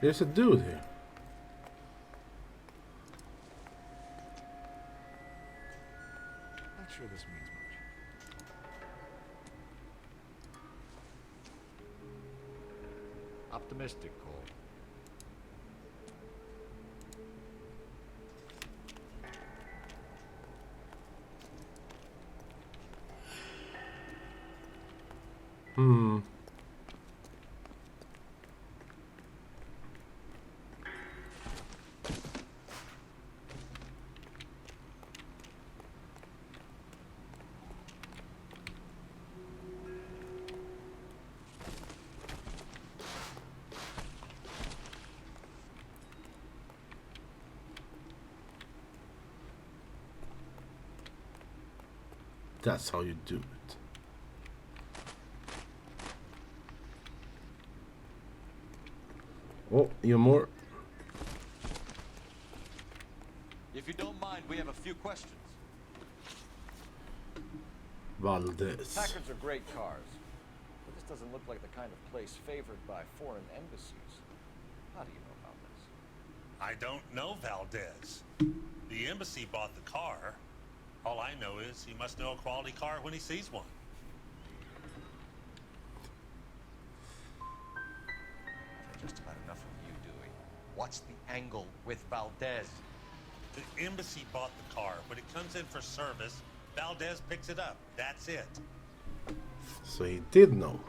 There's a dude here. Not sure this means much. Optimistic, Cole. Hmm. That's how you do it. Oh, you're more. If you don't mind, we have a few questions. Valdez. Packards are great cars, but this doesn't look like the kind of place favored by foreign embassies. How do you know about this? I don't know Valdez. The embassy bought the car. All I know is he must know a quality car when he sees one. I've had just about enough of you, Dewey. What's the angle with Valdez? The embassy bought the car. When it comes in for service, Valdez picks it up. That's it. So he did know.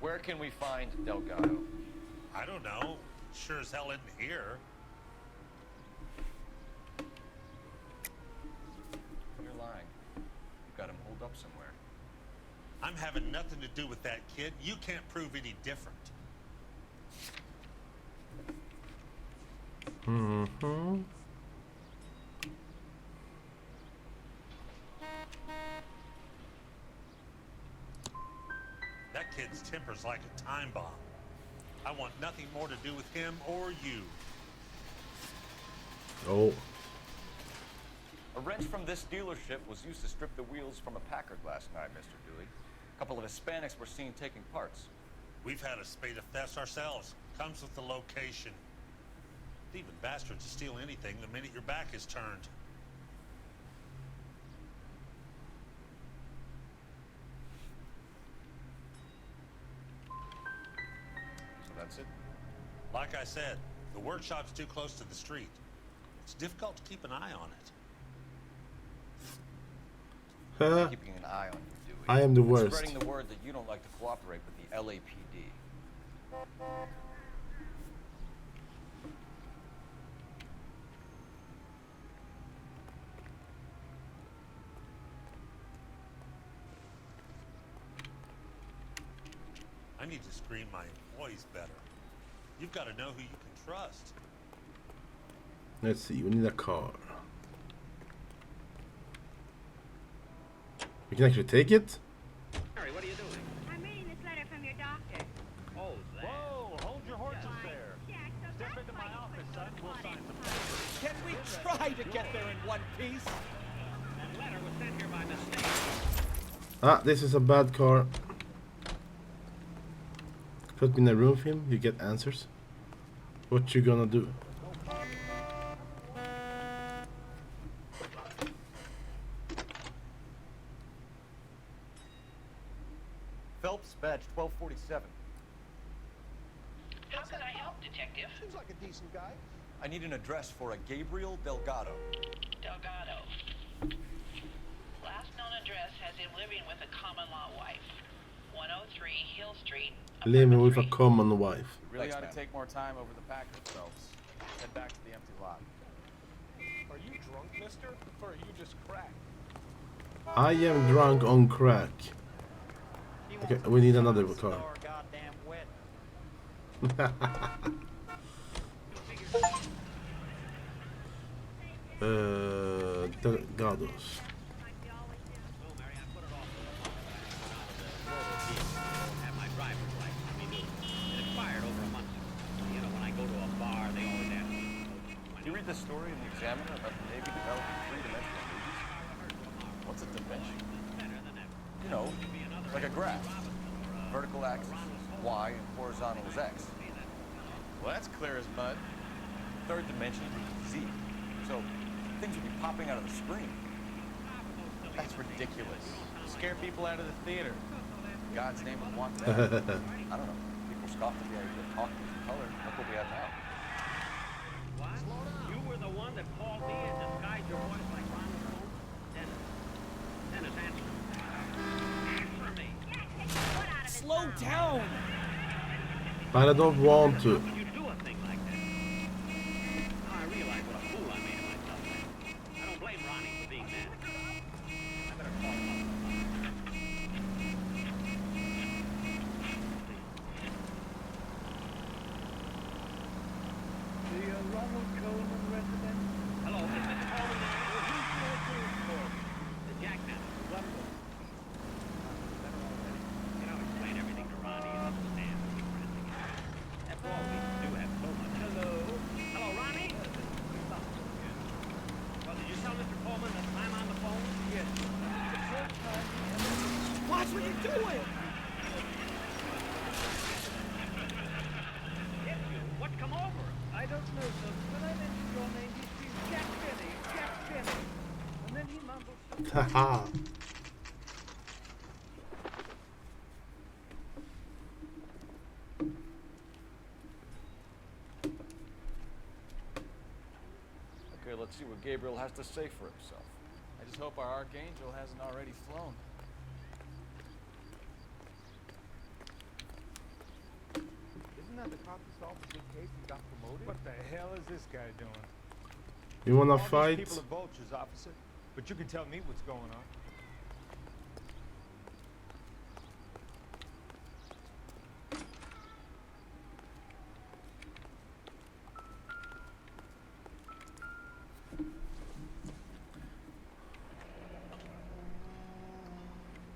Where can we find Delgado? I don't know. Sure as hell isn't here. You're lying. You've got him holed up somewhere. I'm having nothing to do with that kid. You can't prove any different. Mm-hmm. That kid's temper's like a time bomb. I want nothing more to do with him or you. Oh. A wrench from this dealership was used to strip the wheels from a Packard last night, Mr. Dewey. A couple of Hispanics were seen taking parts. We've had a spate of thefts ourselves. Comes with the location. Thieving bastards to steal anything the minute your back is turned. So that's it? Like I said, the workshop's too close to the street. It's difficult to keep an eye on it. Huh? Keeping an eye on you, Dewey. I am the And worst. spreading the word that you don't like to cooperate with the LAPD. I need to screen my employees better. You've got to know who you can trust. Let's see, we need a car. We can actually take it? Harry, what are you doing? I'm reading this letter from your doctor. Oh, that. Whoa, hold your horses there. Jack, so Step that's into why my you office, put son. your We'll blood sign in some mine. papers. Can we try to get there in one piece? That letter was sent here by mistake. Ah, this is a bad car. Put me in a room with him, you get answers. What you gonna do? Phelps, badge 1247. How can I help, Detective? Seems like a decent guy. I need an address for a Gabriel Delgado. Delgado. Last known address has him living with a common-law wife. 103 Hill Street. Living with a common wife. We really Thanks, ought man. to take more time over the Packard, Phelps. Head back to the empty lot. Are you drunk, mister? Or are you just cracked? I am drunk on crack. Okay, we need another car. Goddamn wet. Delgados. Have my driver's license renewed. It expired over a month ago. You know, when I go to a bar, they always ask me. You read the story in the Examiner about the Navy developing three-dimensional movies? What's a dimension? You know, like a graph. Vertical axis is Y and horizontal is X. Well, that's clear as mud. Third dimension is Z. So things would be popping out of the screen. That's ridiculous. Scare people out of the theater. God's name would want that. I don't know. People scoffed at the idea of talking in color. Look what we have now. What? You were the one that called me and disguised your voice like Ronald Holmes? Dennis. Dennis, answer. Answer me. Slow down! But I don't want to. You do a thing like that. Now I realize what a fool I made of myself. I don't blame Ronnie for being mad. I better call him The Ronald Coleman resident. Hello, is Mr. Coleman there? Well, who's your food for? The jackman. What? You know, explain everything to Ronnie and understand what he's renting it. After all, we do have so much. Hello? Hello, Ronnie? Well, did you tell Mr. Coleman that I'm on the phone? Yes. The first time he ever... Watch what you're doing! If you, what's come over him? I don't know, sir. When I mentioned your name, he screamed, Jack Benny, Jack Benny. And then he mumbled something. Haha. Okay, let's see what Gabriel has to say for himself. I just hope our Archangel hasn't already flown. Isn't that the cop who solved the big case and got promoted? What the hell is this guy doing? You wanna All these fight? people are vultures, officer. But you can tell me what's going on.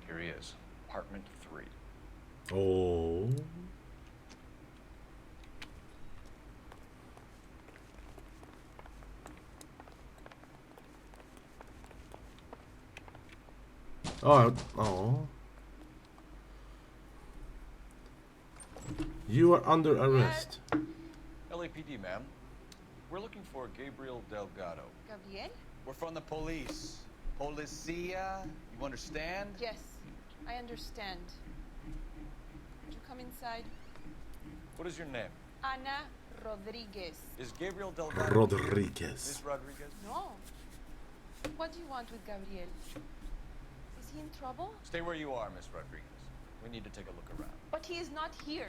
Here he is, apartment 3. Oh. Oh. You are under arrest. LAPD, ma'am. We're looking for Gabriel Delgado. Gabriel? We're from the police. Policia, you understand? Yes, I understand. Would you come inside? What is your name? Ana Rodriguez. Is Gabriel Delgado? Rodriguez. Miss Rodriguez? No. What do you want with Gabriel? Is he in trouble? Stay where you are, Miss Rodriguez. We need to take a look around. But he is not here.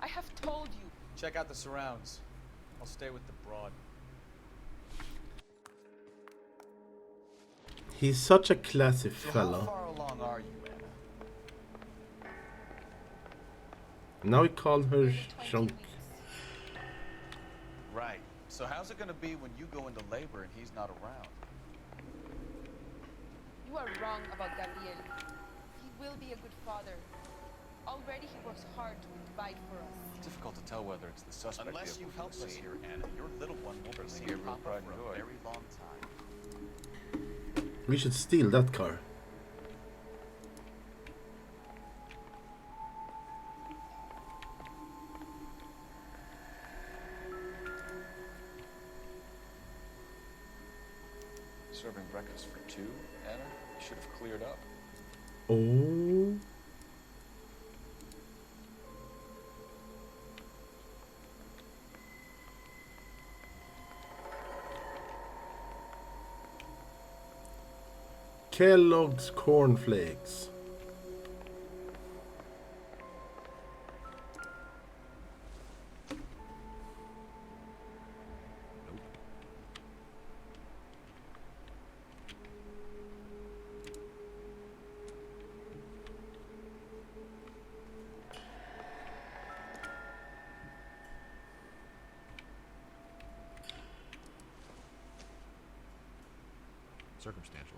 I have told you. Check out the surrounds. I'll stay with the broad. He's such a classy So how fellow. far along are you, Anna? Now he called her Shunk. Right. So how's it gonna be when you go into labor and he's not around? You are wrong about Gabriel. He will be a good father. Already he works hard to provide for us. It's difficult to tell whether it's the suspect Unless you vehicle help from the us scene. here, Anna, your little one won't be Certainly seeing Gabriel Papa pride for and a joy. very long time. We should steal that car. Serving breakfast for 2, Anna? You should have cleared up. Oh. Kellogg's cornflakes. circumstantial.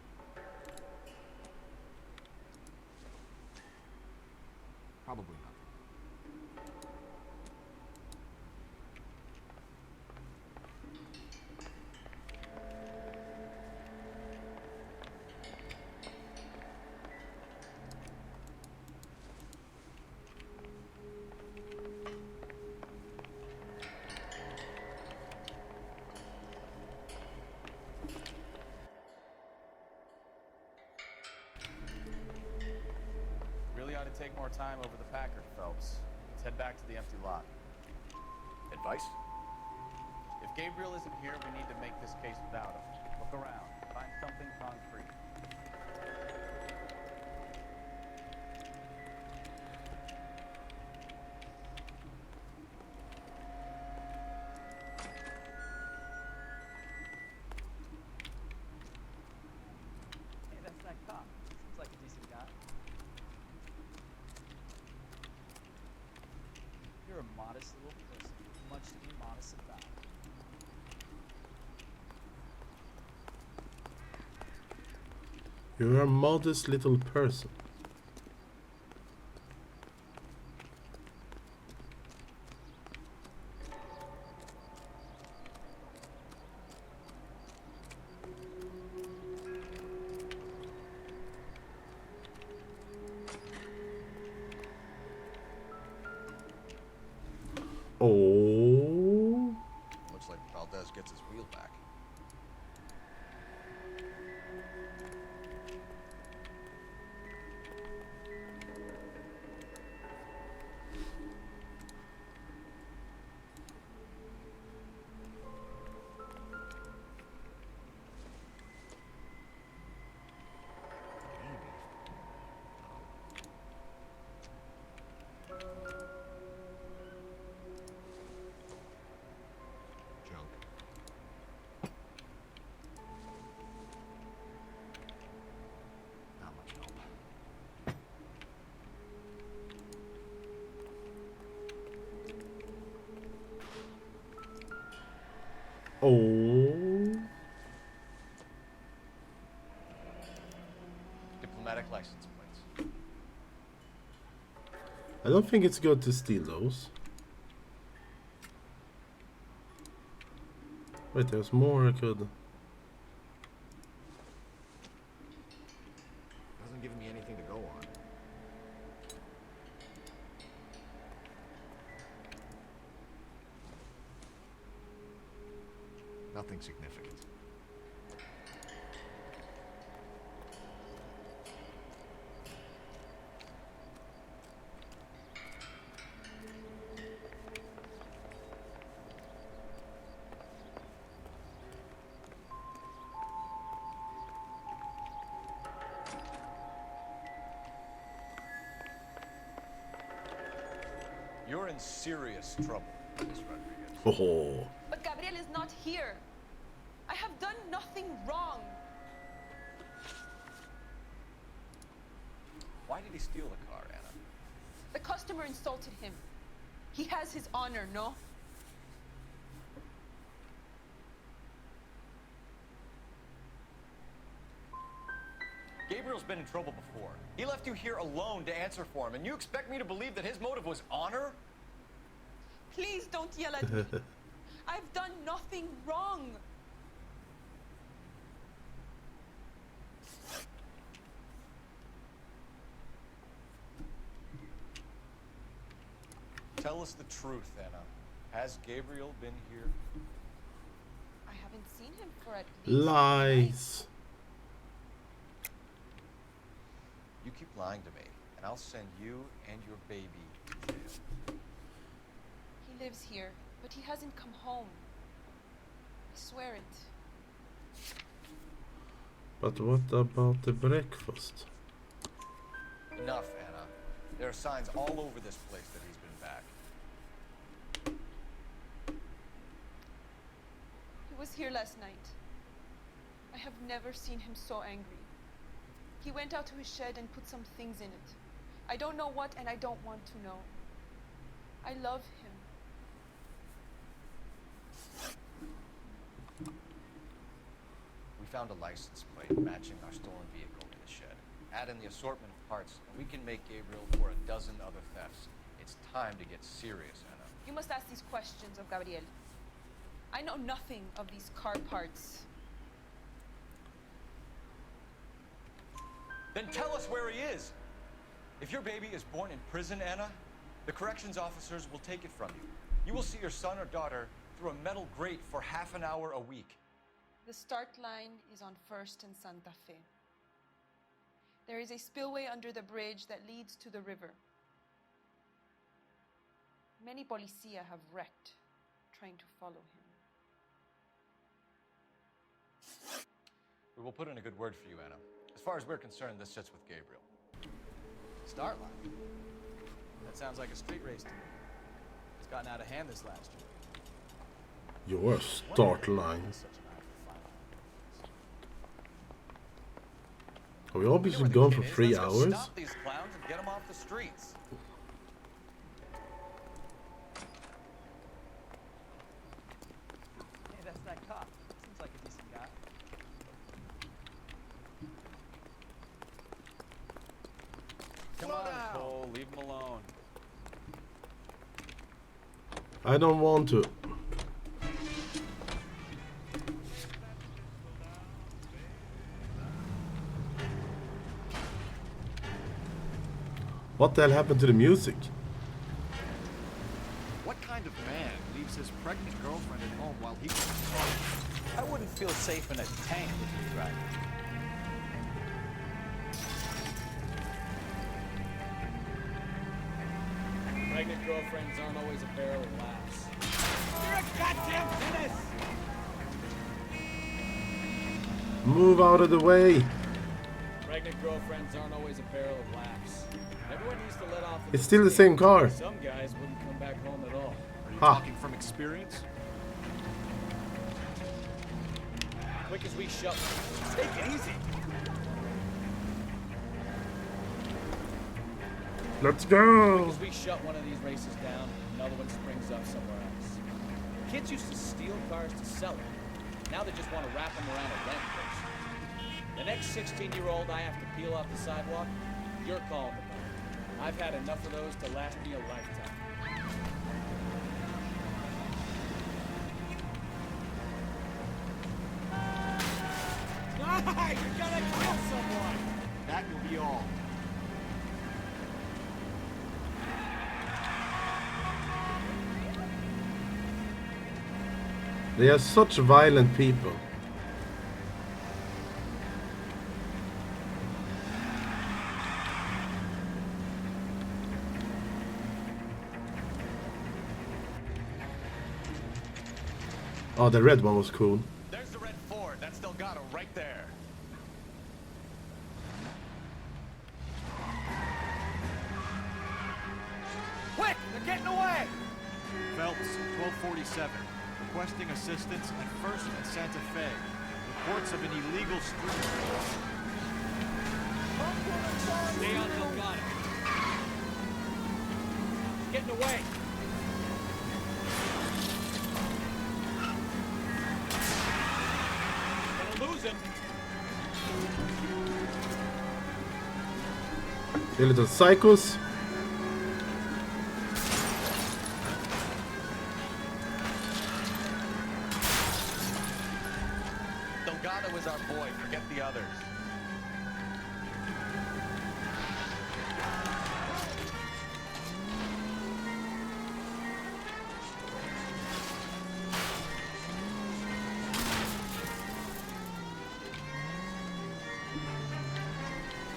Probably not. Really ought to take more time over the Packard, Phelps. Let's head back to the empty lot. Advice? If Gabriel isn't here, we need to make this case without him. Look around. Find something concrete. Hey, that's that cop. Seems like a decent guy. You're a modest little person. Much to be modest about. You're a modest little person. Oh. Looks like Valdez gets his wheel back. Not much help. Oh. Diplomatic license plates. I don't think it's good to steal those. Wait, there's more I could. Doesn't give me anything to go on. Nothing significant. You're in serious trouble, Miss Rodriguez. Oh. But Gabriel is not here. I have done nothing wrong. Why did he steal the car, Anna? The customer insulted him. He has his honor, no? Gabriel's been in trouble before. He left you here alone to answer for him, and you expect me to believe that his motive was honor? Please don't yell at me. I've done nothing wrong. Tell us the truth, Anna. Has Gabriel been here? I haven't seen him for at least Lies. You keep lying to me, and I'll send you and your baby to jail. He lives here, but he hasn't come home. I swear it. But what about the breakfast? Enough, Anna. There are signs all over this place that he's been back. He was here last night. I have never seen him so angry. He went out to his shed and put some things in it. I don't know what, and I don't want to know. I love him. We found a license plate matching our stolen vehicle in the shed. Add in the assortment of parts, and we can make Gabriel for a dozen other thefts. It's time to get serious, Anna. You must ask these questions of Gabriel. I know nothing of these car parts. Then tell us where he is. If your baby is born in prison, Anna, the corrections officers will take it from you. You will see your son or daughter through a metal grate for half an hour a week. The start line is on 1st and Santa Fe. There is a spillway under the bridge that leads to the river. Many policia have wrecked trying to follow him. We will put in a good word for you, Anna. As far as we're concerned, this sits with Gabriel. Start line. That sounds like a street race to me. It's gotten out of hand this last year. Your start line. Are we obviously going for 3 hours? Stop these clowns and get them off the streets. Hey, that's that cop. Seems like a decent guy. Come on, Cole. Leave him alone. I don't want to. What the hell happened to the music? What kind of man leaves his pregnant girlfriend at home while he... I wouldn't feel safe in a tank with you driving. Pregnant girlfriends aren't always a barrel of laughs. You're a goddamn menace! Move out of the way. Pregnant girlfriends aren't always a barrel of laughs. Everyone needs to let off. It's still the same car. Some guys wouldn't come back home at all. Are you Ha. talking from experience? Quick as we shut. Take it easy. Let's go. As we shut one of these races down, another one springs up somewhere else. Kids used to steal cars to sell them. Now they just want to wrap them around a rent person. The next 16-year-old I have to peel off the sidewalk, you're calling the ball. I've had enough of those to last me a lifetime. Ah, you're gonna kill someone! That will be all. They are such violent people. Oh, the red one was cool. There's the red Ford. That's Delgado right there. Quick! They're getting away! Phelps, 1247. Requesting assistance at 1st and Santa Fe. Reports of an illegal street. Stay on Delgado. Getting away! Gonna lose him. The little psychos. Delgado is our boy. Forget the others.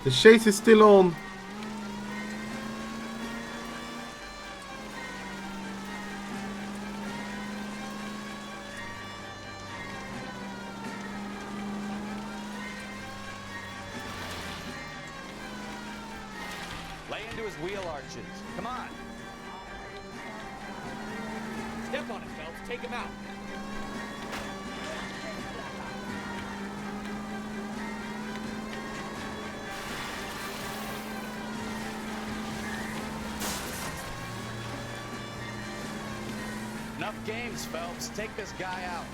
The chase is still on. Lay into his wheel arches. Come on. Step on it, Phelps. Take him out. Enough games, Phelps. Take this guy out.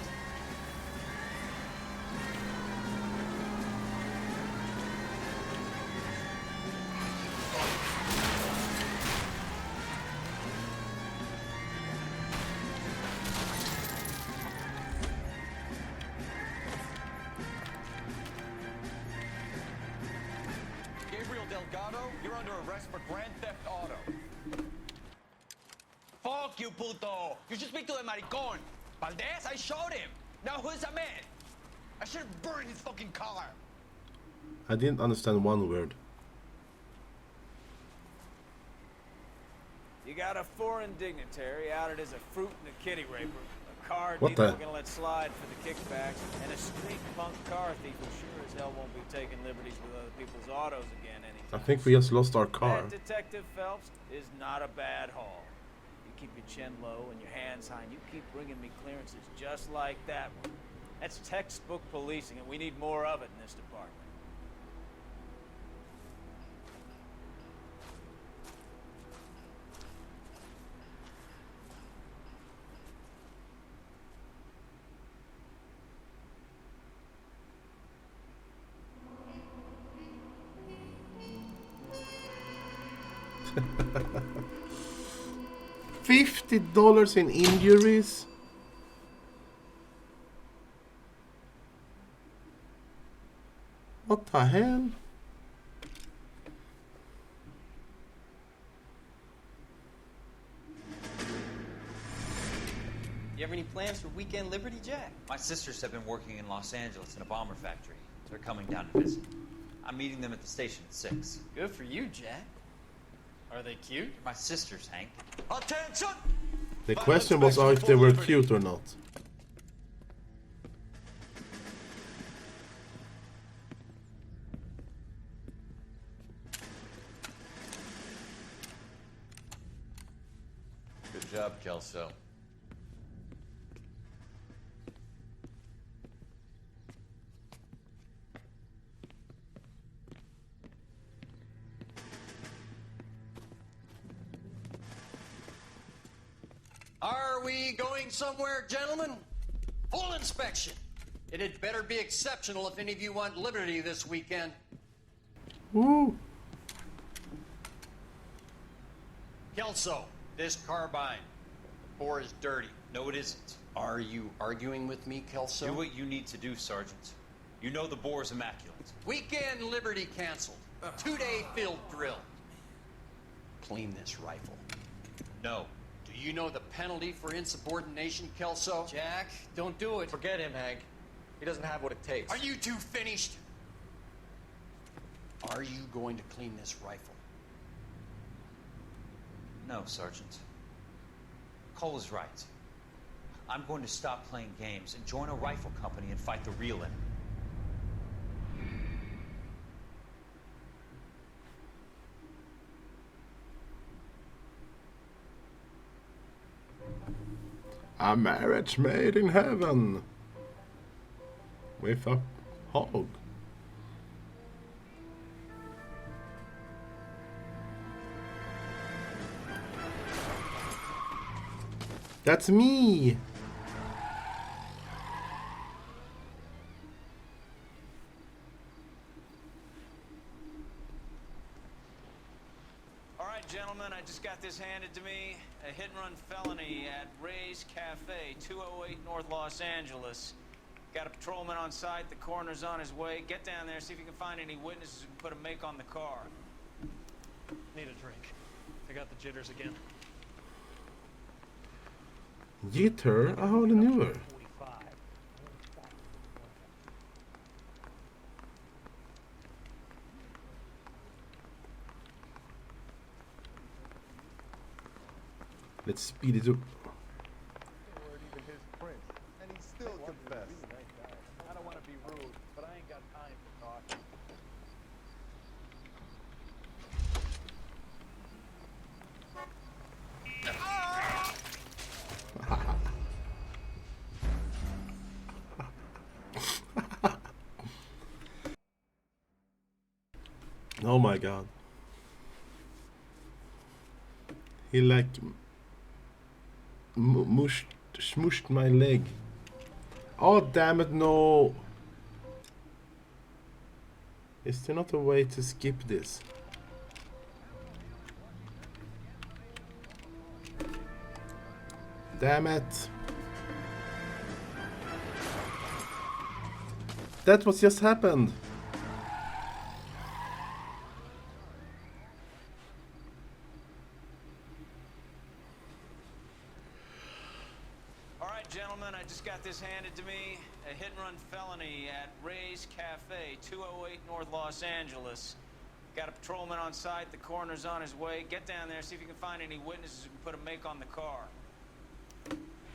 Fuck you, puto. You should speak to the maricón. Valdez, I showed him. Now who's a man? I should have burned his fucking car. I didn't understand one word. You got a foreign dignitary outed as a fruit and a kitty raper, a car What dealer the? we're gonna let slide for the kickbacks, and a street punk car thief who sure as hell won't be taking liberties with other people's autos again anytime. I think we just lost our car. That, Detective Phelps, is not a bad haul. You keep your chin low and your hands high, and you keep bringing me clearances just like that one. That's textbook policing, and we need more of it in this department. $50 in injuries. What the hell? You have any plans for weekend Liberty, Jack? My sisters have been working in Los Angeles in a bomber factory. They're coming down to visit. I'm meeting them at the station at 6. Good for you, Jack. Are they cute? My sisters, Hank. Attention! The question was if they were cute or not. Good job, Kelso. Are we going somewhere, gentlemen? Full inspection. It had better be exceptional if any of you want liberty this weekend. Woo! Kelso, this carbine. The bore is dirty. No, it isn't. Are you arguing with me, Kelso? Do what you need to do, Sergeant. You know the bore's immaculate. Weekend liberty canceled. 2-day field drill. Clean this rifle. No. Do you know the penalty for insubordination, Kelso? Jack, don't do it. Forget him, Hank. He doesn't have what it takes. Are you two finished? Are you going to clean this rifle? No, Sergeant. Cole is right. I'm going to stop playing games and join a rifle company and fight the real enemy. A marriage made in heaven with a hog. That's me. All right, gentlemen, I just got this handed to me. A hit-and-run felony at Ray's Cafe, 208 North Los Angeles. Got a patrolman on site. The coroner's on his way. Get down there, see if you can find any witnesses who can put a make on the car. Need a drink. I got the jitters again. Jitter? I hardly knew her. Let's speed it up. Weren't even his print, and he still confessed. I don't want to be rude, but I ain't got time for talking. Oh my god. He like smushed my leg. Oh damn it, no. Is there not a way to skip this? Damn it. That's what just happened. gentlemen, I just got this handed to me. A hit-and-run felony at Ray's Cafe, 208 North Los Angeles. Got a patrolman on site. The coroner's on his way. Get down there, see if you can find any witnesses who can put a make on the car.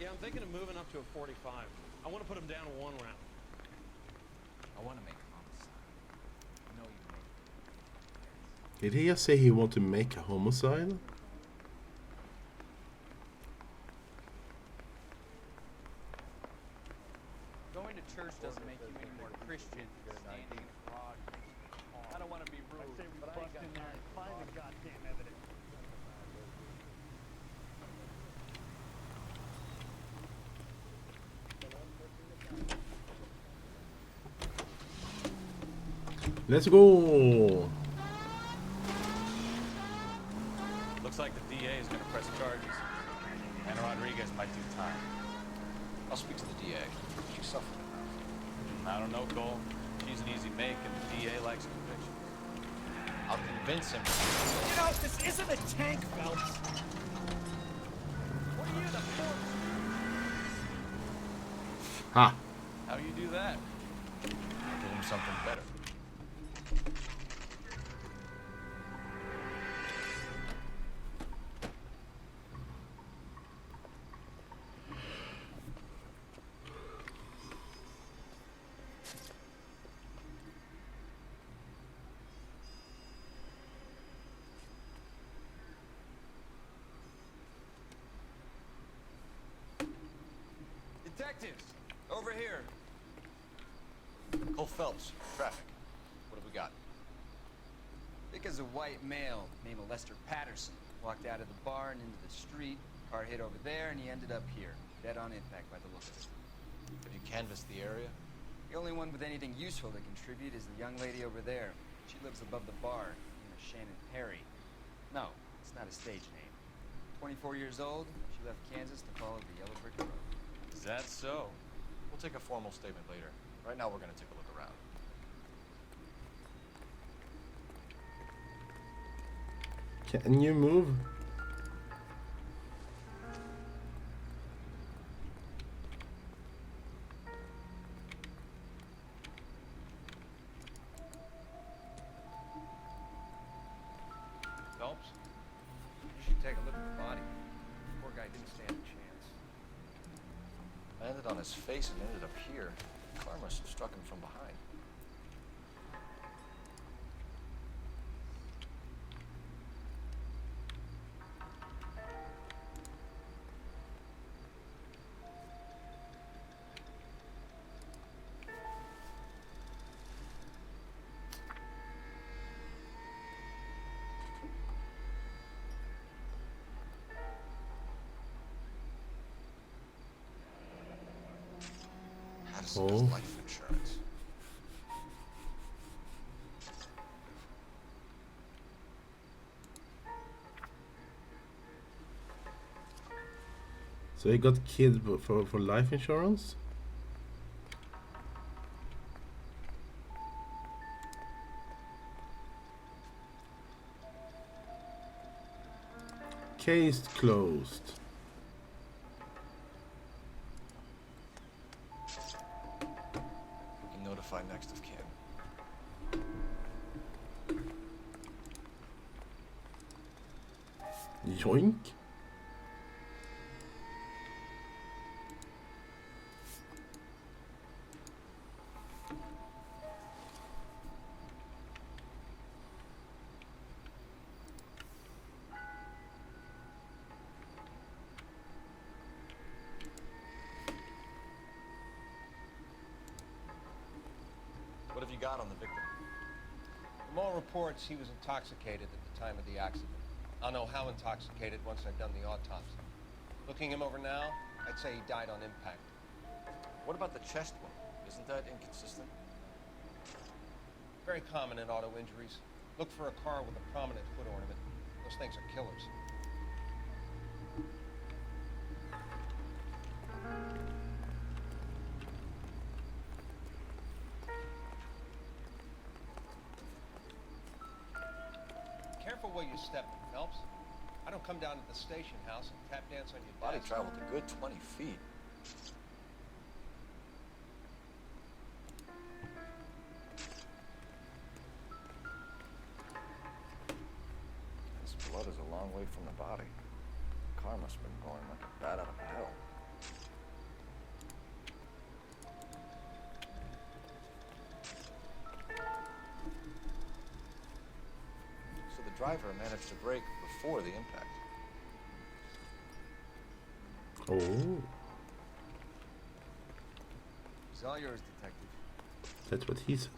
Yeah, I'm thinking of moving up to a 45. I want to put him down one round. I want to make a homicide. I know you make. Did he just say he want to make a homicide? Going to church doesn't make you any more Christian than standing in a garage. I don't want to be rude, but I ain't got time to Find the goddamn evidence. Let's go! Looks like the DA is going to press charges. And Rodriguez might do time. I'll speak to the DA. She's suffering enough. I don't know, Cole. She's an easy make, and the DA likes convictions. I'll convince him. You know, this isn't a tank, Phelps. What are you, the force? Ha! How do you do that? I'll give him something better. Detectives, over here. Cole Phelps, traffic. What have we got? Thick as a white male named Lester Patterson walked out of the bar and into the street. Car hit over there, and he ended up here, dead on impact by the look of it. Have you canvassed the area? The only one with anything useful to contribute is the young lady over there. She lives above the bar, named Shannon Perry. No, it's not a stage name. 24 years old, she left Kansas to follow the yellow brick road. Is that so? We'll take a formal statement later. Right now, we're going to take a look around. Can you move? Phelps? You should take a look at the body. Poor guy didn't stand a chance. I ended on his face and ended up here. The car must have struck him from behind. Patterson has life insurance. So he got killed for life insurance? Case closed. We can notify next of kin. Yoink. What have you got on the victim? From all reports, he was intoxicated at the time of the accident. I'll know how intoxicated once I've done the autopsy. Looking him over now, I'd say he died on impact. What about the chest wound? Isn't that inconsistent? Very common in auto injuries. Look for a car with a prominent foot ornament. Those things are killers. Careful where you step, Phelps. I don't come down to the station house and tap dance on your Body desk. traveled a good 20 feet. This blood is a long way from the body. The car must have been going like a bat out of hell. So the driver managed to brake before the impact. Oh, It's all yours, Detective. that's what he said.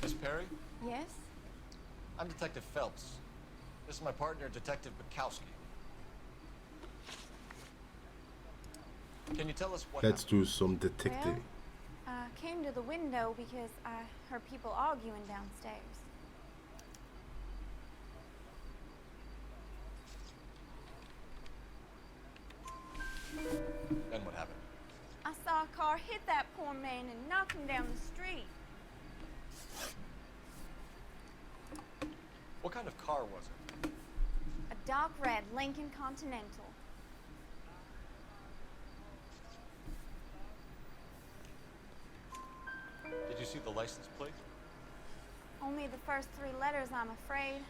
Miss Perry? Yes? I'm Detective Phelps. This is my partner, Detective Bukowski. Can you tell us what Let's happened? do some detective. Well, I came to the window because I heard people arguing downstairs. Then what happened? I saw a car hit that poor man and knock him down the street. What kind of car was it? A dark red Lincoln Continental. Did you see the license plate? Only the first 3 letters, I'm afraid.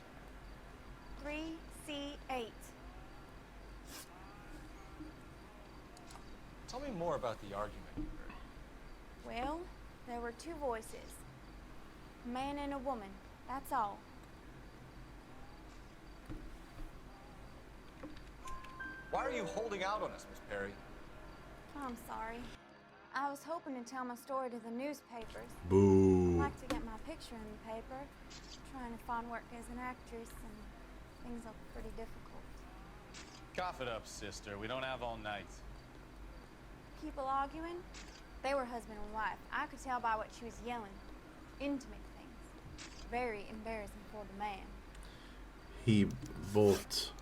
3C8. Tell me more about the argument you heard. Well, there were 2 voices. A man and a woman, that's all. Why are you holding out on us, Miss Perry? I'm sorry. I was hoping to tell my story to the newspapers. Boo. I'd like to get my picture in the paper. Trying to find work as an actress, and things are pretty difficult. Cough it up, sister. We don't have all night. People arguing? They were husband and wife. I could tell by what she was yelling. Intimate things. Very embarrassing for the man. He bought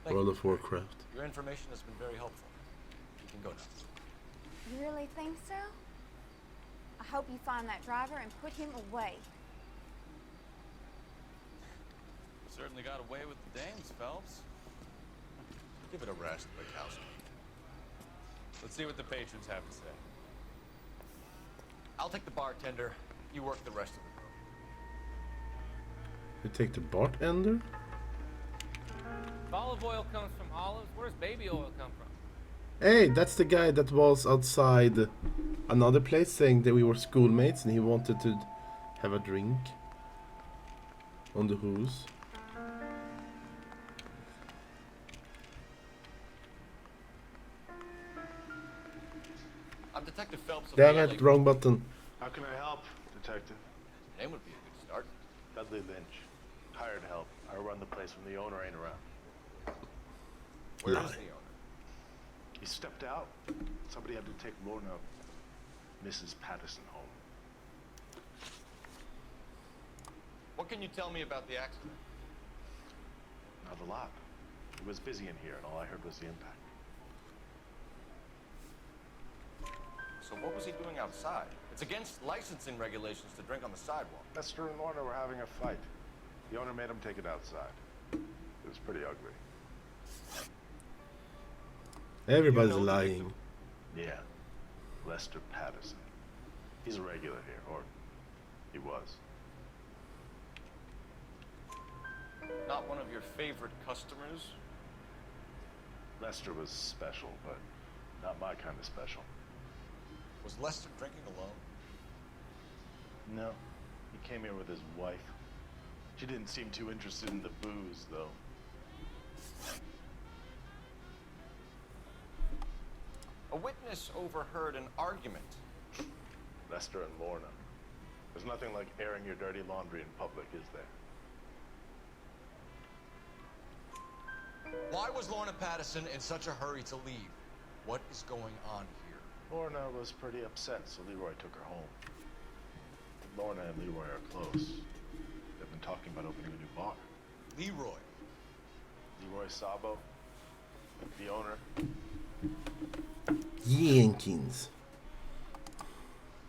World of Warcraft. Your information has been very helpful. You can go now. You really think so? I hope you find that driver and put him away. Certainly got away with the dames, Phelps. Give it a rest, Bukowski. Let's see what the patrons have to say. I'll take the bartender. You work the rest of the room. You take the bartender? If olive oil comes from olives, where does baby oil come from? Hey, that's the guy that was outside another place saying that we were schoolmates and he wanted to have a drink on the hooze. I'm Detective Phelps of Damn the it, wrong button. How can I help, Detective? Your name would be a good start. Dudley Lynch. Hired help. I run the place when the owner ain't around. Where is the owner? He stepped out. Somebody had to take Lorna, Mrs. Patterson, home. What can you tell me about the accident? Not a lot. It was busy in here, and all I heard was the impact. So what was he doing outside? It's against licensing regulations to drink on the sidewalk. Lester and Lorna were having a fight. The owner made him take it outside. It was pretty ugly. Everybody's lying. Yeah. Lester Patterson. He's a regular here, or he was. Not one of your favorite customers? Lester was special, but not my kind of special. Was Lester drinking alone? No. He came here with his wife. She didn't seem too interested in the booze, though. A witness overheard an argument. Lester and Lorna. There's nothing like airing your dirty laundry in public, is there? Why was Lorna Patterson in such a hurry to leave? What is going on here? Lorna was pretty upset, so Leroy took her home. Lorna and Leroy are close. They've been talking about opening a new bar. Leroy? Leroy Sabo, the owner. Jenkins.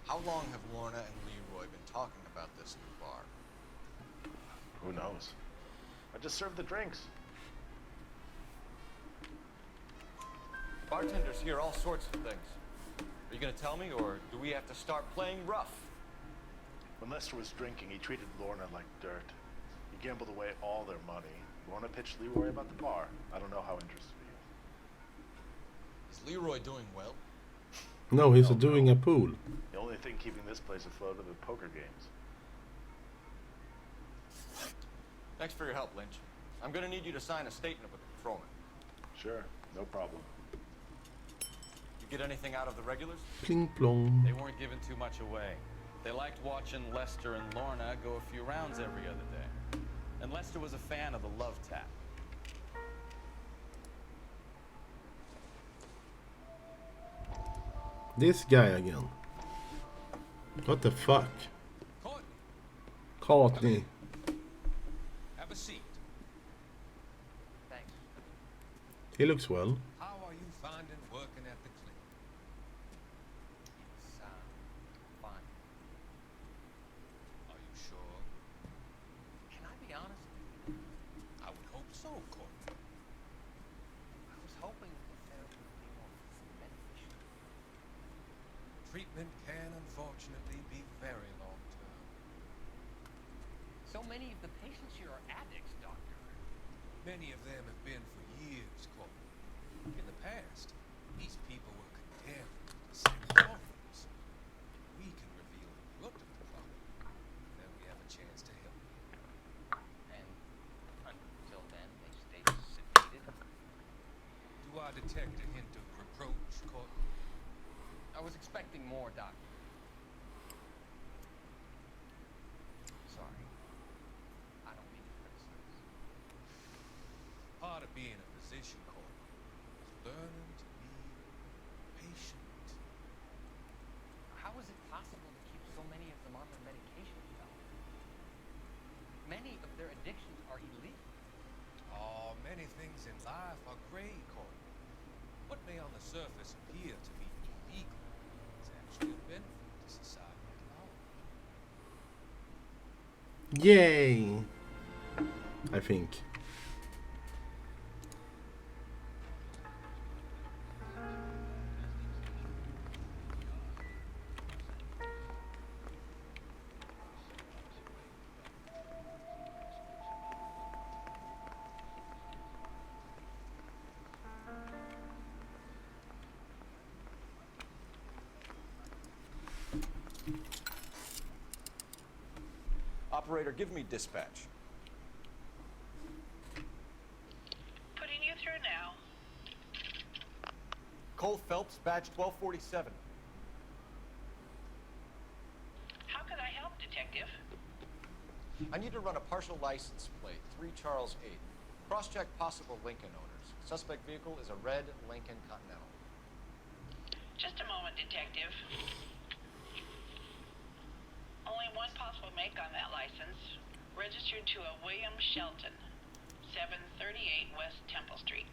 How long have Lorna and Leroy been talking about this new bar? Who knows? I just served the drinks. Bartenders hear all sorts of things. Are you gonna tell me, or do we have to start playing rough? When Lester was drinking, he treated Lorna like dirt. He gambled away all their money. Lorna pitched Leroy about the bar. I don't know how interested he is. Is Leroy doing well? No, he's doing a pool. The only thing keeping this place afloat are the poker games. Thanks for your help, Lynch. I'm gonna need you to sign a statement with the patrolman. Sure, no problem. You get anything out of the regulars? Pling plong. They weren't giving too much away. They liked watching Lester and Lorna go a few rounds every other day. And Lester was a fan of the love tap. This guy again. What the fuck? Courtney. Have a seat. Thanks. He looks well. How are you finding working at the clinic? It's, fine. Are you sure? Can I be honest? I would hope so, Courtney. I was hoping the therapy would be more beneficial. Treatment can unfortunately be very long-term. So many of the patients here are addicts, Doctor. Many of them have been for years, Courtney. In the past, these people were condemned to sanatoriums. We can reveal the root of the problem, then we have a chance to help. And until then, they stay sedated. Do I detect a hint of reproach, Courtney? I was expecting more, Doctor. Sorry. I don't mean to criticize. Part of being a physician, Courtney, is learning to be patient. How is it possible to keep so many of them on their medications, Doctor? Many of their addictions are illegal. Oh, many things in life are gray, Courtney. What may on the surface appear to be illegal is actually a benefit to society at large. Yay! I think. Operator, give me dispatch. Putting you through now. Cole Phelps, badge 1247. How can I help, Detective? I need to run a partial license plate, 3 Charles 8. Cross-check possible Lincoln owners. Suspect vehicle is a red Lincoln Continental. Just a moment, Detective. Only one possible make on that license. Registered to a William Shelton, 738 West Temple Street.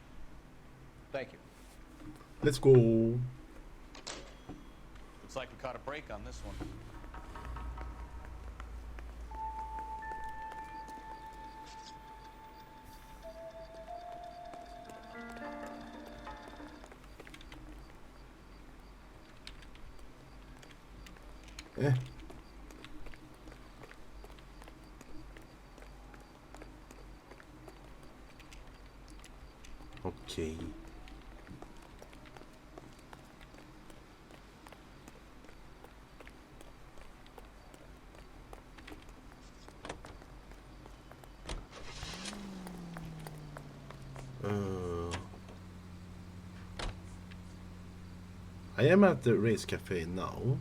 Thank you. Let's go. Looks like we caught a break on this one. Okay. I am at the race cafe now.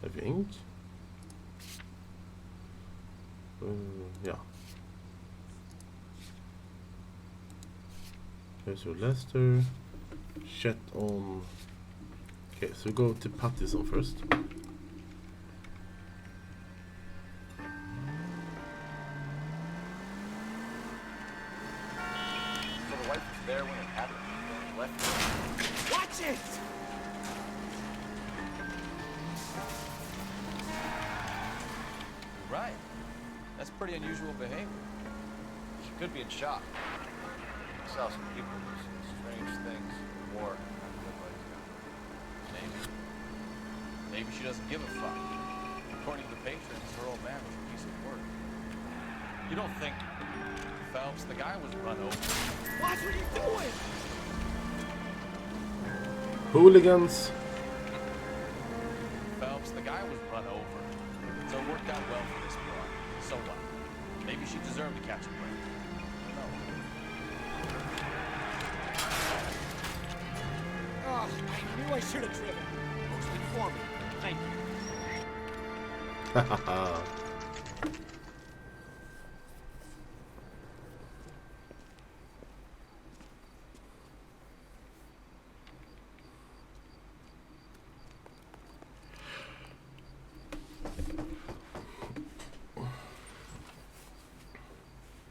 I think. Yeah. Here's your Lester. Chat on. Okay, so go to Pattison first. So the wife was there when it happened. Left. Watch it! You're right. That's pretty unusual behavior. She could be in shock. saw some people do some strange things in war after their buddies got hurt. Maybe. Maybe she doesn't give a fuck. According to the patrons, her old man was a piece of work. You don't think Phelps, the guy was run over? Watch what you're doing! Hooligans. Phelps, the guy was run over. So it worked out well for this broad. So what? Maybe she deserved to catch a break. No. Oh, I knew I should have driven. Mostly for me. Thank you.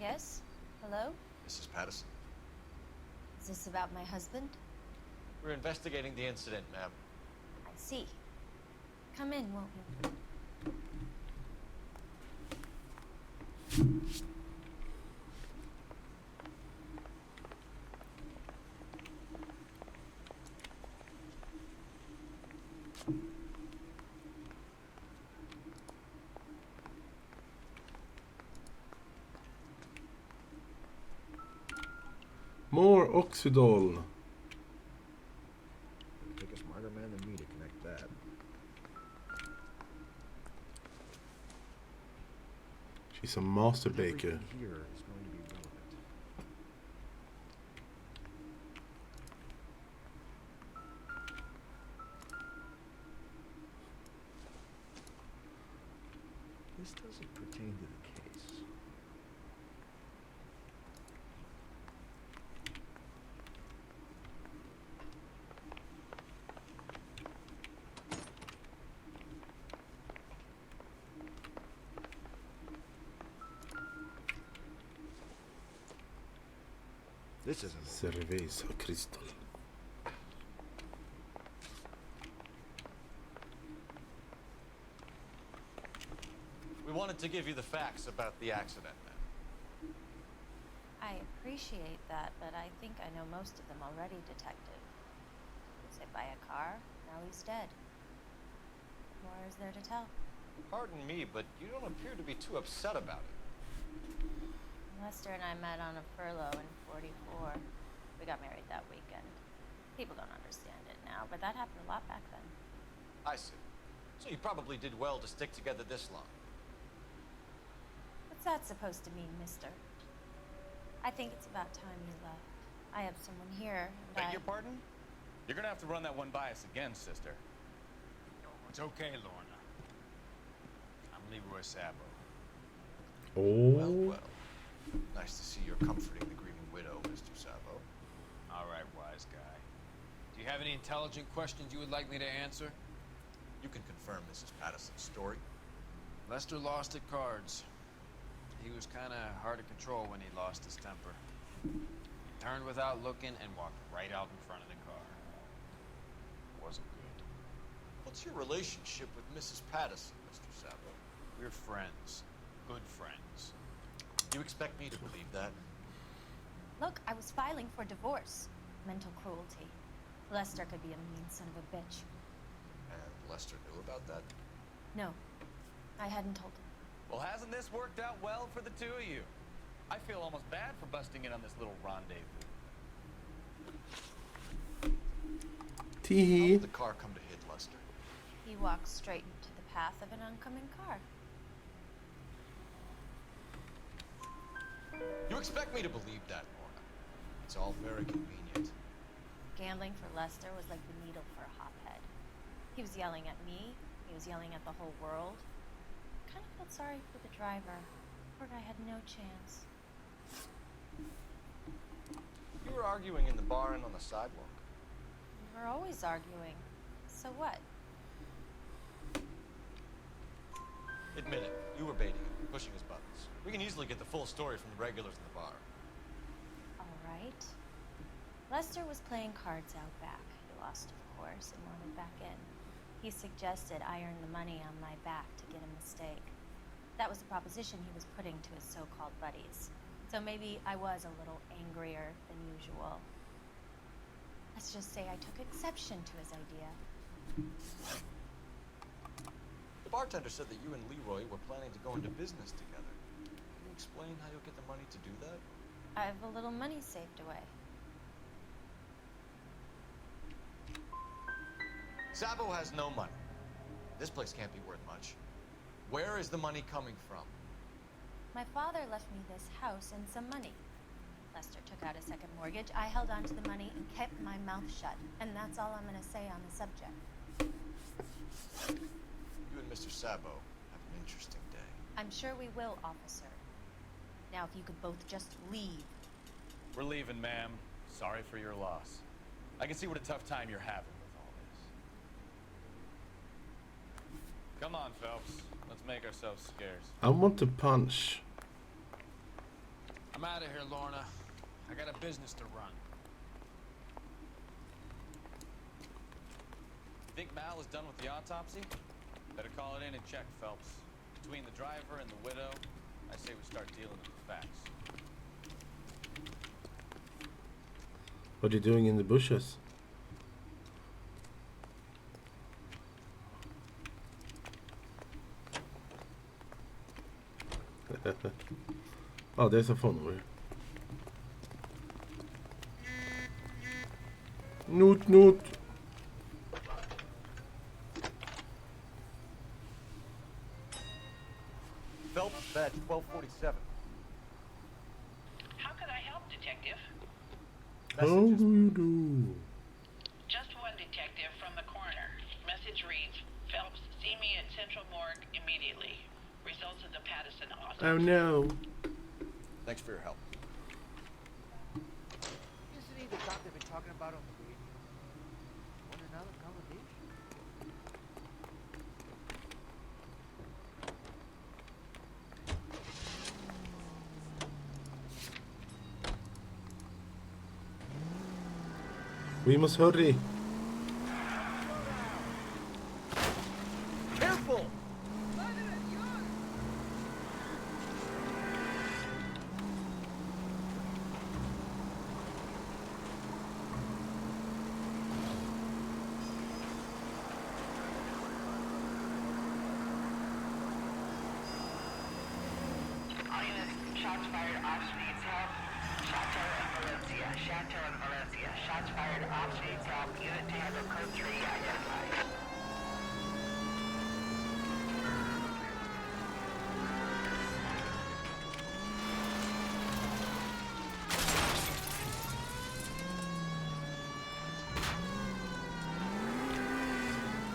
Yes? Hello? Mrs. Patterson. Is this about my husband? We're investigating the incident, ma'am. I see. Come in, won't you? More Oxidol. Take a smarter man than me to connect that. She's a master baker. Everything here is going to be relevant. This doesn't pertain to the case. This isn't it. Cerveza Crystal. We wanted to give you the facts about the accident, ma'am. I appreciate that, but I think I know most of them already, Detective. He was hit by a car, now he's dead. What more is there to tell? Pardon me, but you don't appear to be too upset about it. Lester and I met on a furlough in '44. We got married that weekend. People don't understand it now, but that happened a lot back then. I see. So you probably did well to stick together this long. What's that supposed to mean, mister? I think it's about time you left. I have someone here, and Beg your pardon? You're gonna have to run that one by us again, sister. It's okay, Lorna. I'm Leroy Sabo. Oh. Well. Nice to see you're comforting the grieving widow, Mr. Sabo. All right, wise guy. Do you have any intelligent questions you would like me to answer? You can confirm Mrs. Patterson's story. Lester lost at cards. He was kind of hard to control when he lost his temper. He turned without looking and walked right out in front of the car. Wasn't good. What's your relationship with Mrs. Patterson, Mr. Sabo? We're friends. Good friends. You expect me to believe that? Look, I was filing for divorce. Mental cruelty. Lester could be a mean son of a bitch. And Lester knew about that? No, I hadn't told him. Well, hasn't this worked out well for the two of you? I feel almost bad for busting in on this little rendezvous. How Tee. did the car come to hit Lester? He walked straight into the path of an oncoming car. You expect me to believe that, Lorna? It's all very convenient. Gambling for Lester was like the needle for a hophead. He was yelling at me. He was yelling at the whole world. I kind of felt sorry for the driver. Poor guy had no chance. You were arguing in the bar and on the sidewalk. We were always arguing. So what? Admit it, you were baiting him, pushing his buttons. We can easily get the full story from the regulars in the bar. All right. Lester was playing cards out back. He lost, of course, and wanted back in. He suggested I earn the money on my back to get a mistake. That was the proposition he was putting to his so-called buddies. So So maybe I was a little angrier than usual. Let's just say I took exception to his idea. The bartender said that you and Leroy were planning to go into business together. Can you explain how you'll get the money to do that? I have a little money saved away. Sabo has no money. This place can't be worth much. Where is the money coming from? My father left me this house and some money. Lester took out a second mortgage. I held on to the money and kept my mouth shut. And that's all I'm going to say on the subject. You and Mr. Sabo have an interesting day. I'm sure we will, officer. Now, if you could both just leave. We're leaving, ma'am. Sorry for your loss. I can see what a tough time you're having with all this. Come on, Phelps. Let's make ourselves scarce. I want to punch. I'm out of here, Lorna. I got a business to run. Think Mal is done with the autopsy? Better call it in and check, Phelps. Between the driver and the widow, I say we start dealing with the facts. What are you doing in the bushes? Oh, there's a phone over here. Noot, noot. Phelps, badge 1247. How could I help, Detective? How do you do? Just one detective from the coroner. Message reads, Phelps, see me at Central Morgue immediately. Results of the Patterson autopsy. Oh no. Thanks for your help. Isn't he the cop they've been talking about on the radio? Want another combination? We must hurry. Careful! All units, shots fired off needs help. Chateau and Valencia. Chateau and Valencia. Shots fired off needs help. Unit Tango code 3 identified.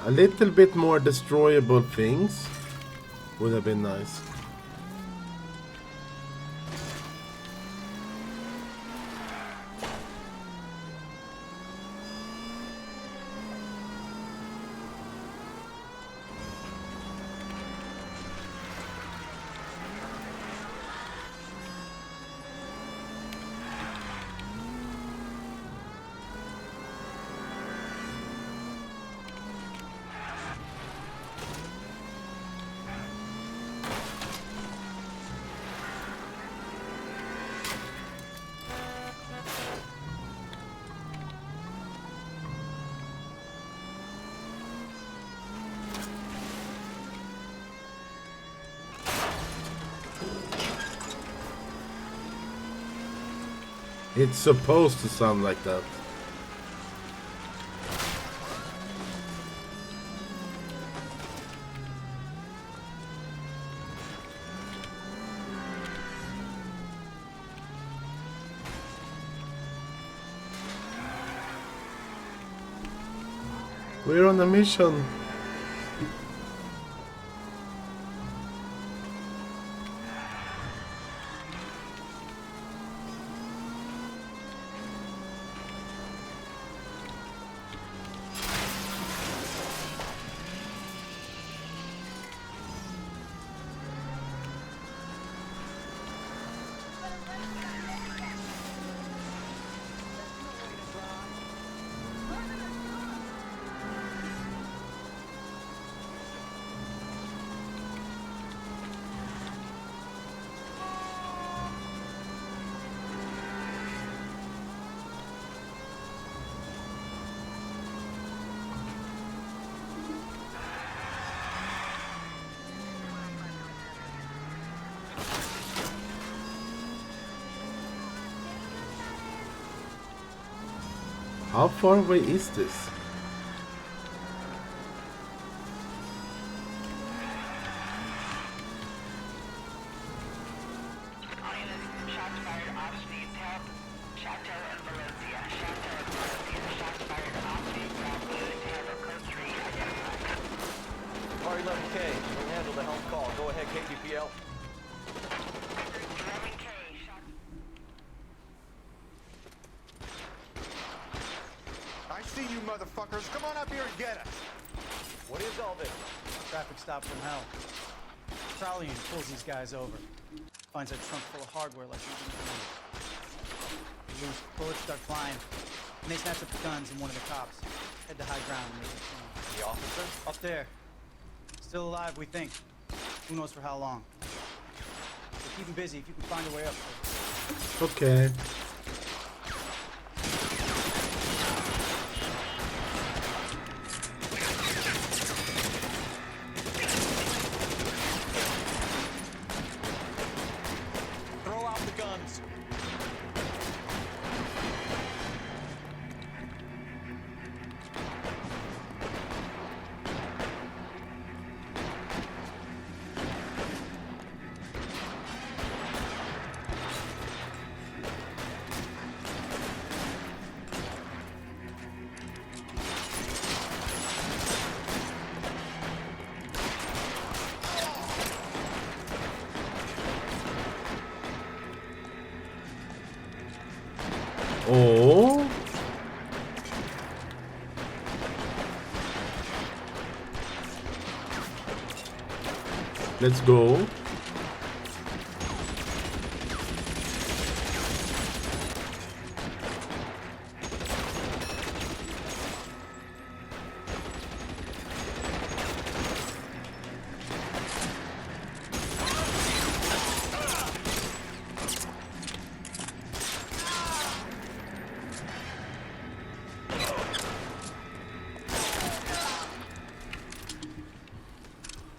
A little bit more destroyable things would have been nice. It's supposed to sound like that. We're on a mission. How far away is this? R11K, we'll handle the helm call. Go ahead, KBPL. I see you motherfuckers. Come on up here and get us. What is all this? Traffic stop from hell. Trolley unit pulls these guys over. Finds a trunk full of hardware like you didn't believe. They lose, bullets start flying. And they snatch up the guns and one of the cops. Head to high ground and make it soon. The officer? Up there. Still alive, we think. Who knows for how long. So keep him busy if you can find a way up there. Okay. Throw out the guns. Oh. Let's go.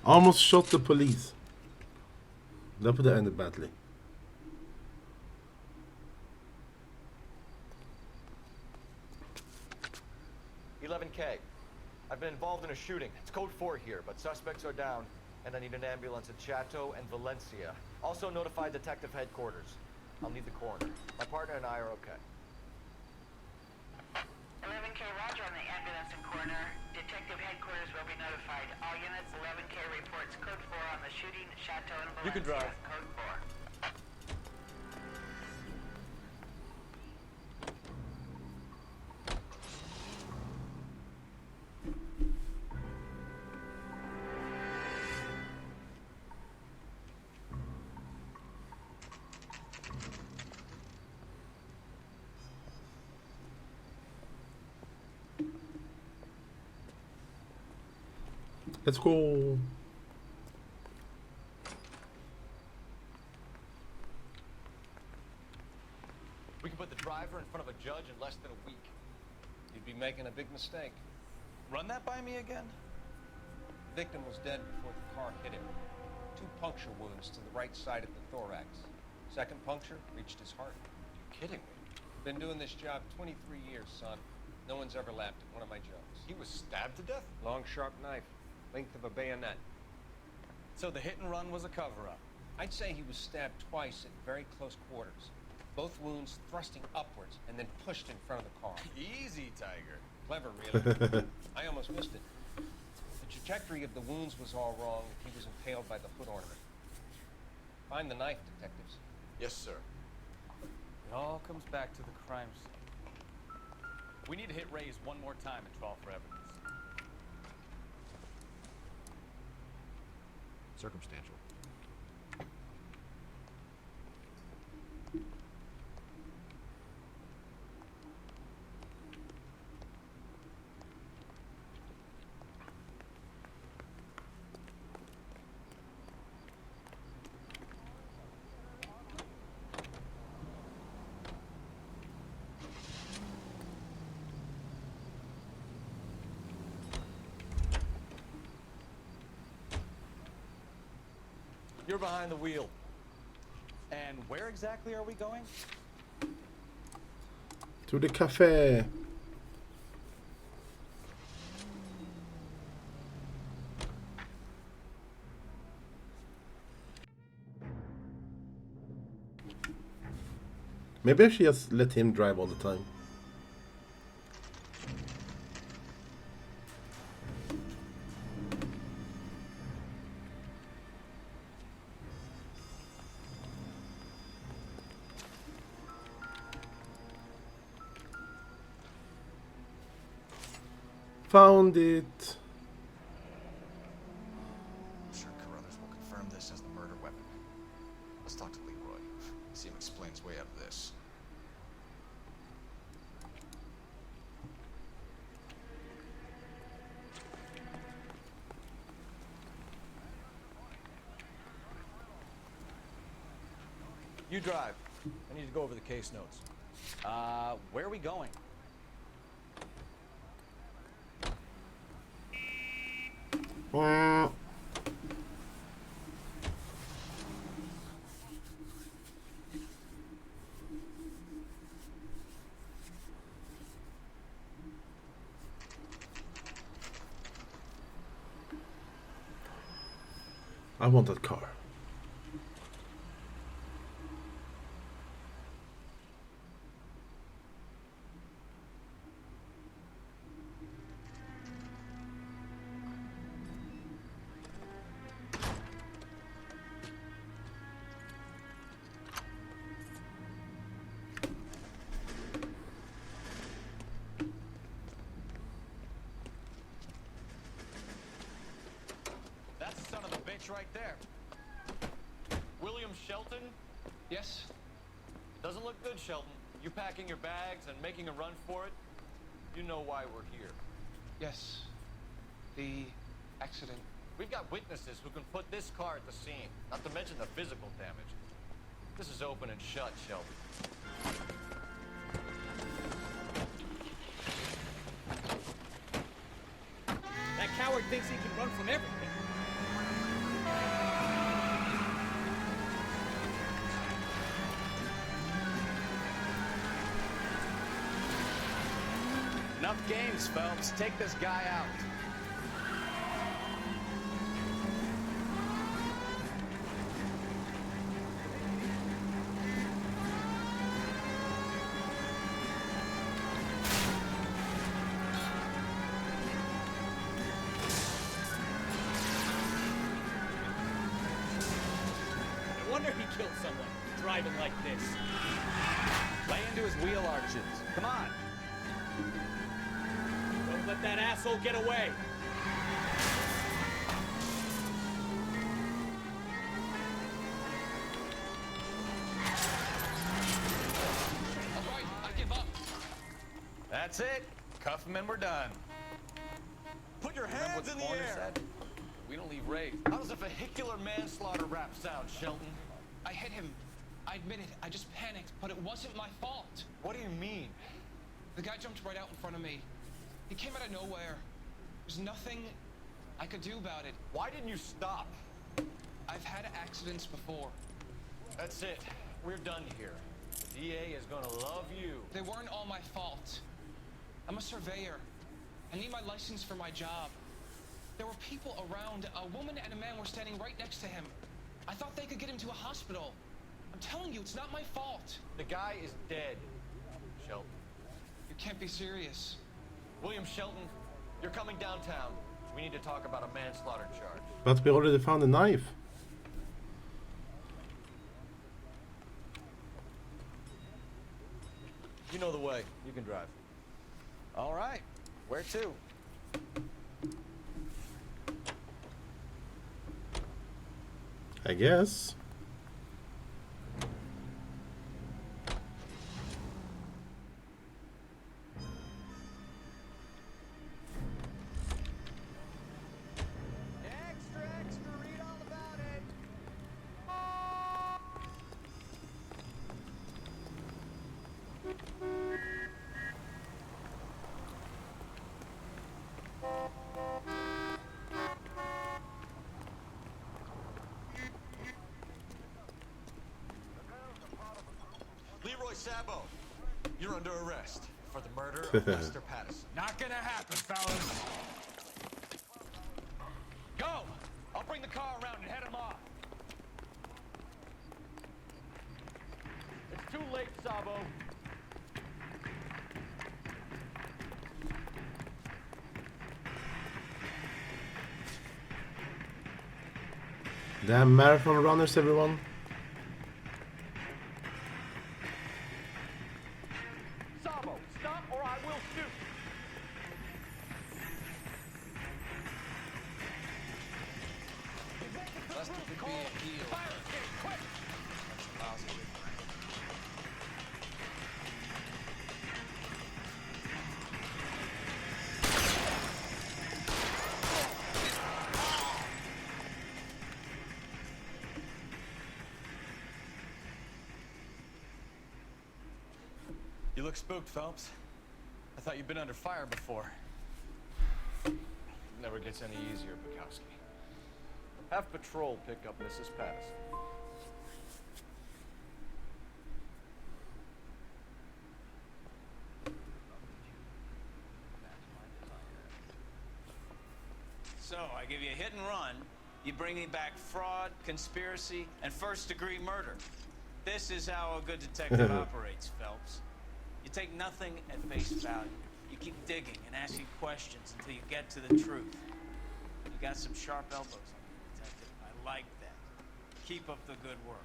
Almost shot the police. That would have ended badly. K. I've been involved in a shooting. It's code 4 here, but suspects are down, and I need an ambulance at Chateau and Valencia. Also notify detective headquarters. I'll need the coroner. My partner and I are okay. 11K, roger on the ambulance and coroner. Detective headquarters will be notified. All units, 11K reports code 4 on the shooting at Chateau and Valencia. You can drive. Code 4. Let's go. We can put the driver in front of a judge in less than a week. You'd be making a big mistake. Run that by me again? The victim was dead before the car hit him. 2 puncture wounds to the right side of the thorax. Second puncture reached his heart. You're kidding me. Been doing this job 23 years, son. No one's ever laughed at one of my jokes. He was stabbed to death? Long, sharp knife. Length of a bayonet. So the hit and run was a cover-up? I'd say he was stabbed twice at very close quarters. Both wounds thrusting upwards and then pushed in front of the car. Easy, Tiger. Clever, really. I almost missed it. The trajectory of the wounds was all wrong if he was impaled by the hood ornament. Find the knife, detectives. Yes, sir. It all comes back to the crime scene. We need to hit Ray's one more time and 12 for evidence. Circumstantial. You're behind the wheel. And where exactly are we going? To the cafe. Maybe I should just let him drive all the time. Found it. I'm sure Carruthers will confirm this as the murder weapon. Let's talk to Leroy. See him explain his way out of this. You drive. I need to go over the case notes. Where are we going? I want that car. That's the son of a bitch right there. William Shelton? Yes? Doesn't look good, Shelton. You packing your bags and making a run for it? You know why we're here. Yes. The accident. We've got witnesses who can put this car at the scene, not to mention the physical damage. This is open and shut, Shelton. That coward thinks he can run from everything. Enough games, Phelps. Take this guy out. No wonder he killed someone driving like this. Lay into his wheel arches. Come on. Don't let that asshole get away. All right, I give up. That's it. Cuff him and we're done. Put your hands in the air. Said? We don't leave raised. How does a vehicular manslaughter rap sound, Shelton? I hit him. I admit it. I just panicked, but it wasn't my fault. What do you mean? The guy jumped right out in front of me. He came out of nowhere. There's nothing I could do about it. Why didn't you stop? I've had accidents before. That's it. We're done here. The DA is gonna love you. They weren't all my fault. I'm a surveyor. I need my license for my job. There were people around. A woman and a man were standing right next to him. I thought they could get him to a hospital. I'm telling you, it's not my fault. The guy is dead, Shelton. You can't be serious. William Shelton, you're coming downtown. We need to talk about a manslaughter charge. But we already found a knife. You know the way. You can drive. All right. Where to? I guess. Extra, extra, read all about it. Leroy Sabo, you're under arrest for the murder of Lester Patterson. Not gonna happen, fellas. Go! I'll bring the car around and head him off. It's too late, Sabo. Damn marathon runners, everyone. Sabo, stop or I will shoot. Lester could be a heel. That's lousy with You look spooked, Phelps. I thought you'd been under fire before. Never gets any easier, Bukowski. Have patrol pick up Mrs. Patterson. So, I give you a hit and run. You bring me back fraud, conspiracy, and first-degree murder. This is how a good detective operates, Phelps. You take nothing at face value. You keep digging and asking questions until you get to the truth. You got some sharp elbows on you, detective. I like that. Keep up the good work.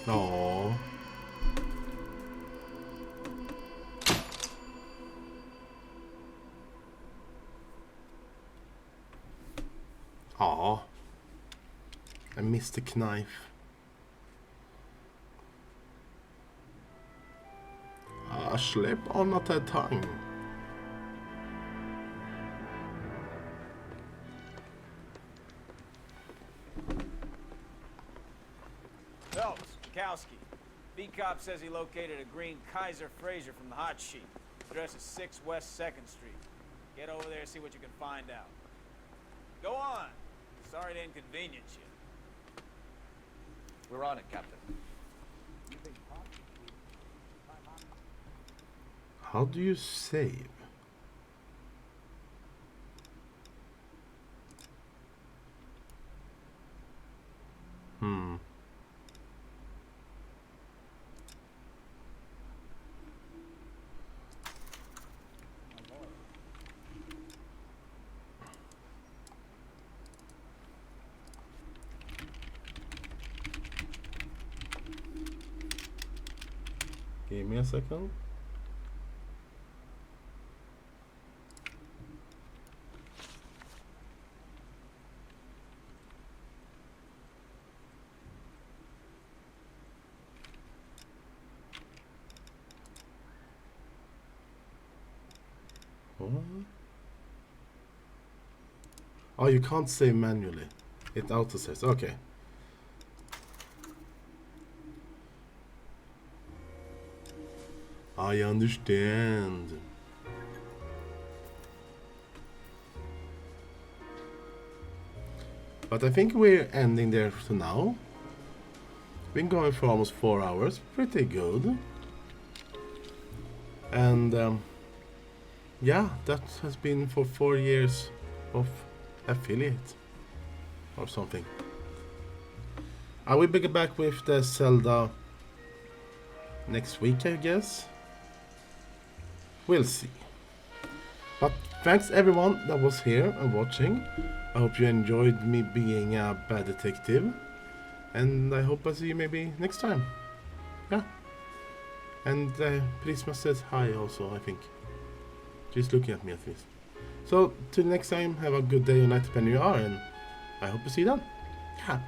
Aww. Aww. I missed the knife. Slip on at a tongue. Phelps, Bukowski. B-Cop says he located a green Kaiser Fraser from the hot sheet. Address is 6 West 2nd Street. Get over there and see what you can find out. Go on. Sorry to inconvenience you. We're on it, Captain. How do you save? Give me a second. What? Oh, you can't save manually. It auto saves. Okay. I understand. But I think we're ending there for now. Been going for almost 4 hours. Pretty good. And yeah, that has been for 4 years of affiliate or something. I will be back with the Zelda next week, I guess. We'll see. But thanks everyone that was here and watching. I hope you enjoyed me being a bad detective. And I hope I see you maybe next time. Yeah. And Prisma says hi also, I think. She's looking at me at least. So, till next time, have a good day or night depending where you are. And I hope to see you then. Yeah.